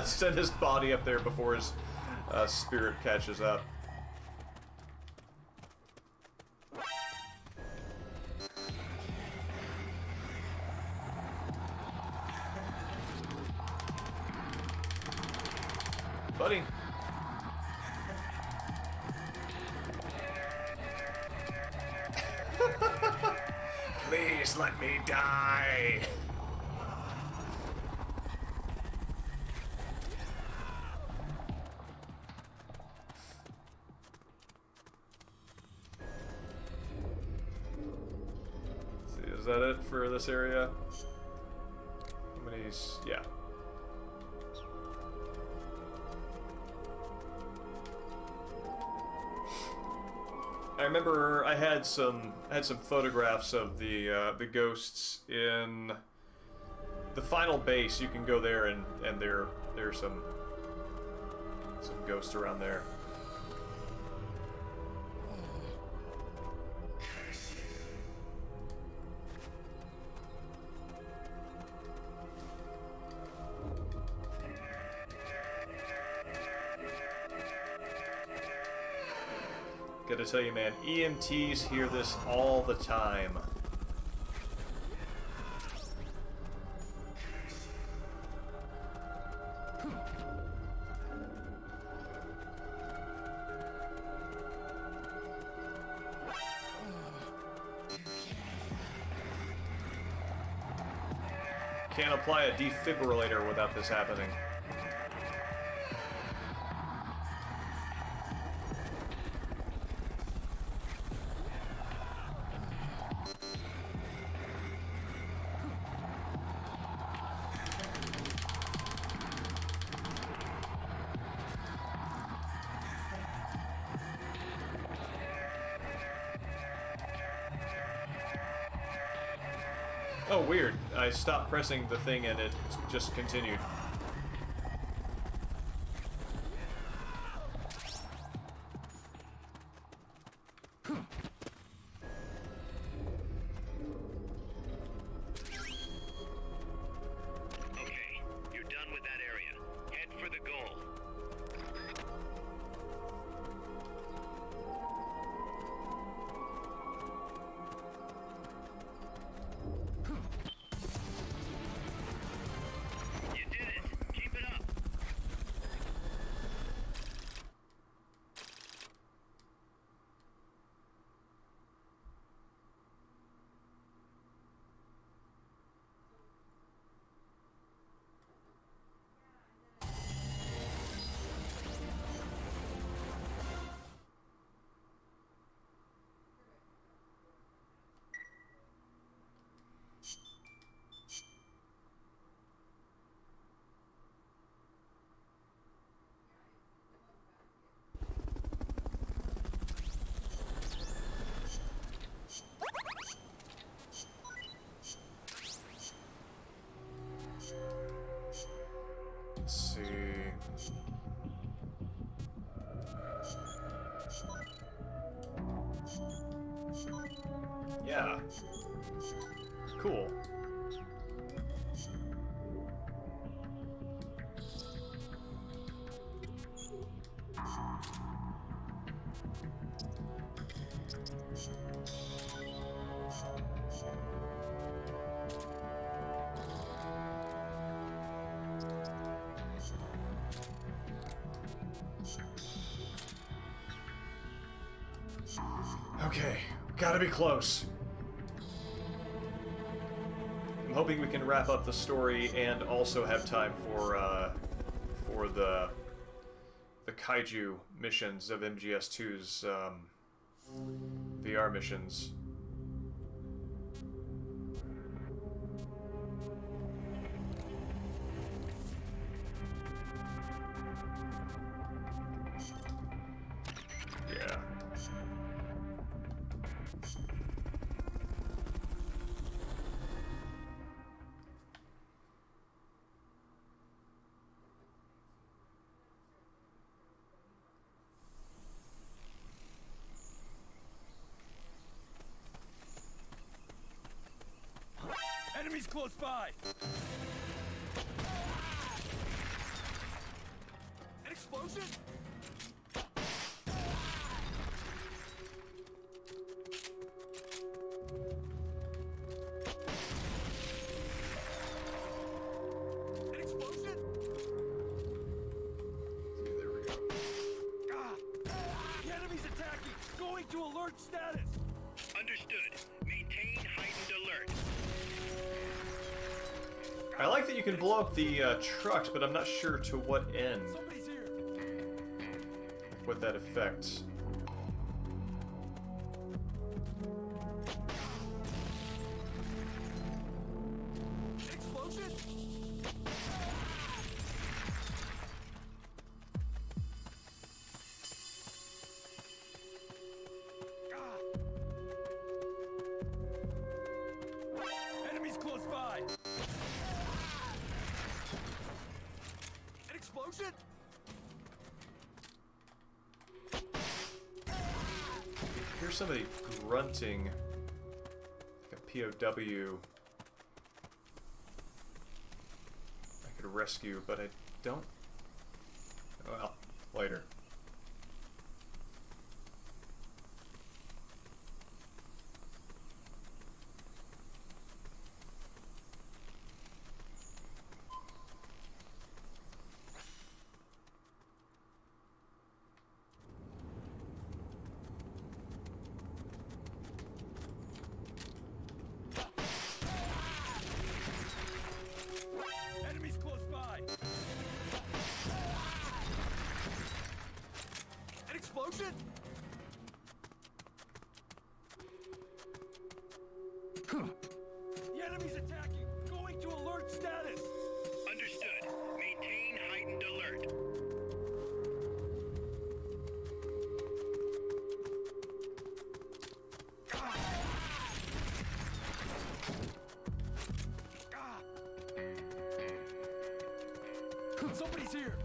Send his body up there before his spirit catches up. Buddy. Please let me die. See, is that it for this area? How many's... yeah. I remember I had some photographs of the ghosts in the final base. You can go there and there's some ghosts around there. Gotta tell you, man, EMTs hear this all the time. Can't apply a defibrillator without this happening. Oh, weird. I stopped pressing the thing and it just continued. Okay, you're done with that area. Head for the goal. You did it. Keep it up. Let's see. Yeah. Cool. Okay, gotta be close. I'm hoping we can wrap up the story and also have time for the kaiju missions of MGS2's VR missions. Yeah. Enemies close by! explosion? An explosion? There we go. Ah! The enemy's attacking! Going to alert status! Understood. Maintain heightened alert. I like that you can blow up the trucks, but I'm not sure to what end. Somebody's here! What that affects. An explosion? Ah! Enemies close by! An explosion? Here's somebody grunting like a POW. I could rescue, but I don't. Well, later. Enemies close by! An explosion? The enemy's attacking! Going to alert status! Understood. Maintain heightened alert. Somebody's here!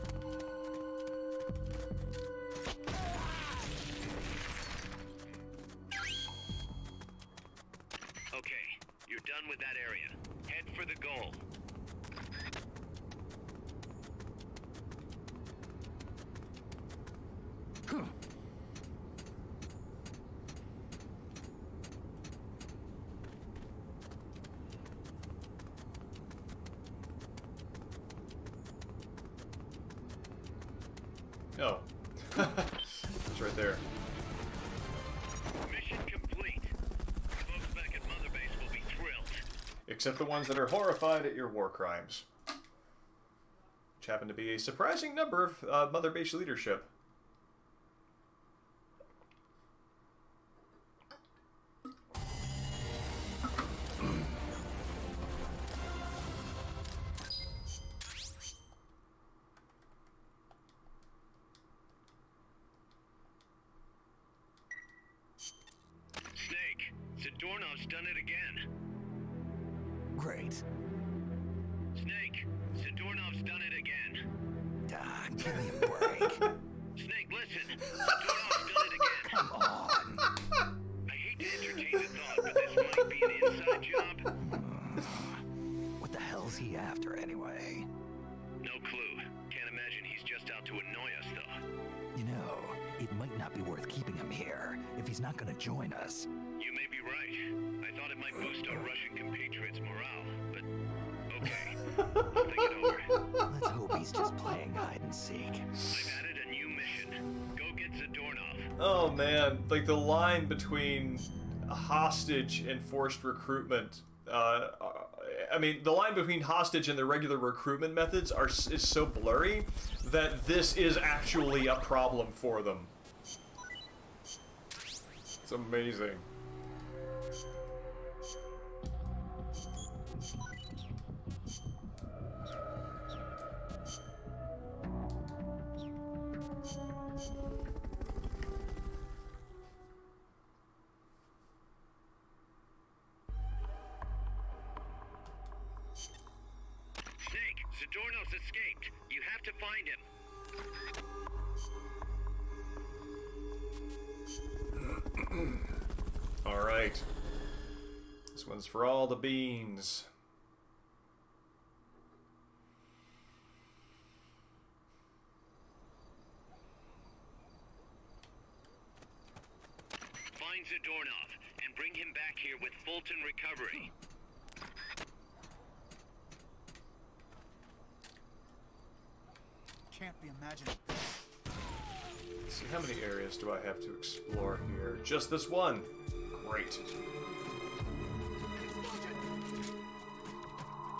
Okay, you're done with that area. Head for the goal. Oh. It's right there. Mission complete. Folks back at Mother Base will be thrilled. Except the ones that are horrified at your war crimes. Which happen to be a surprising number of Mother Base leadership. Snake, Zadornov's done it again. Great. Snake, Zadornov's done it again. Ah, give me a break. Snake, listen. Zadornov's done it again. Come on. I hate to entertain the thought, but this might be an inside job. What the hell's he after anyway? No clue. Can't imagine he's just out to annoy us, though. You know, it might not be worth keeping him here if he's not gonna join us. You may be right. I thought it might boost our Russian compatriots' morale, but okay. I'll think it over. Let's hope he's just playing hide and seek. I've added a new mission. Go get Zadornov. Oh man, like the line between hostage and forced recruitment. I mean, the line between hostage and the regular recruitment methods is so blurry that this is actually a problem for them. It's amazing. Snake, Zadornov's escaped. You have to find him. All right. This one's for all the beans. Zadornov and bring him back here with Fulton recovery. Can't be imagined. Let's see, how many areas do I have to explore here? Just this one. Great.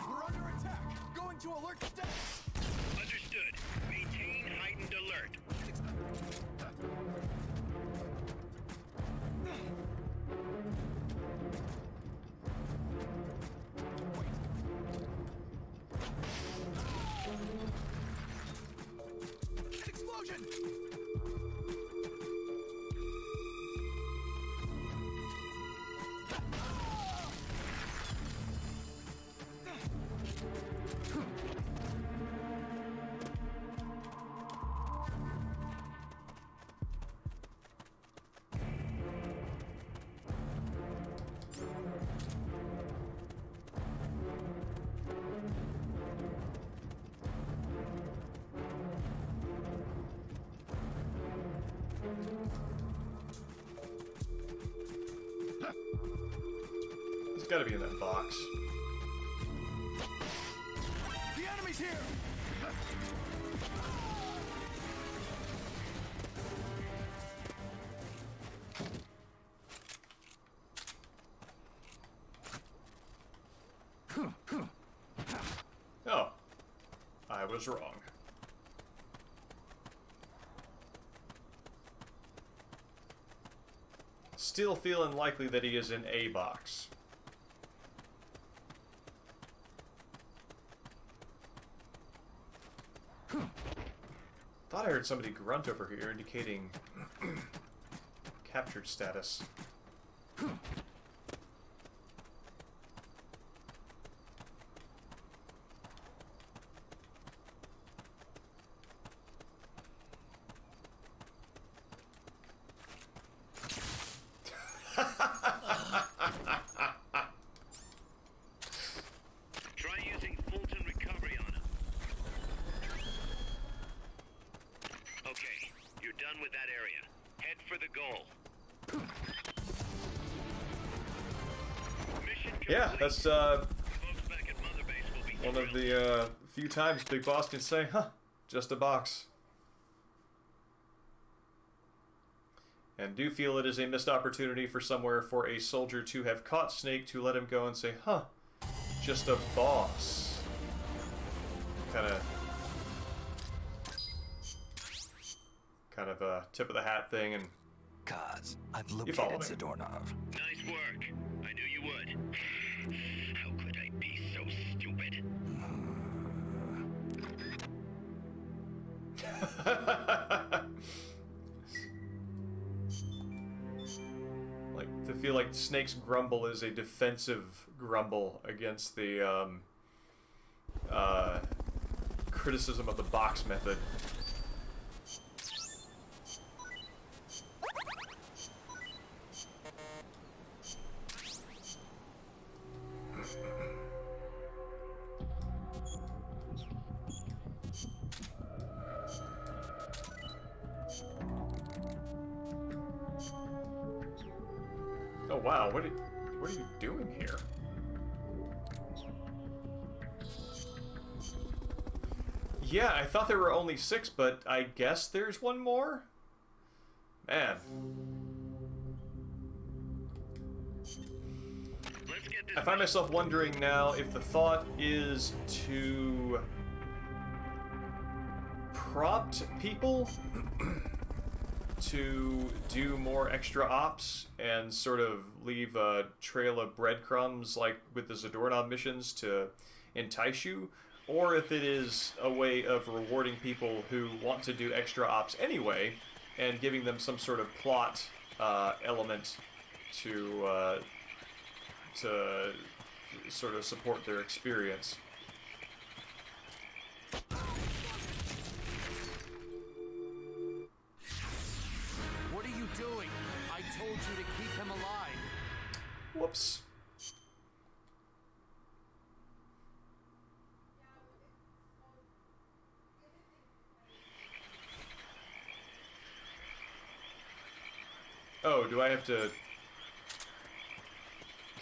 We're under attack. Going to alert status. Understood. Maintain heightened alert. Explosion! It's gotta be in that box. The enemy's here! Oh. I was wrong. Still feeling likely that he is in a box. Thought I heard somebody grunt over here indicating captured status. Try using Fulton recovery on him. Okay, you're done with that area. Head for the goal. Mission complete. Yeah, that's Folks back at Mother Base will be one of thrilled. the few times Big Boss can say, huh, just a box. And do feel it is a missed opportunity for somewhere for a soldier to have caught Snake to let him go and say, huh, just a boss. Kind of a tip of the hat thing, and Cause I've follow located me. Zadornov. Nice work. I knew you would. How could I be so stupid? like to feel like Snake's grumble is a defensive grumble against the criticism of the box method. Oh wow, what are you doing here? Yeah, I thought there were only 6, but I guess there's one more? Man. Let's get this. I find myself wondering now if the thought is to prompt people to do more extra ops and sort of leave a trail of breadcrumbs like with the Zadornov missions to entice you, or if it is a way of rewarding people who want to do extra ops anyway and giving them some sort of plot element to sort of support their experience. What are you doing? I told you to keep him alive. Whoops. Oh, do I have to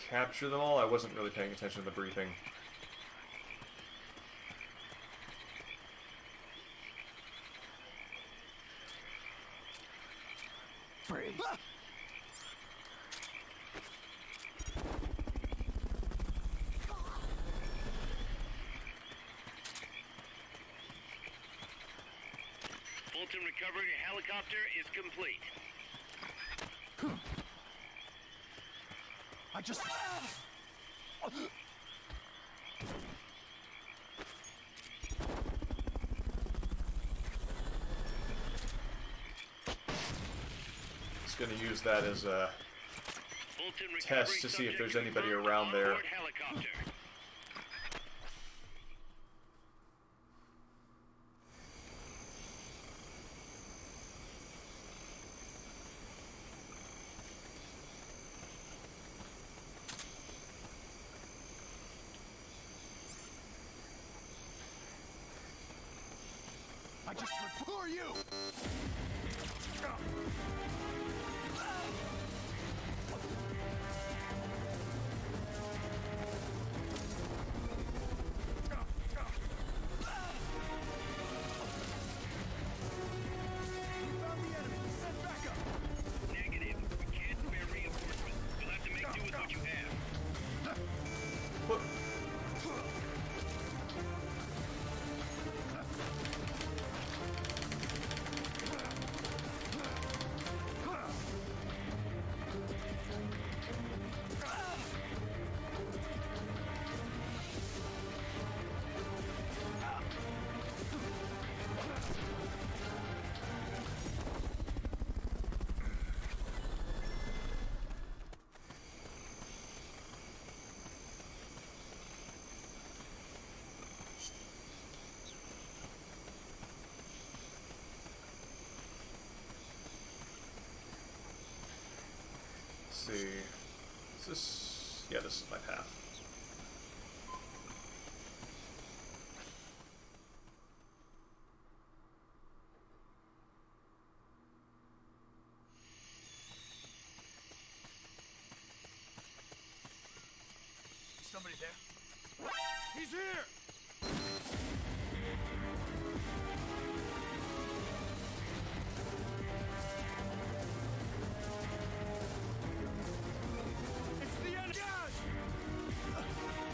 capture them all. I wasn't really paying attention to the briefing. Free. Fulton recovery helicopter is complete. I just... Just gonna use that as a Fulton test to see if there's anybody around there. Helicopter. I just... Who are you? Negative. We can't spare reinforcements. You'll have to make do with what you have. What? See, is this? Yeah, this is my path. Somebody there? He's here! It's the enemy!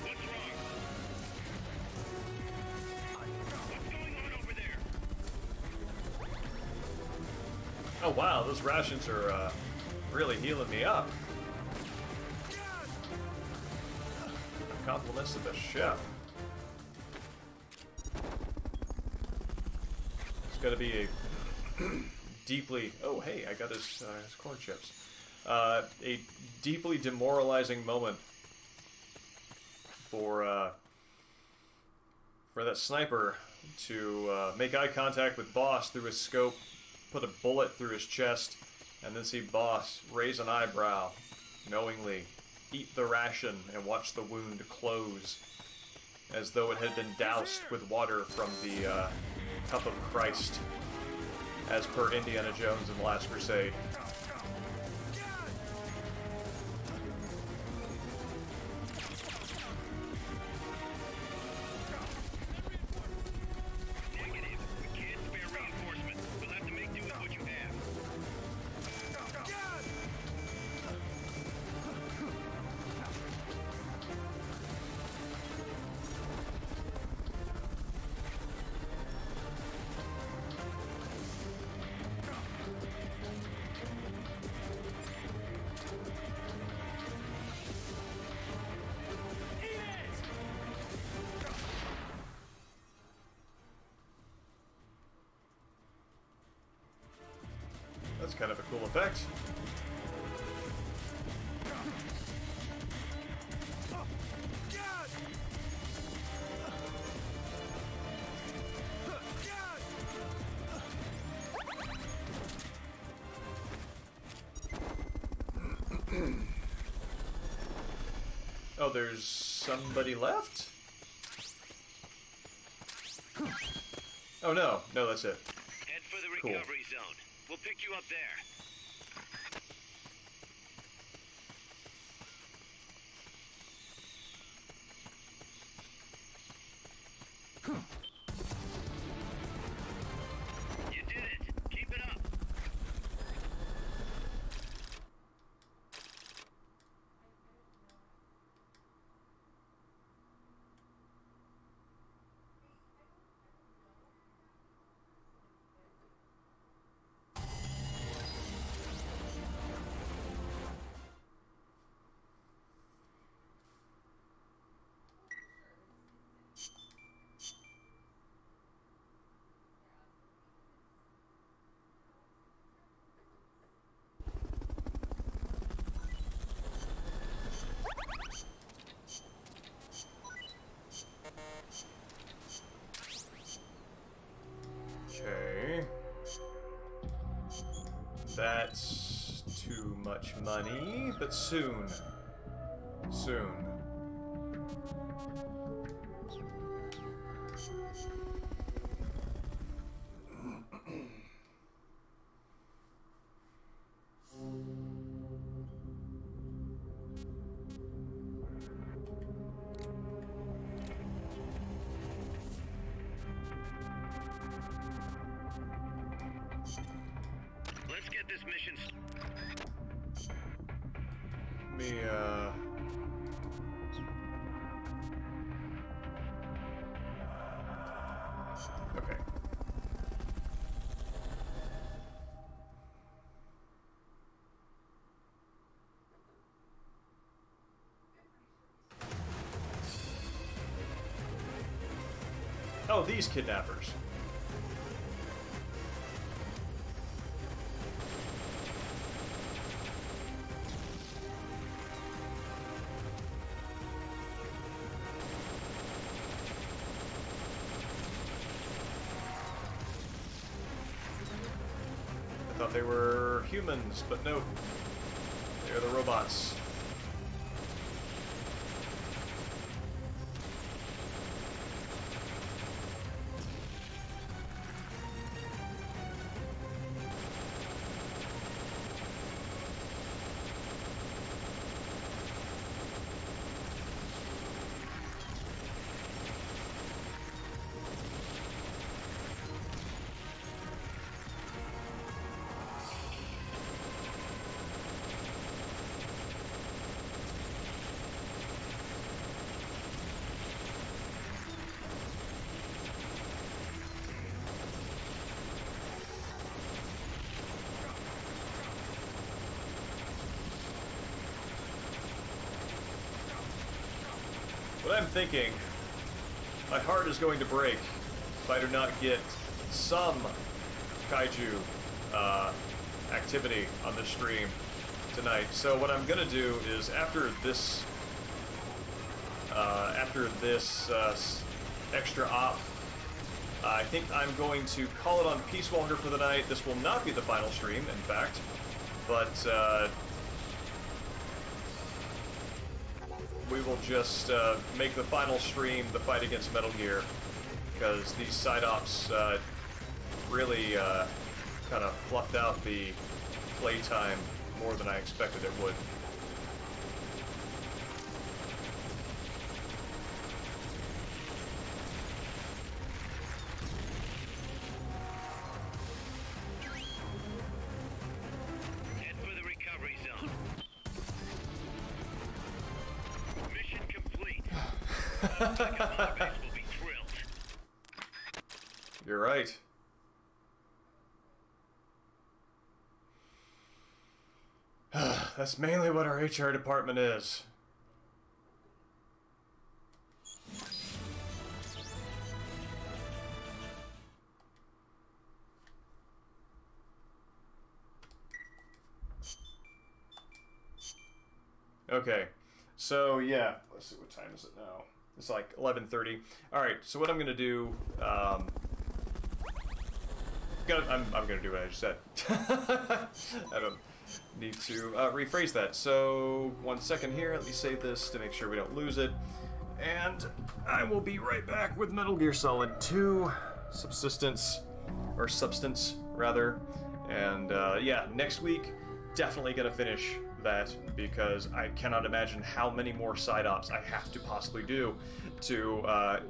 What's wrong? What's going on over there? Oh wow, those rations are really healing me up. Compliments to the chef. It's got to be a deeply... Oh, hey, I got his corn chips. A deeply demoralizing moment for that sniper to make eye contact with Boss through his scope, put a bullet through his chest, and then see Boss raise an eyebrow knowingly, eat the ration, and watch the wound close as though it had been doused with water from the cup of Christ, as per Indiana Jones in The Last Crusade. Negative. We can't spare reinforcements. We'll have to make do with what you have. That's kind of a cool effect. Oh, there's somebody left? Oh no, no, that's it. Head for the Cool. recovery zone. We'll pick you up there. That's too much money, but soon. Soon. Let's get this mission. Okay. Oh, these kidnappers. I thought they were humans, but no. They're the robots. What I'm thinking, my heart is going to break if I do not get some kaiju activity on the stream tonight. So what I'm gonna do is after this extra op, I think I'm going to call it on Peace Walker for the night. This will not be the final stream, in fact, but we will just make the final stream the fight against Metal Gear, because these side ops really kind of fluffed out the playtime more than I expected it would. Head for the recovery zone. Mission complete. Our base will be thrilled. You're right. That's mainly what our HR department is. Okay, so yeah, let's see, what time is it now? It's like 11:30. All right, so what I'm gonna do, I'm gonna do what I just said. I don't need to rephrase that. So 1 second here. Let me save this to make sure we don't lose it, and I will be right back with Metal Gear Solid 2 Subsistence, or Substance rather. And yeah, next week definitely gonna finish that, because I cannot imagine how many more side ops I have to possibly do to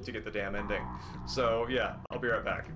get the damn ending. So yeah, I'll be right back.